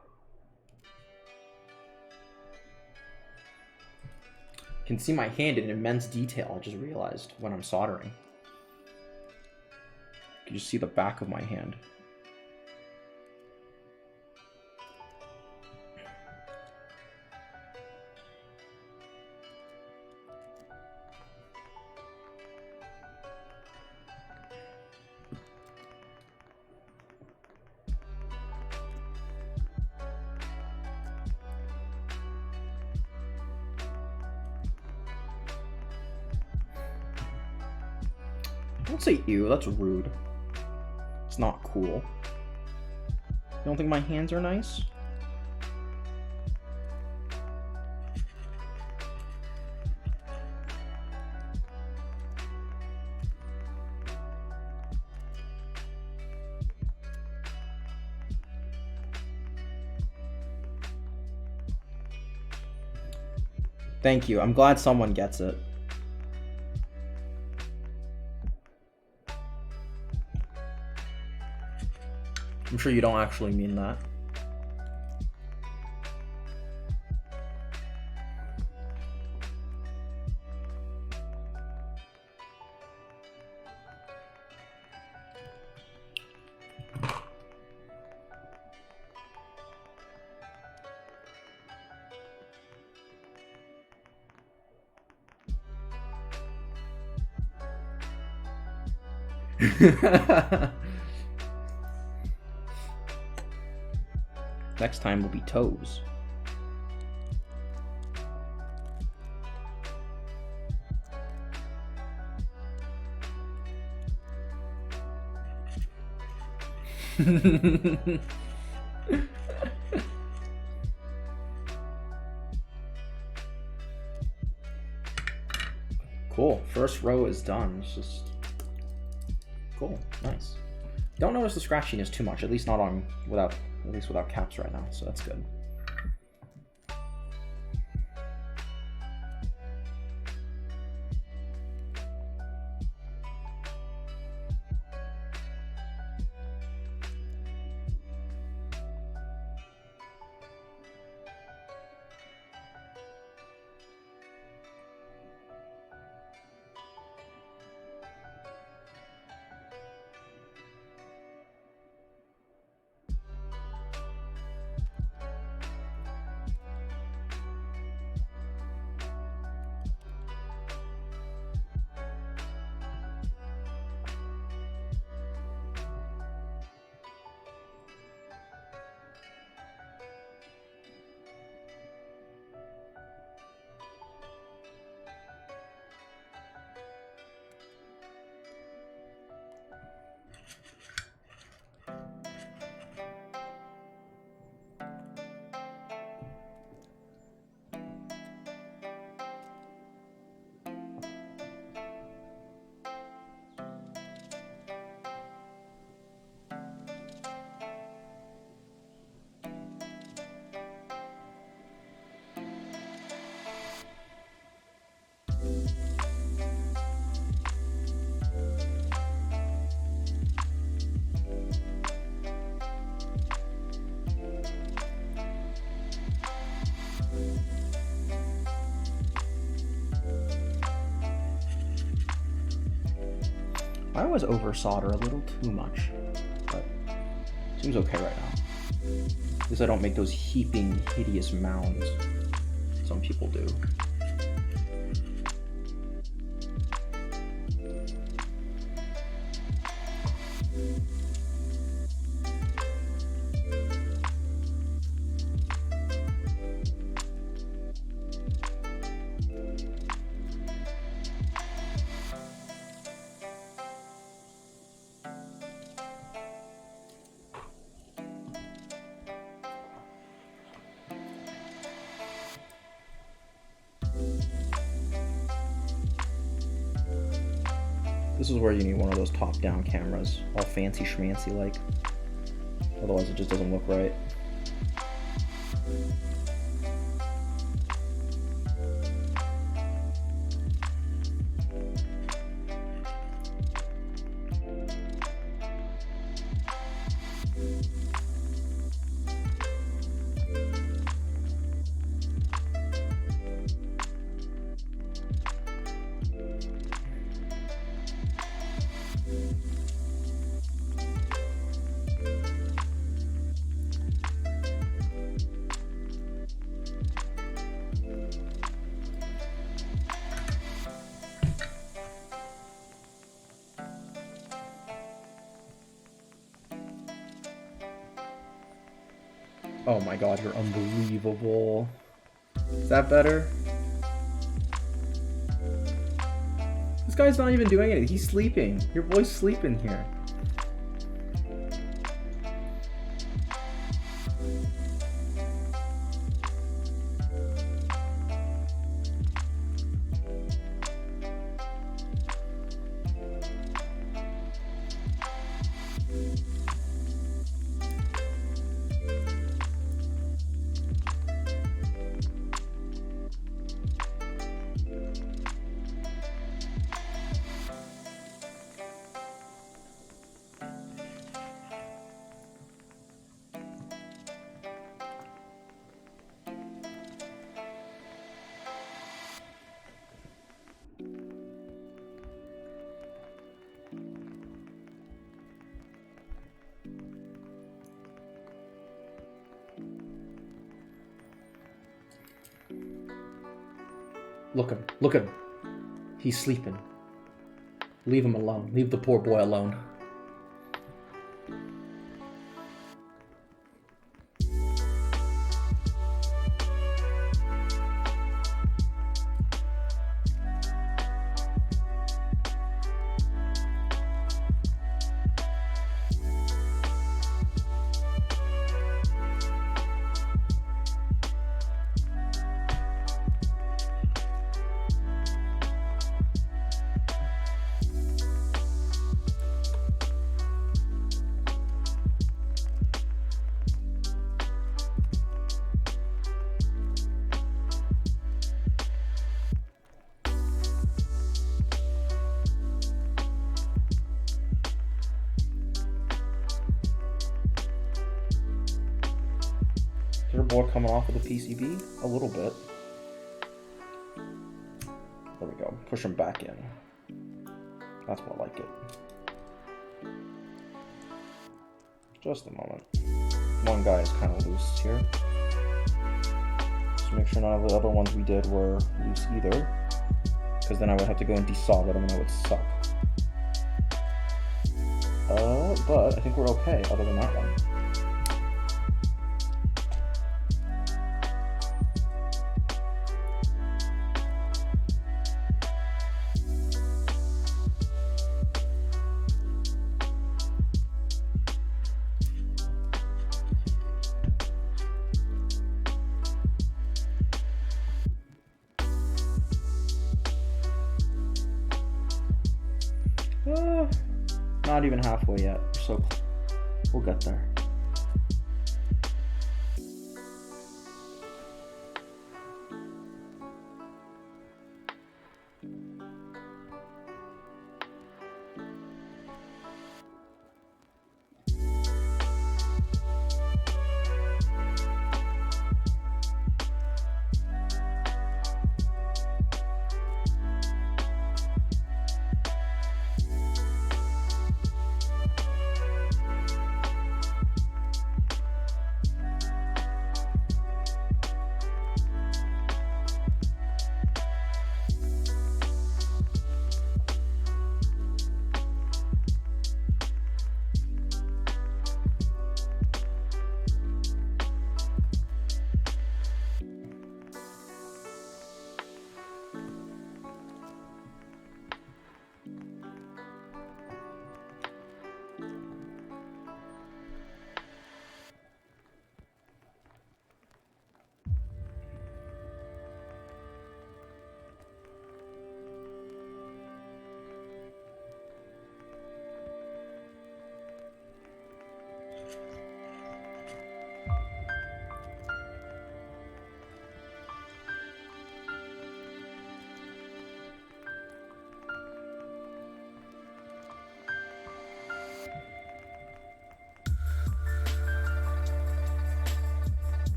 You can see my hand in immense detail. I just realized when I'm soldering. You can just see the back of my hand. Don't say ew, that's rude. It's not cool. You don't think my hands are nice? Thank you. I'm glad someone gets it. I'm sure you don't actually mean that. Next time will be toes. Cool. First row is done. It's just cool. Nice. Don't notice the scratchiness too much, at least not on without caps right now, so that's good. I always over solder a little too much, but seems okay right now. At least I don't make those heaping, hideous mounds some people do. This is where you need one of those top-down cameras, all fancy schmancy like. Otherwise it just doesn't look right. Oh my god, you're unbelievable. Is that better? This guy's not even doing anything. He's sleeping. Your boy's sleeping here. Look at him. He's sleeping. Leave him alone. Leave the poor boy alone. Is your boy coming off with a PCB? A little bit. There we go. Push him back in. That's more like it. Just a moment. One guy is kind of loose here. Just make sure none of the other ones we did were loose either. Because then I would have to go and desolder them and that would suck. But I think we're okay other than that one. Not even halfway yet, so we'll get there.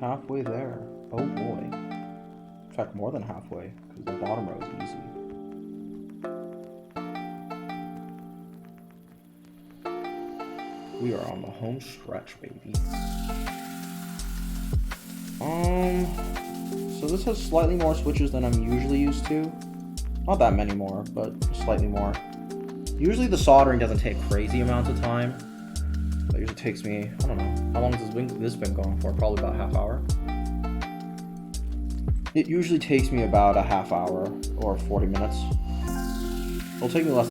Halfway there. Oh boy. In fact, more than halfway, because the bottom row is easy. We are on the home stretch, baby. So this has slightly more switches than I'm usually used to. Not that many more, but slightly more. Usually the soldering doesn't take crazy amounts of time. It usually takes me, I don't know, how long has this been going for? Probably about a half hour. It usually takes me about a half hour or 40 minutes. It'll take me less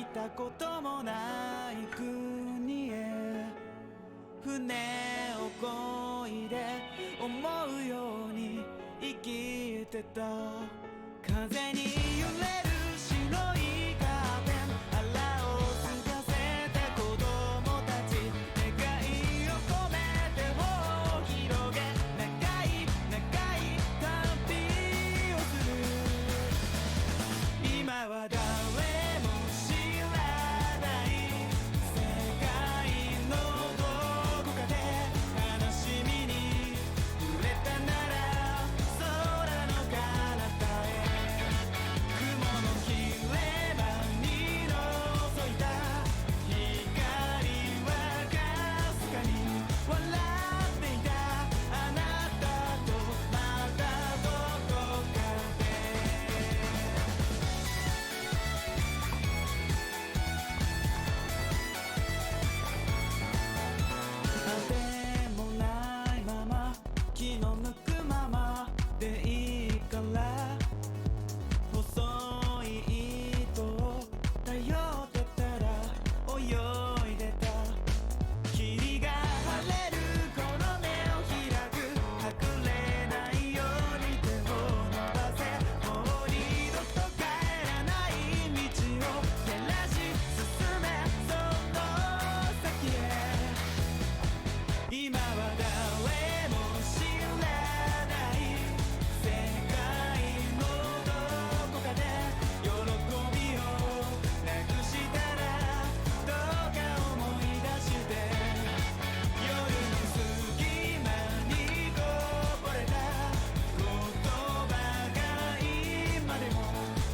いたこともない国へ船を漕いで思うように生きてた風に揺れる白いカーテン腹を空かせて子供たち願いを込めて頬を広げ長い長い旅をする今は誰も知らない世界のどこかで悲しみに触れたなら空の彼方へ雲の切れ間に覗いた光はかすかに笑っていたあなたとまたどこかであてもないまま気の向くままでいいから細い糸を頼ってたら泳いでた霧が晴れるこの目を開く隠れないように手を伸ばせもう二度と帰らない道を照らし進めその先へ今は誰も知らない世界のどこかで喜びをなくしたらどうか思い出して夜の隙間にこぼれた言葉が今でも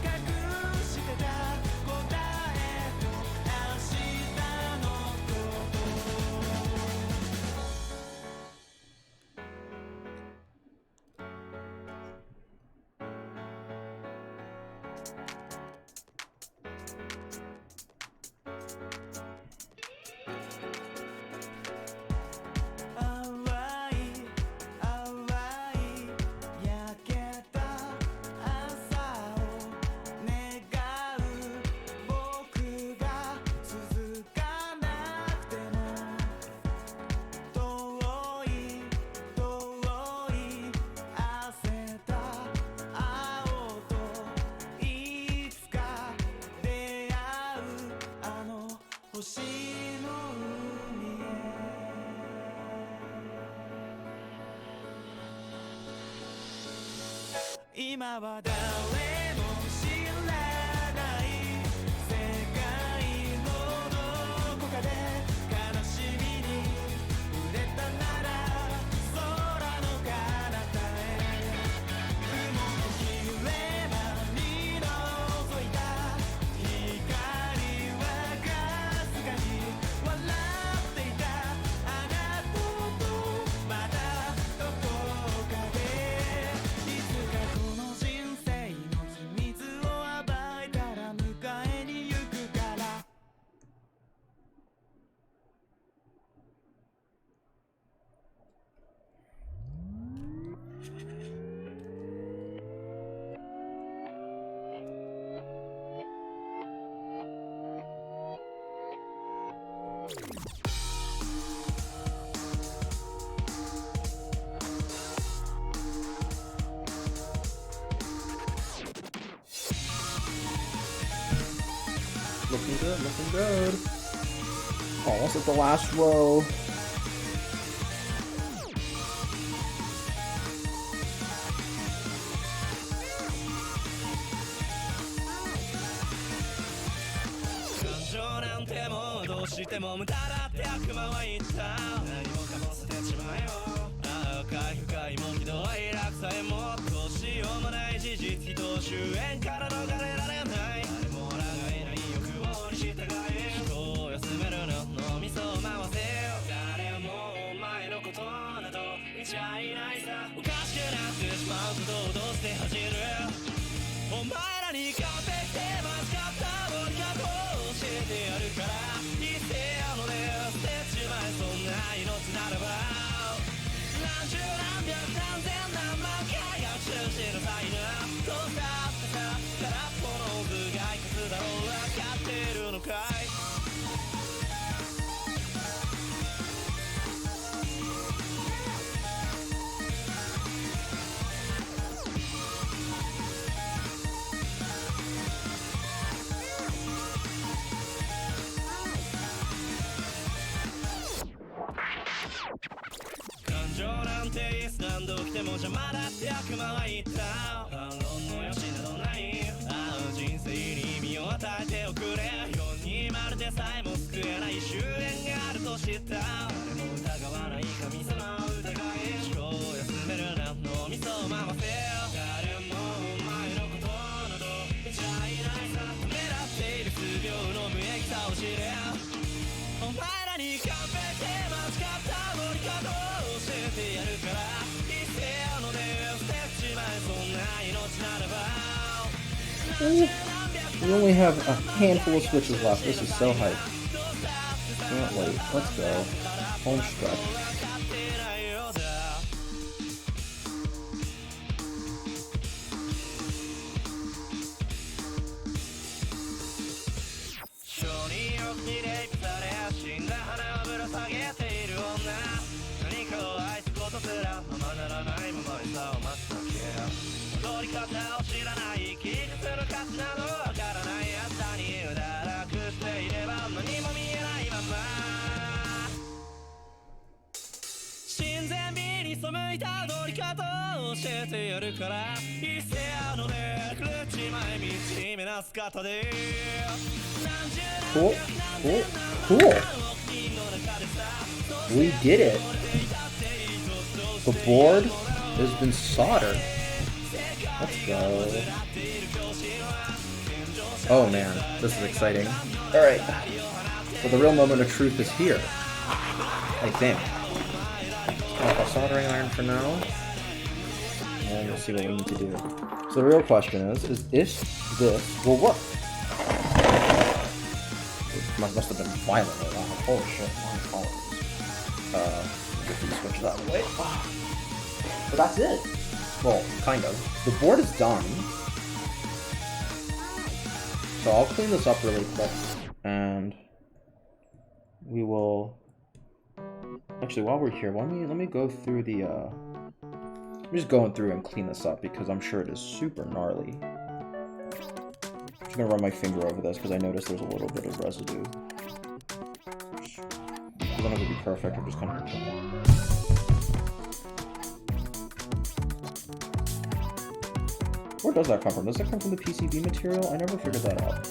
隠してた答えと明日のこと淡い淡い焼けた朝を願う僕が続かなくても遠い遠い汗た青といつか出会うあの星の海へ今は誰も知らない世界のどこかで悲しみに触れたなら空の彼方へ雲の切れ間に覗いた光はかすかに笑っていたあなたとまたどこかでいつかこの人生の秘密を暴いたら迎えに行くから
Looking good, looking good. Almost at the last row.
Control なんてもうどうしても無駄だって悪魔は言った何もかも捨てちまえよああ深い深いもうひどい落差へもどうしようもない事実人を終焉から逃れられない誰もらがいない欲望に従え人を休めるの脳みそを回せよ誰もお前のことなど見ちゃいないさおかしくなってしまうことをどうして恥じるお前らに完璧でまずかった俺がこう教えてやるから言ってやのね捨てちまえそんな命ならば何十何百何千何万回が中止の才能どうだってさ空っぽの奥がいくつだろう分かってるのかも邪魔だって悪魔は言った反論の余地などない人生に意味を与えておくれ世にまるでさえも救えない終焉があると知った誰も疑わない神様を疑い思考を休めるな脳みそを回せ誰もお前のことなど見ちゃいないさ狙っている数秒の無益さを知れお前らに完璧で間違った乗り方を教えてやるから一斉ので捨てちまえそんな命ならば
We only have a handful of switches left. This is so hype. Can't wait. Let's go. Home stretch. Cool, cool, cool. We did it. The board has been soldered. Let's go. Oh man, this is exciting. Alright. Well, the real moment of truth is here. I think. Off a soldering iron for now. And we'll see what we need to do. So the real question is if this will work. It must have been violently loud. Holy shit, my apologies. Get these switches out of the way. But that's it. Well, kind of. The board is done. So I'll clean this up really quick. And we will... Actually, while we're here, let me go through the... I'm just going through and clean this up because I'm sure it is super gnarly. I'm just gonna run my finger over this because I noticed there's a little bit of residue. It's not gonna be perfect, I'm just gonna... Where does that come from? Does that come from the PCB material? I never figured that out.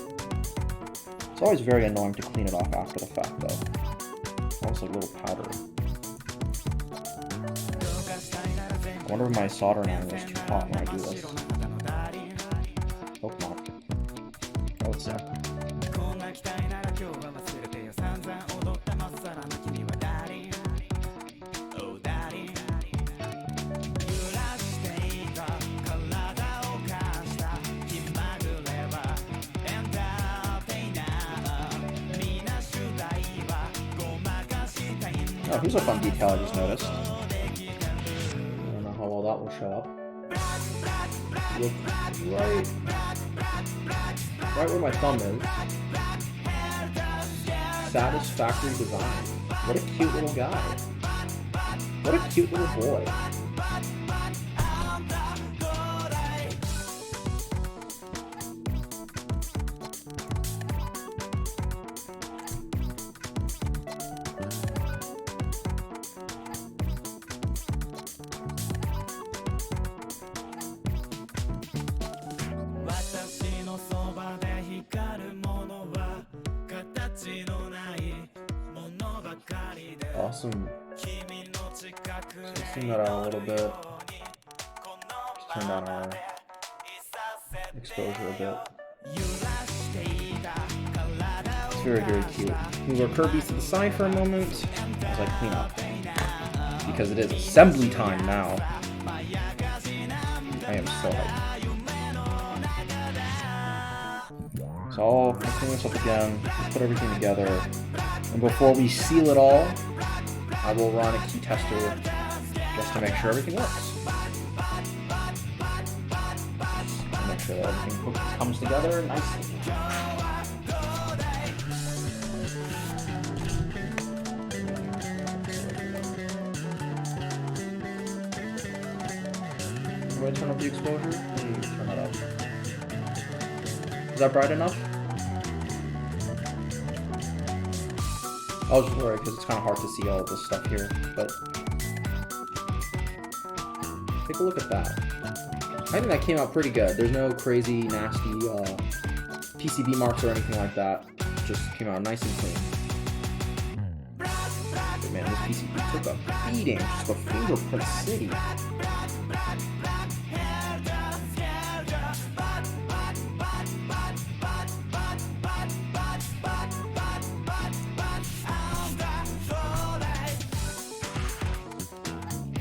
It's always very annoying to clean it off after the fact, though. Also, a little powder. I wonder if my soldering iron is too hot when I do this. Hope not. Oh, it's there. Oh, here's a fun detail I just noticed. I don't know how well that will show up. Look right where my thumb is. Satisfactory design. What a cute little guy. What a cute little boy. Awesome. Let's tune that out a little bit. Just turn down our exposure a bit. It's very, very cute. Move our Kirby's to the side for a moment as I clean up. Because it is assembly time now. I am so hyped. So I'll clean this up again, put everything together, and before we seal it all, I will run a key tester just to make sure everything works. Make sure that everything comes together nicely. Do I turn up the exposure? Turn that up. Is that bright enough? I was worried because it's kind of hard to see all of this stuff here, but
Take a look at that. I think that came out pretty good. There's no crazy, nasty PCB marks or anything like that. It just came out nice and clean. But man, this PCB took a beating. Just a fingerprint city.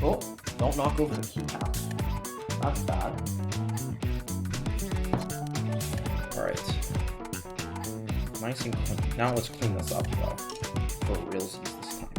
Oh, don't knock over the keycap. That's bad. Alright. Nice and clean. Now let's clean this up, though. For realsies this time.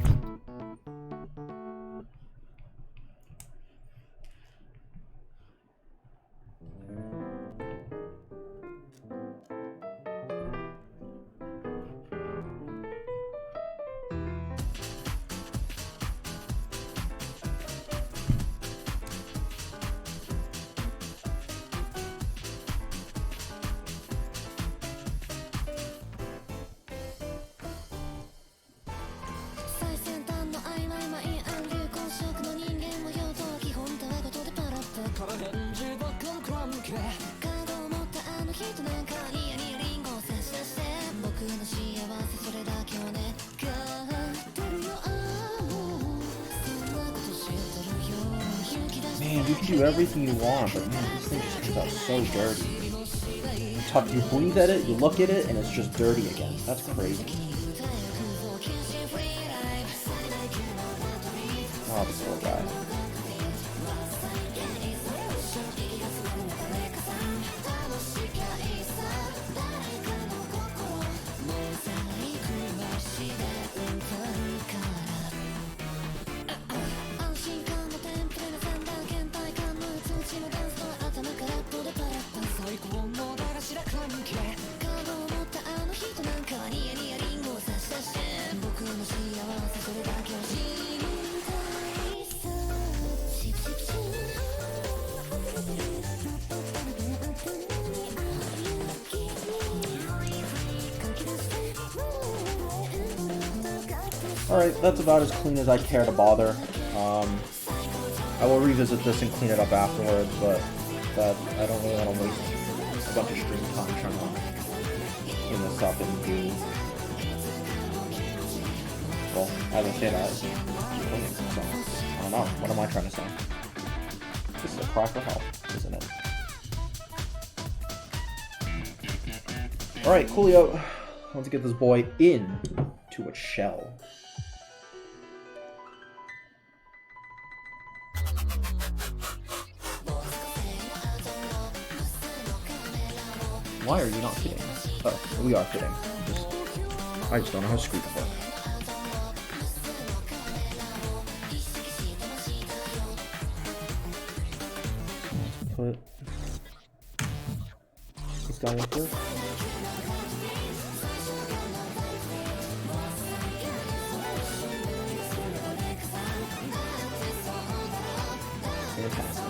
Man, you can do everything you want, but man, this thing just comes out so dirty. You breathe at it, you look at it, and it's just dirty again. That's crazy. Oh, this poor guy. Alright, that's about as clean as I care to bother. I will revisit this and clean it up afterwards, but I don't really want to waste a bunch of stream time trying to clean this up and do... Well, I would say that. So, I don't know. What am I trying to say? This is a cry for help, isn't it? Alright, coolio. Let's get this boy in to its shell. Why are you not fitting? Oh, we are fitting. I just don't know how screws work. Put this guy in first. Fantastic.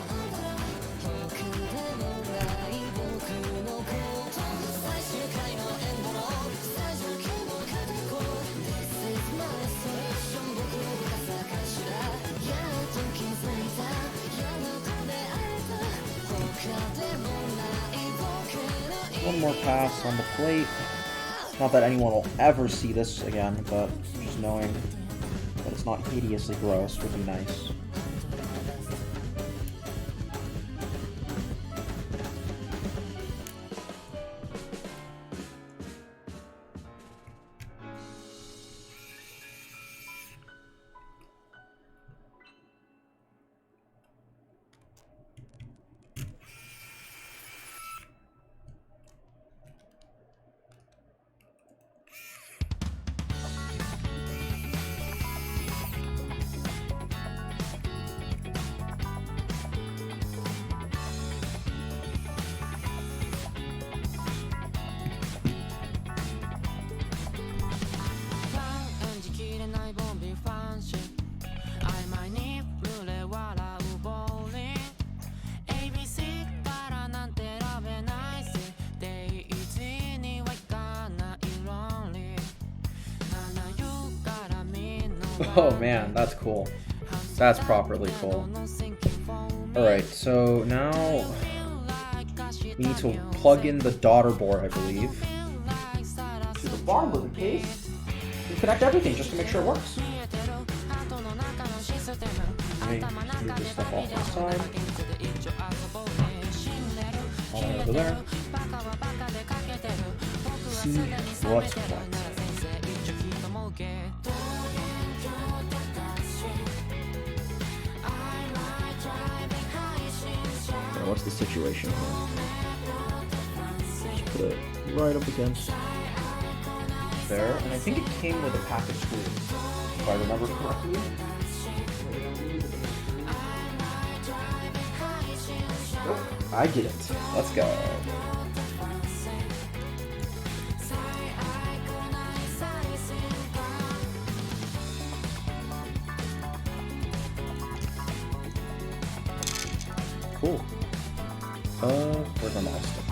One more pass on the plate. Not that anyone will ever see this again, but just knowing that it's not hideously gross would be nice. Oh man, that's cool. That's properly cool. Alright, so now we need to plug in the daughter board, I believe, to the bottom of the case and connect everything just to make sure it works. Move this stuff off to the side. All the way over there. See what's what. Okay, what's the situation here? Just put it right up against there, and I think it came with a packet screw, if I remember correctly. Nope, I get it. Let's go. Cool. Where's my mouse stick?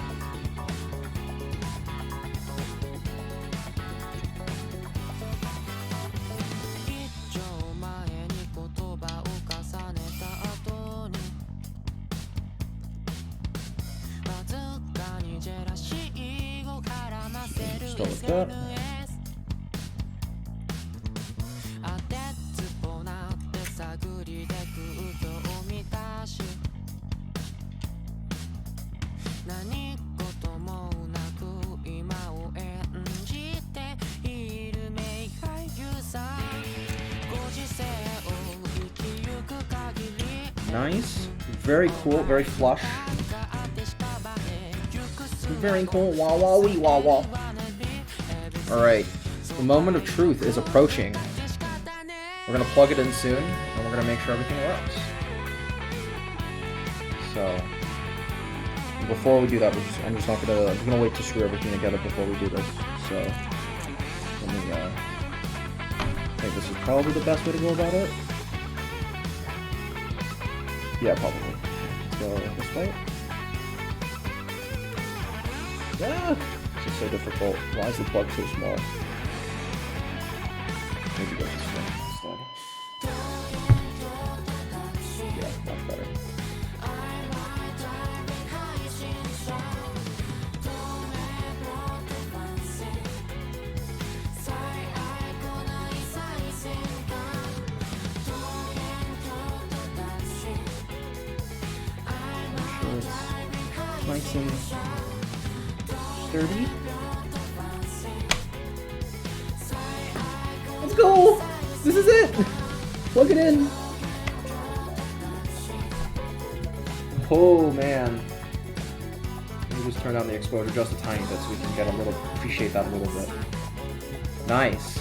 Still with that. Nice. Very cool, very flush. Very cool. Wah wah wee wah wah. Alright. The moment of truth is approaching. We're gonna plug it in soon, and we're gonna make sure everything works. So before we do that, I'm just gonna wait to screw everything together before we do this. So let me I think this is probably the best way to go about it. Yeah, probably. Let's go this way. Yeah! This is so difficult. Why is the plug so small? Maybe go this way instead. Yeah, much better. Nice and sturdy. Let's go! This is it! Plug it in! Oh man. Let me just turn down the exposure just a tiny bit so we can appreciate that a little bit. Nice.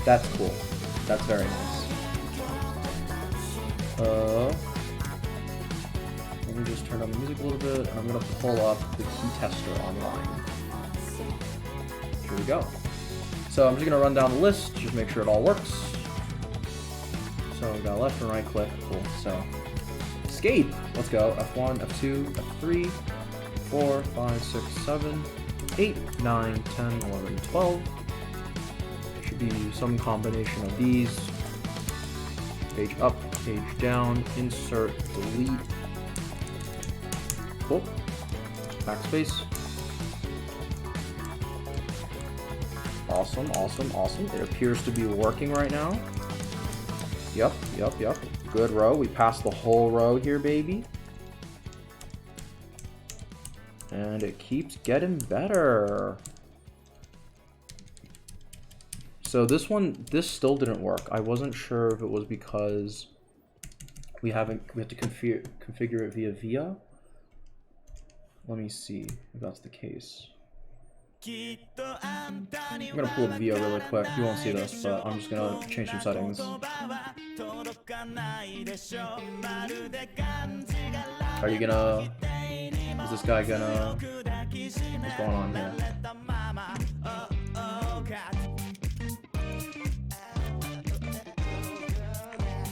That's cool. That's very nice. Let me just turn on the music a little bit, and I'm going to pull up the key tester online. Here we go. So I'm just going to run down the list, just make sure it all works. So we got left and right click, cool. So escape, let's go. F1, F2, F3, 4, 5, 6, 7, 8, 9, 10, 11, 12. Should be some combination of these. Page up, page down, insert, delete. Cool. Backspace. Awesome, awesome, awesome. It appears to be working right now. Yep. Good row. We passed the whole row here, baby. And it keeps getting better. So this still didn't work. I wasn't sure if it was because we have to configure it via VIA. Let me see if that's the case. I'm gonna pull up VIA really quick. You won't see this, but I'm just gonna change some settings. Are you gonna... Is this guy gonna... What's going on here?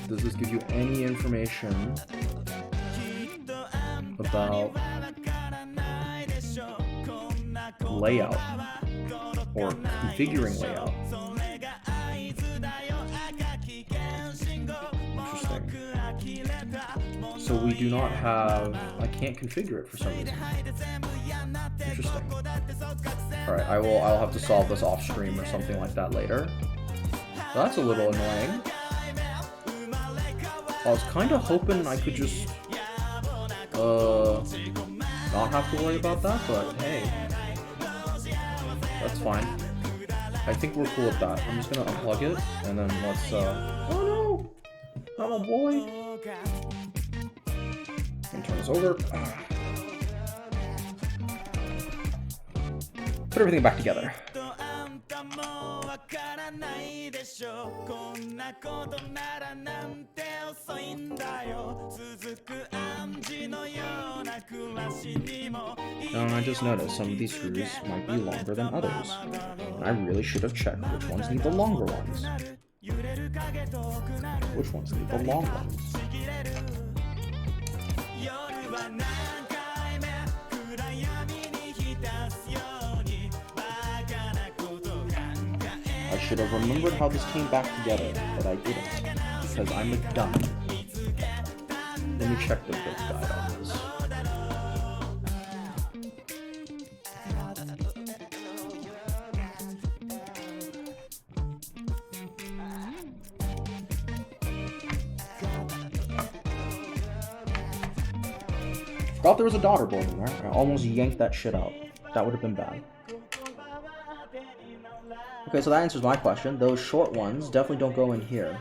Does this give you any information about layout or configuring layout? Interesting. so we do not have... I can't configure it for some reason. Interesting. Alright, I'll have to solve this off stream or something like that later. So that's a little annoying. I was kind of hoping I could just not have to worry about that, but hey, that's fine. I think we're cool with that. I'm just gonna unplug it and then let's oh no! I'm a boy! And turn this over. Put everything back together. And I just noticed some of these screws might be longer than others. And I really should have checked which ones need the longer ones. Which ones need the long ones? I should have remembered how this came back together, but I didn't, because I'm a dummy. Let me check the build guide on this. Forgot there was a daughter board in there. I almost yanked that shit out. That would have been bad. Okay, so that answers my question. Those short ones definitely don't go in here.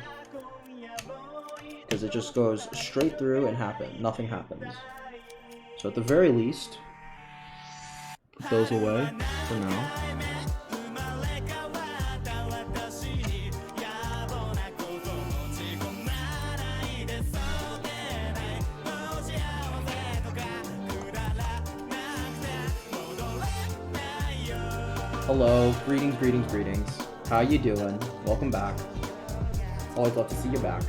Because it just goes straight through and nothing happens. So at the very least, put those away for now. Hello, greetings, greetings, greetings. How you doing? Welcome back. Always love to see you back.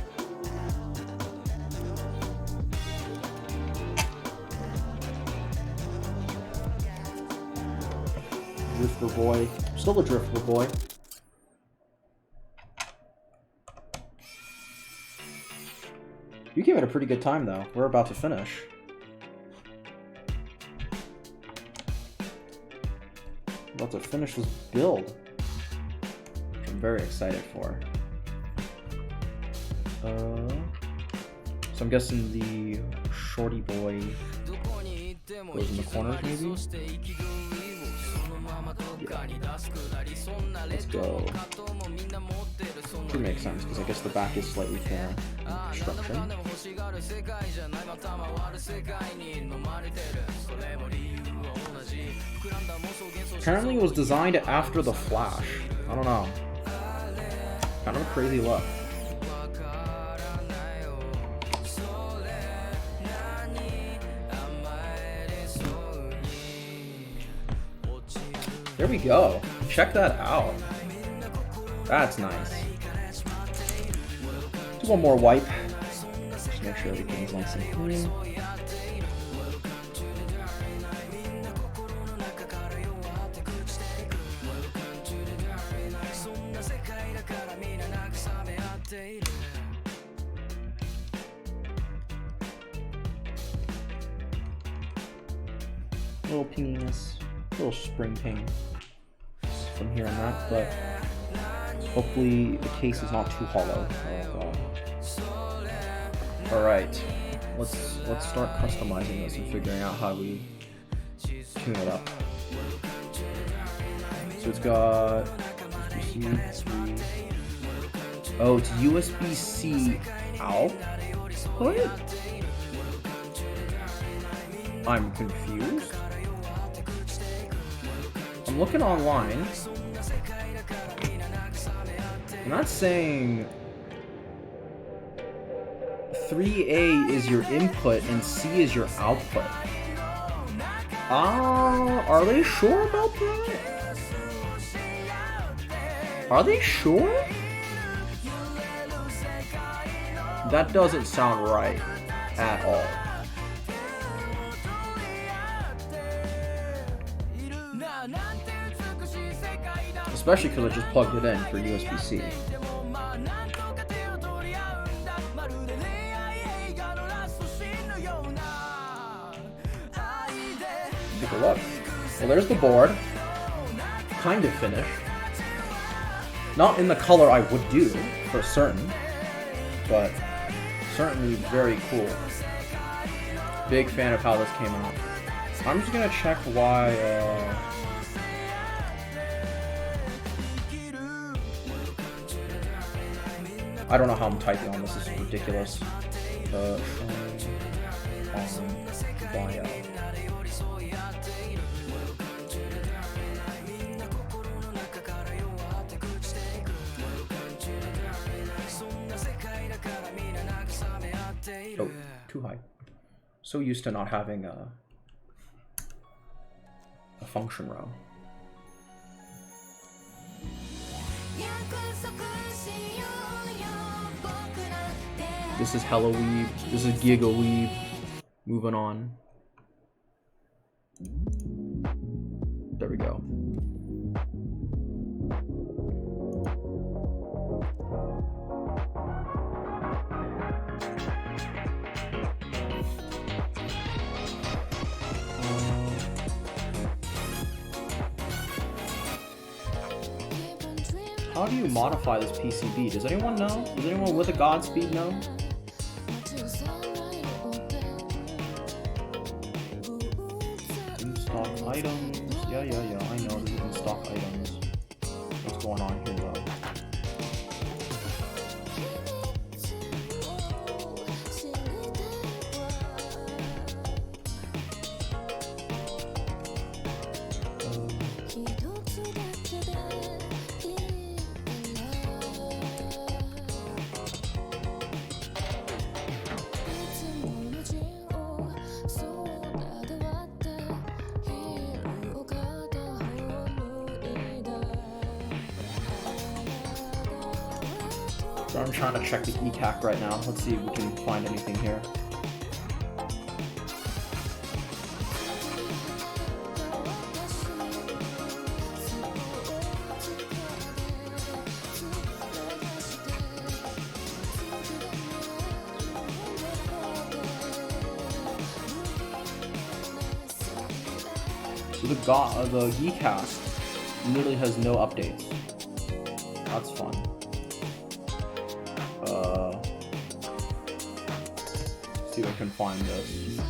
Drifter boy. Still a drifter boy. You gave it a pretty good time though. We're about to finish. About to finish this build, which I'm very excited for. So I'm guessing the shorty boy goes in the corners, maybe? Yeah. Let's go. Should make sense, because I guess the back is slightly thinner construction. Apparently it was designed after the Flash. I don't know. Kind of a crazy look. There we go. Check that out. That's nice. Just one more wipe. Just make sure everything's nice and clean. Little pinginess, little spring ping from here and that, but hopefully the case is not too hollow. Alright, let's start customizing this and figuring out how we tune it up. So it's got USB-C, oh, it's USB-C output? I'm confused. I'm looking online, and that's saying 3A is your input and C is your output. Are they sure about that? Are they sure? That doesn't sound right at all. Especially because I just plugged it in for USB-C. take a look. Well, there's the board. Kind of finished. Not in the color I would do, for certain, but certainly very cool. Big fan of how this came out. I'm just gonna check why, I don't know how I'm typing on this, this is ridiculous. Bio. Oh, too high. So used to not having a function row.
This is hella weeb. This is giga weeb. Moving on. There we go.
How do you modify this PCB? Does anyone know? Does anyone with a Godspeed know? In stock items. Yeah, I know these are in stock items. What's going on here though? I'm trying to check the ECAC right now. Let's see if we can find anything here. So the ECAC literally has no updates. That's fun. See if I can find this.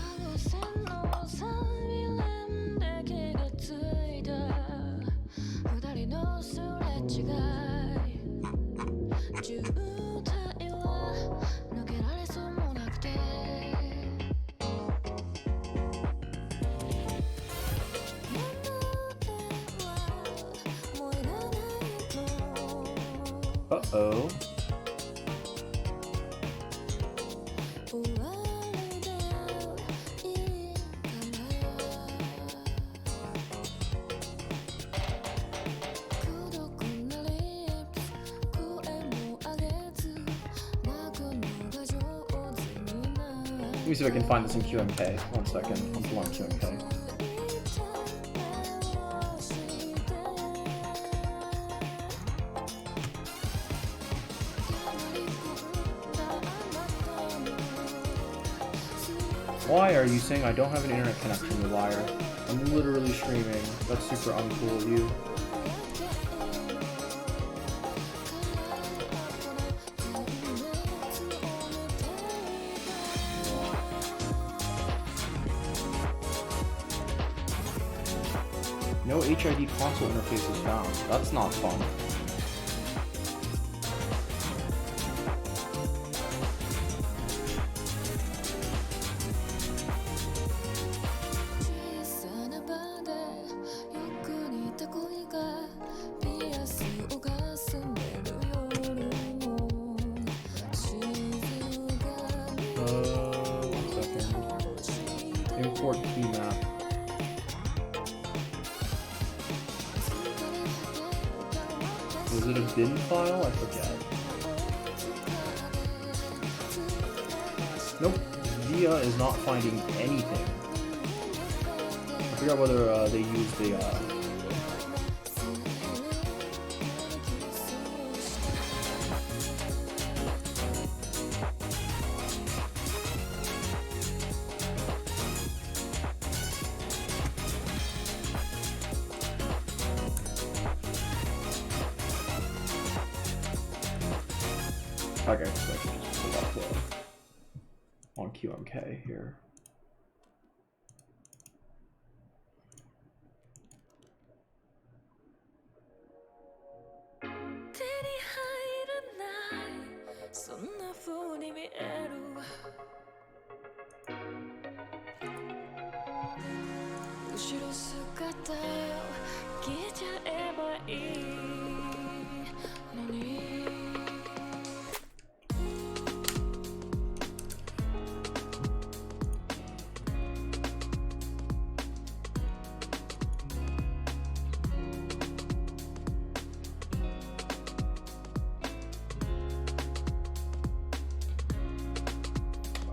Uh-oh. Let me see if I can find this in QMK. 1 second. I'm still on QMK. Why are you saying I don't have an internet connection, you liar? I'm literally streaming. That's super uncool of you. No HID console interface is found. That's not fun. Import key map. Was it a bin file? I forget. Nope. VIA is not finding anything. I forgot whether they used the Okay, so I can just pull up on QMK here.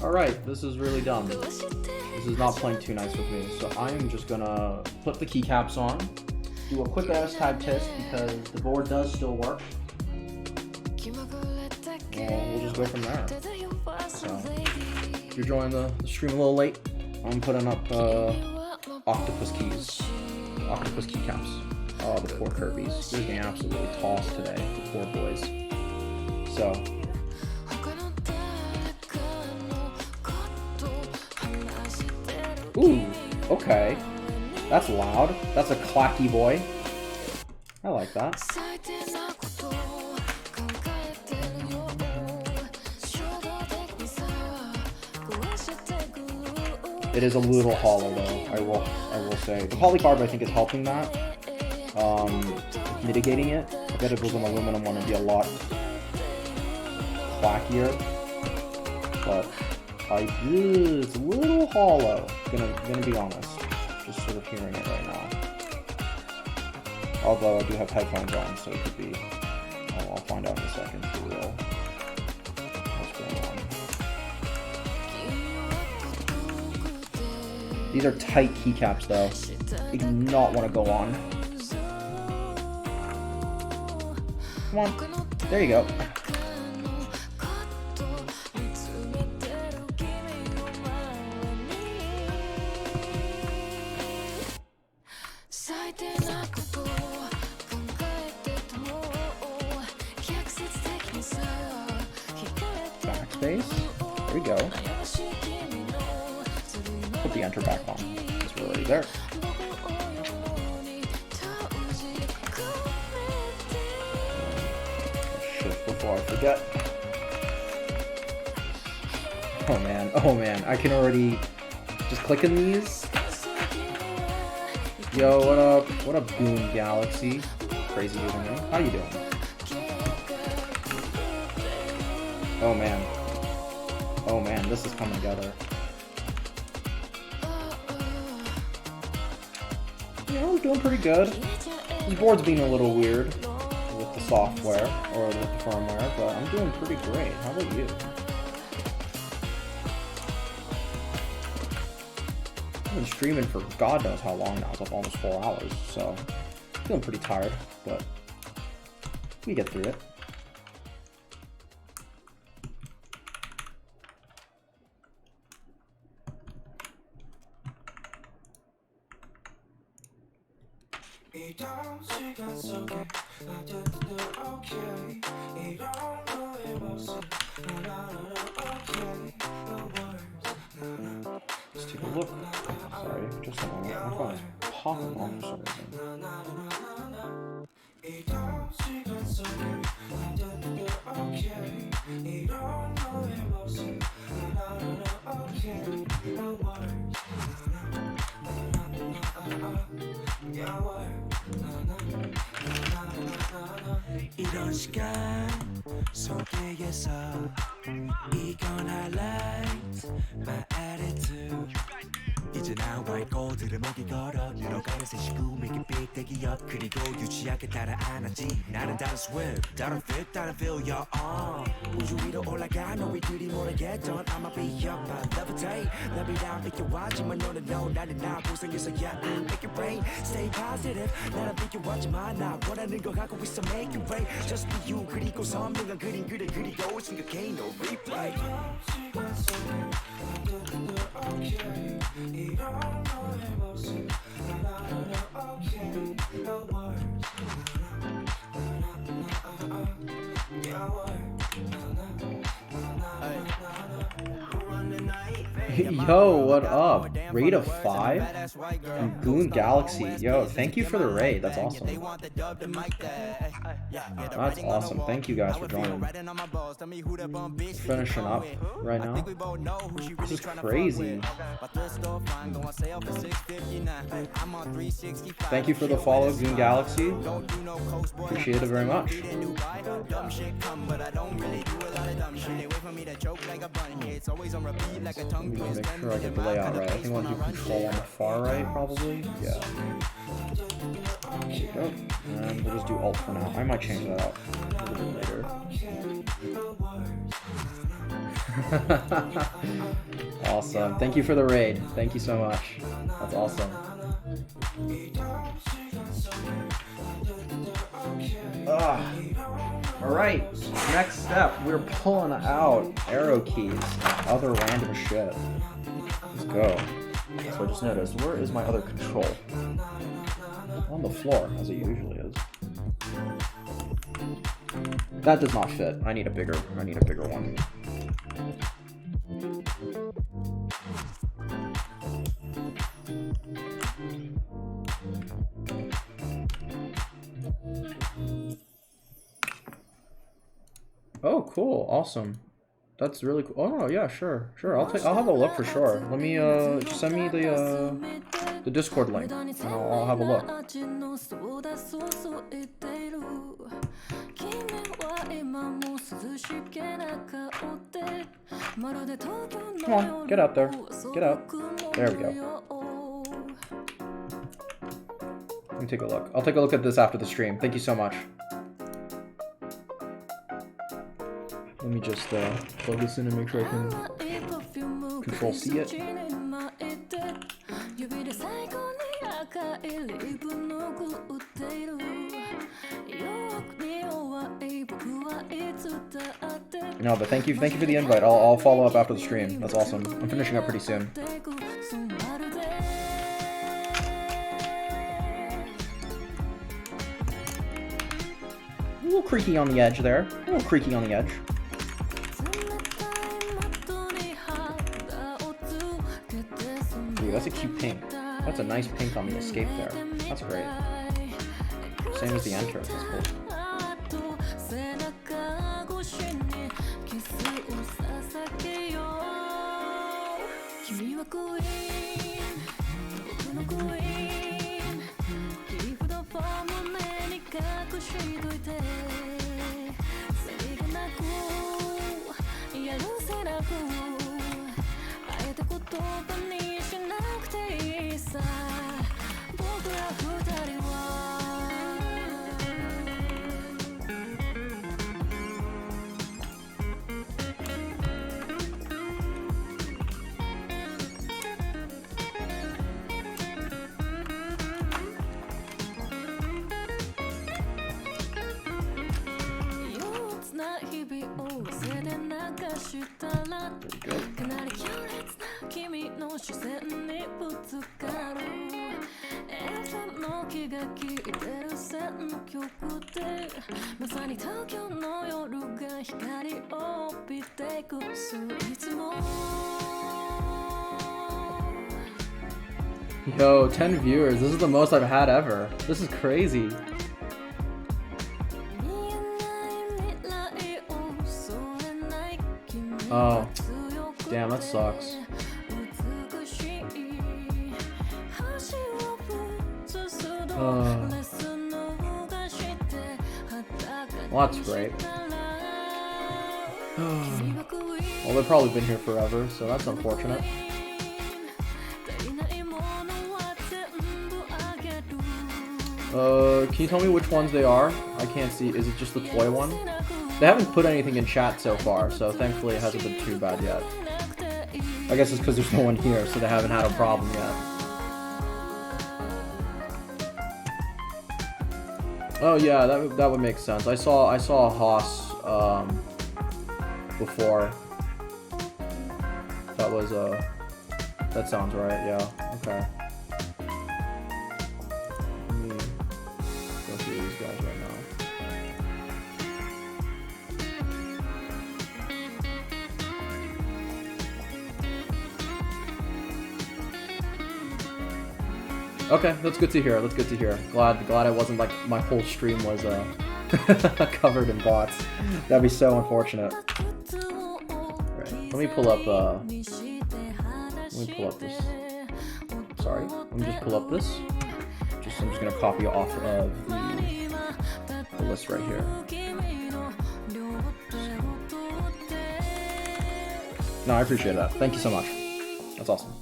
Alright, this is really dumb. This is not playing too nice with me, so I am just gonna put the keycaps on, do a quick ass type test because the board does still work, and we'll just go from there. So, if you're joining the stream a little late, I'm putting up octopus keys, octopus keycaps. Oh, the poor Kirby's. They're getting absolutely tossed today, the poor boys. So, ooh, okay. That's loud. That's a clacky boy. I like that. It is a little hollow though, I will say. The polycarb I think is helping that. Mitigating it. I bet if it was an aluminum one it'd be a lot clackier. But it's a little hollow. Gonna be honest. Just sort of hearing it right now. Although I do have headphones on, so it could be. I'll find out in a second for real. What's going on? These are tight keycaps though. You do not want to go on. Come on. There you go. Backspace. There we go. Put the enter back on, because we're already there. Shift before I forget. Oh man, I can already just click in these. Yo, what up, Boom Galaxy? Crazy username. How you doing? Oh man, this is coming together. Yeah, we're doing pretty good. This board's being a little weird with the software, or with the firmware, but I'm doing pretty great. How about you? I've been streaming for God knows how long now. It's up almost 4 hours, so feeling pretty tired, but we get through it. Let's take a look. Sorry, just a moment. My phone is popping on for some reason.
이런 시간 속에서 이건 highlight my attitude 이제 나와의 골들을 목이 걸어 늘어가는 새시구 make it big 대기업 그리고 유치하게 따라 안았지 나는 다른 swim 다른 fit 다른 feel you're on 우주 위로 올라가 너희들이 모르겠던 I'ma be up I levitate let me down 비켜와지만 너는 no 나는 나 고생해서야 I make it rain stay positive 나는 비켜와지만 나 원하는 거 갖고 있어 make it rain just be you 그리고 선명한 그림 그래 그리고 생각해 no replay
Yo, what up? Raid of 5? And Goon Galaxy. Yo, thank you for the raid. That's awesome. That's awesome. Thank you guys for joining. Finishing up right now. This is crazy. Thank you for the follow, Goon Galaxy. Appreciate it very much. Let me make sure I get the layout right. I think I want to do control on the far right, probably. Yeah. There we go. And we'll just do alt for now. I might change that out a little bit later. Awesome. Thank you for the raid. Thank you so much. That's awesome. Alright, next step, we're pulling out arrow keys, other random shit. Let's go. So I just noticed, where is my other control? On the floor, as it usually is. That does not fit. I need a bigger one. Oh, cool! Awesome. That's really cool. Oh yeah, sure. I'll have a look for sure. Let me just send me the Discord link, and I'll have a look. Come on, get out there. Get out. There we go. Let me take a look. I'll take a look at this after the stream. Thank you so much. Let me just plug this in and make sure I can control C it. No, but thank you for the invite. I'll follow up after the stream. That's awesome. I'm finishing up pretty soon. A little creaky on the edge there. A little creaky on the edge. Ooh, that's a cute pink. That's a nice pink on the escape there. That's great. Same as the enter. That's cool. Yo, 10 viewers. This is the most I've had ever. This is crazy. Oh, damn, that sucks. Well, that's great. Well, they've probably been here forever, so that's unfortunate. Can you tell me which ones they are? I can't see. Is it just the toy one? They haven't put anything in chat so far, so thankfully it hasn't been too bad yet. I guess it's because there's no one here, so they haven't had a problem yet. Oh yeah, that would make sense. I saw a Haas before. That was that sounds right. Yeah. Okay. Let me go through these guys right now. Okay, that's good to hear. That's good to hear. Glad I wasn't like my whole stream was covered in bots. That'd be so unfortunate. Right. Let me pull up this. Sorry. Let me just pull up this. I'm just gonna copy off of the list right here. No, I appreciate that. Thank you so much. That's awesome.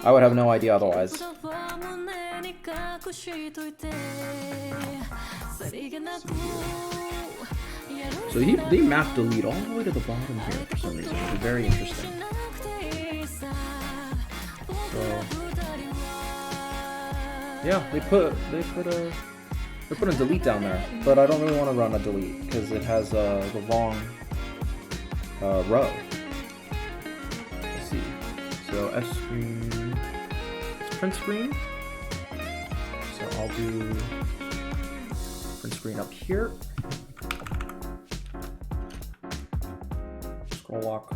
I would have no idea otherwise. So they mapped delete all the way to the bottom here for some reason, which is very interesting. So yeah, they put a delete down there, but I don't really want to run a delete because it has the wrong row. Let's see. So F screen, it's print screen. So I'll do print screen up here. Scroll lock.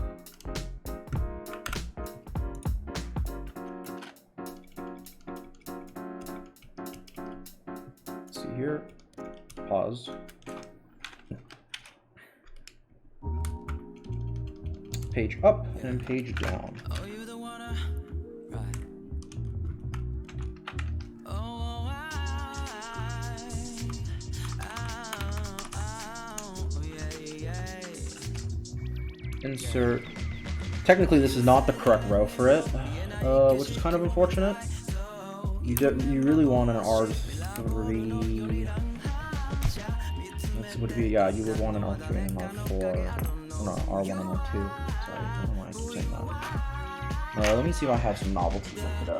Let's see here. Pause. Page up and page down.
Oh, you the one, right? Oh, yeah.
Insert. Technically, this is not the correct row for it, which is kind of unfortunate. You really want an R3. This would be, yeah, you would want an R3 and an R4. No, R1 and R2. Sorry, I don't know why I keep saying that. Alright, let me see if I have some novelties I could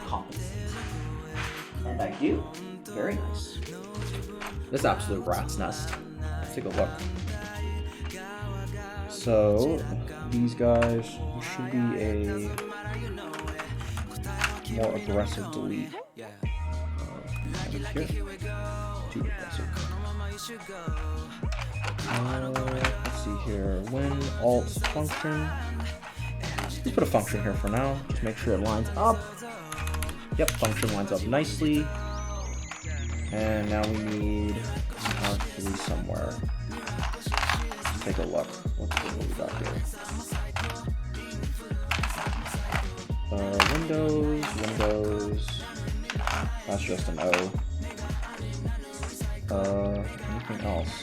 compensate. And I do. Very nice. This absolute rat's nest. Let's take a look. So, these guys should be a more aggressive delete. Here. Too aggressive. Let's see here. When alt function. Let's put a function here for now. Just make sure it lines up. Yep, function lines up nicely. And now we need R3 somewhere. Let's take a look. What we got here? Windows. That's just an O. Anything else?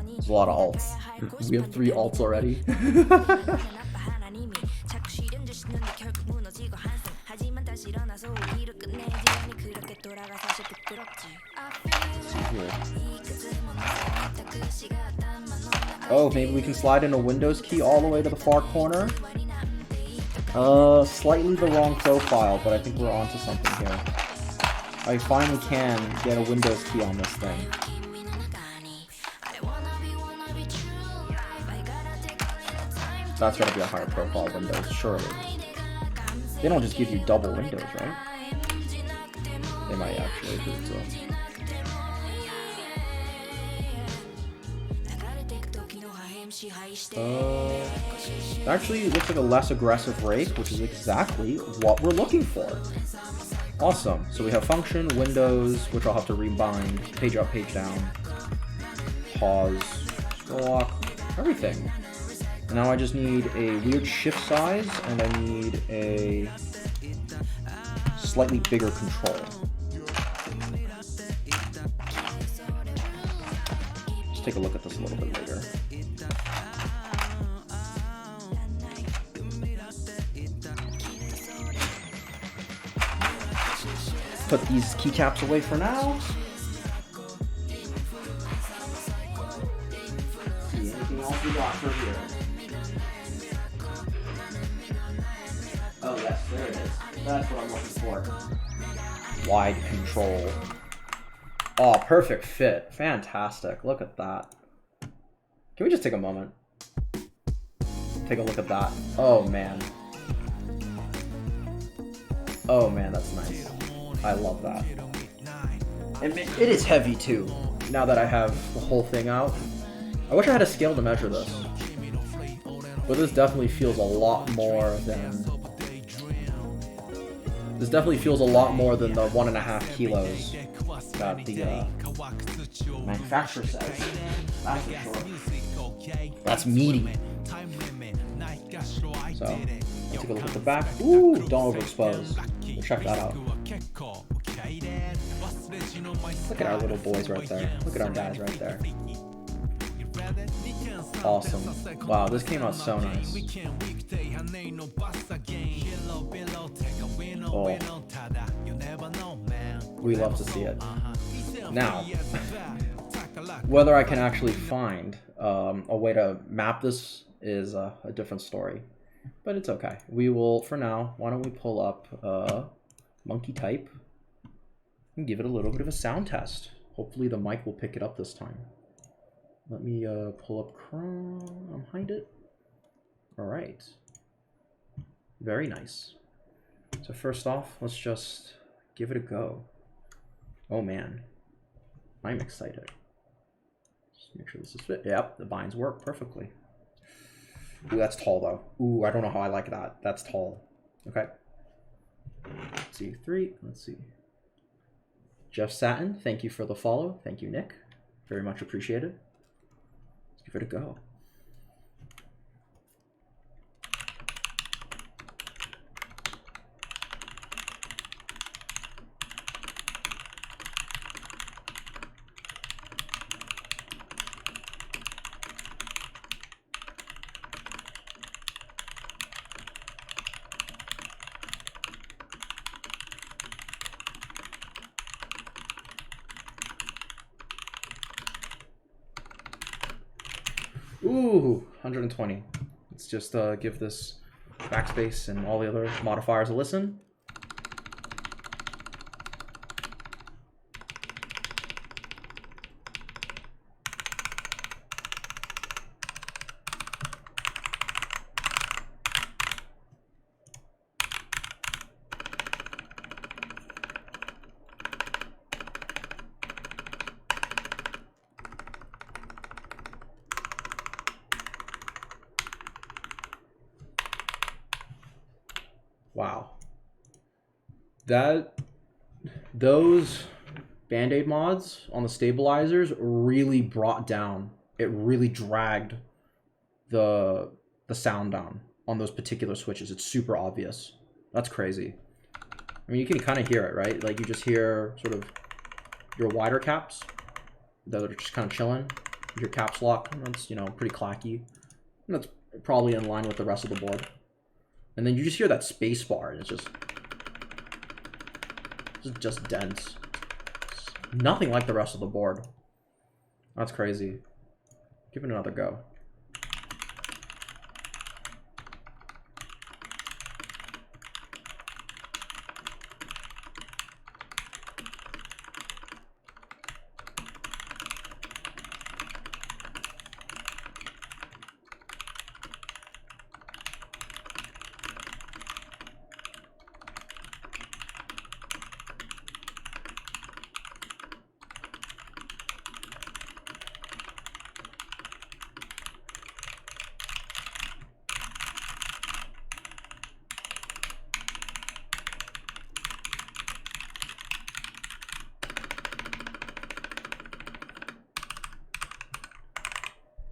There's a lot of alts. We have 3 alts already. Oh, maybe we can slide in a Windows key all the way to the far corner. Slightly the wrong profile, but I think we're onto something here. I finally can get a Windows key on this thing. That's gotta be a higher profile Windows, surely. They don't just give you double Windows, right? They might actually do so. Actually, it looks like a less aggressive rake, which is exactly what we're looking for. Awesome. So we have function, Windows, which I'll have to rebind, page up, page down, pause, scroll lock, everything. And now I just need a weird shift size, and I need a slightly bigger control. Let's take a look at this a little bit later. Put these keycaps away for now. See, anything else we got for here? Oh yes, there it is. That's what I'm looking for. Wide control. Oh, perfect fit. Fantastic. Look at that. Can we just take a moment? Take a look at that. Oh man. Oh man, that's nice. I love that. And it is heavy too. Now that I have the whole thing out, I wish I had a scale to measure this. But this definitely feels a lot more than... This definitely feels a lot more than the 1.5 kilos that the manufacturer says. That's for sure. That's meaty. So, let's take a look at the back. Ooh, don't overexpose. We'll check that out. Look at our little boys right there. Look at our guys right there. Awesome. Wow, this came out so nice. Oh. We love to see it. Now, whether I can actually find a way to map this is a different story. But it's okay. We will, for now, why don't we pull up monkey type and give it a little bit of a sound test. Hopefully the mic will pick it up this time. Let me pull up Chrome, hide it. All right. Very nice. So first off, let's just give it a go. Oh man, I'm excited. Just make sure this is fit. Yep, the binds work perfectly. Ooh, that's tall though. Ooh, I don't know how I like that. That's tall. Okay. Let's see, 3, let's see. Jeff Satin, thank you for the follow. Thank you, Nick. Very much appreciated. Let's give it a go. Ooh, 120. Let's just give this backspace and all the other modifiers a listen. Wow. Those Band-Aid mods on the stabilizers really brought down, it really dragged the sound down on those particular switches. It's super obvious. That's crazy. I mean, you can kind of hear it, right? Like you just hear sort of your wider caps that are just kind of chilling. Your caps lock, that's, you know, pretty clacky. And that's probably in line with the rest of the board. And then you just hear that space bar, and it's just dense. It's nothing like the rest of the board. That's crazy. Give it another go.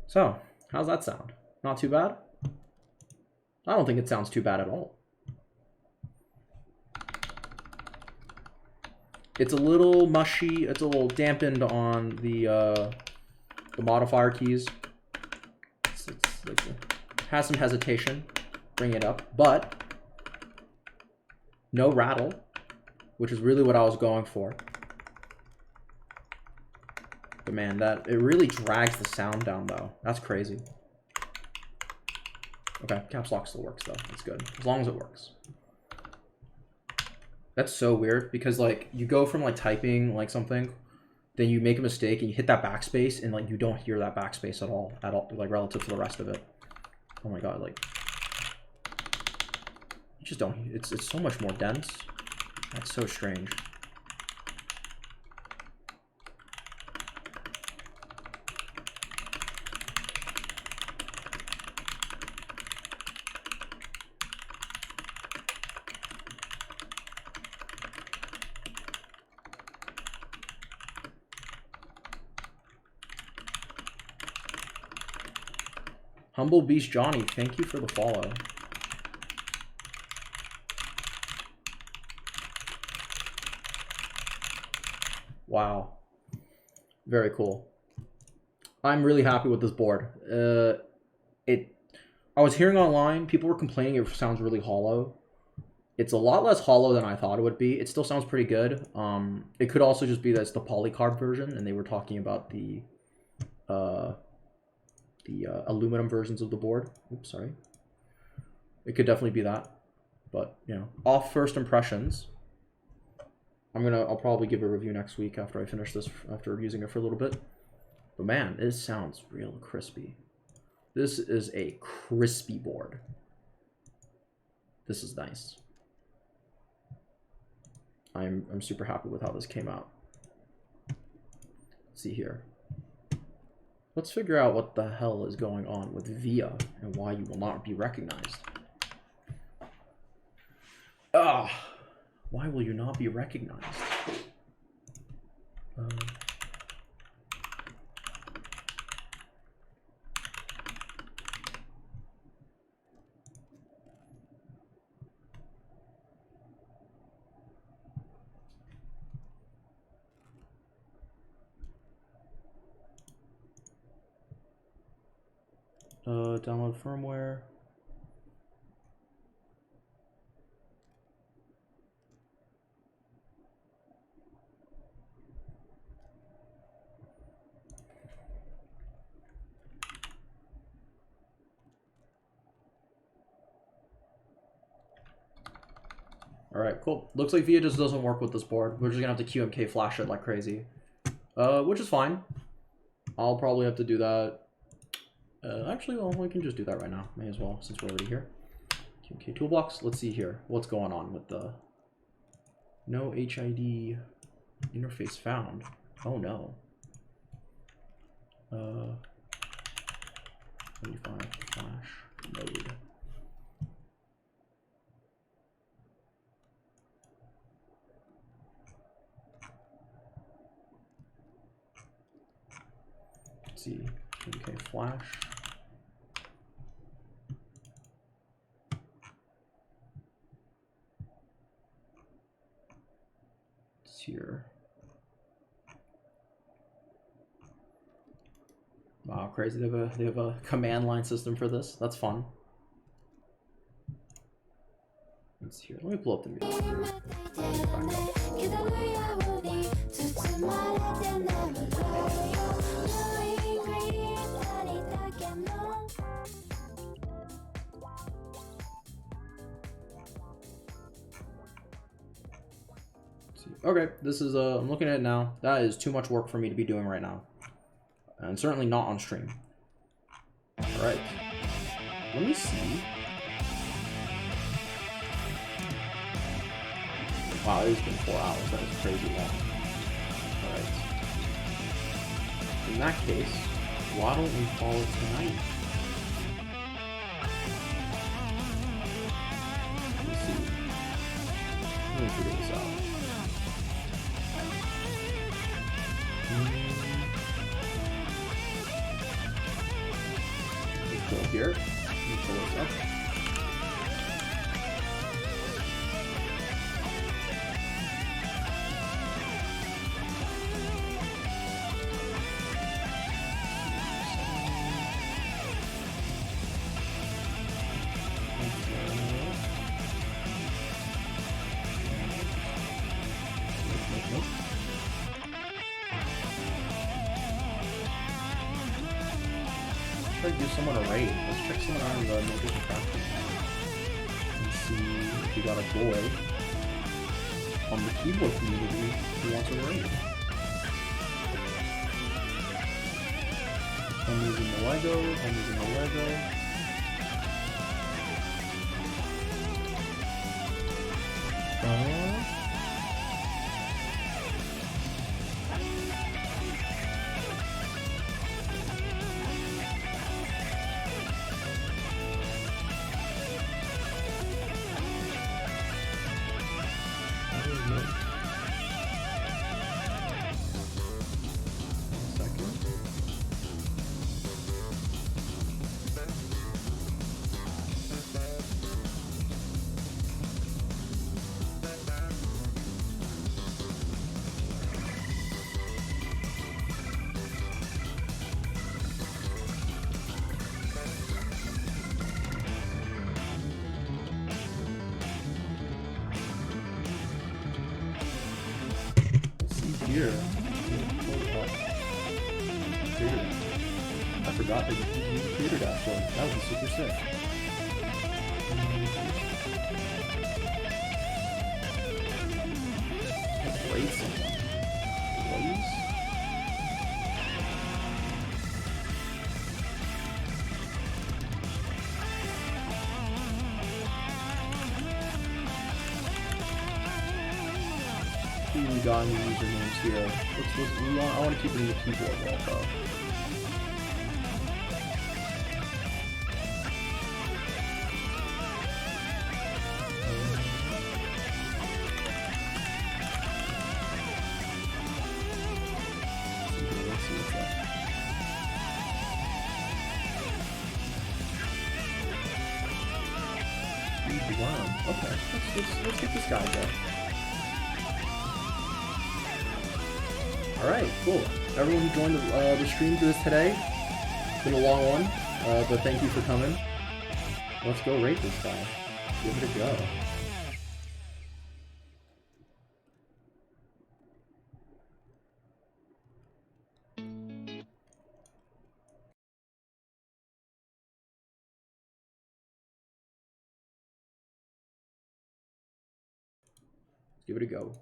So, how's that sound? Not too bad? I don't think it sounds too bad at all. It's a little mushy, it's a little dampened on the modifier keys. It has some hesitation, bring it up, but no rattle, which is really what I was going for. But man, it really drags the sound down though. That's crazy. Okay, caps lock still works though. That's good. As long as it works. That's so weird because like you go from like typing like something, then you make a mistake and you hit that backspace and like you don't hear that backspace at all, like relative to the rest of it. Oh my god, like you just don't. It's so much more dense. That's so strange. Humble Beast Johnny, thank you for the follow. Wow. Very cool. I'm really happy with this board. I was hearing online, people were complaining it sounds really hollow. It's a lot less hollow than I thought it would be. It still sounds pretty good. It could also just be that it's the polycarb version, and they were talking about the aluminum versions of the board. Oops, sorry. It could definitely be that. But, you know, off first impressions, I'll probably give a review next week after I finish this, after using it for a little bit. But man, it sounds real crispy. This is a crispy board. This is nice. I'm super happy with how this came out. Let's see here. Let's figure out what the hell is going on with VIA and why you will not be recognized. Why will you not be recognized? Download firmware. Alright, cool. Looks like VIA just doesn't work with this board. We're just gonna have to QMK flash it like crazy. Which is fine. I'll probably have to do that. Actually, well, we can just do that right now. May as well, since we're already here. QMK toolbox. Let's see here. What's going on with the... No HID interface found. Oh no. 25 flash mode. Let's see. Okay, flash. It's here. Wow, crazy. They have a command line system for this. That's fun. Let's hear. Let me pull up the music. Okay, this is I'm looking at it now. That is too much work for me to be doing right now, and certainly not on stream. All right, let me see. Wow, it has been 4 hours. That is crazy long. All right. In that case, why don't we call it tonight? Let me see. Let me figure this out. Let's go here. Let me pull this up. Try to do someone a raid. Let's check someone out in the notification factory. And see if we got a boy on the keyboard community who wants a raid. I'm using the Lego. I'm using the Lego. here. Oh, theater dash. I forgot that you could use theater dash one. That would be super sick. Raid someone. Please? We got any usernames here. I want to keep it in the keyboard roll though. Let's see what's up. Worm. Okay, let's get this guy going. Alright, cool. Everyone who joined the stream to this today, it's been a long one, but thank you for coming. Let's go rate this guy. Give it a go. Give it a go.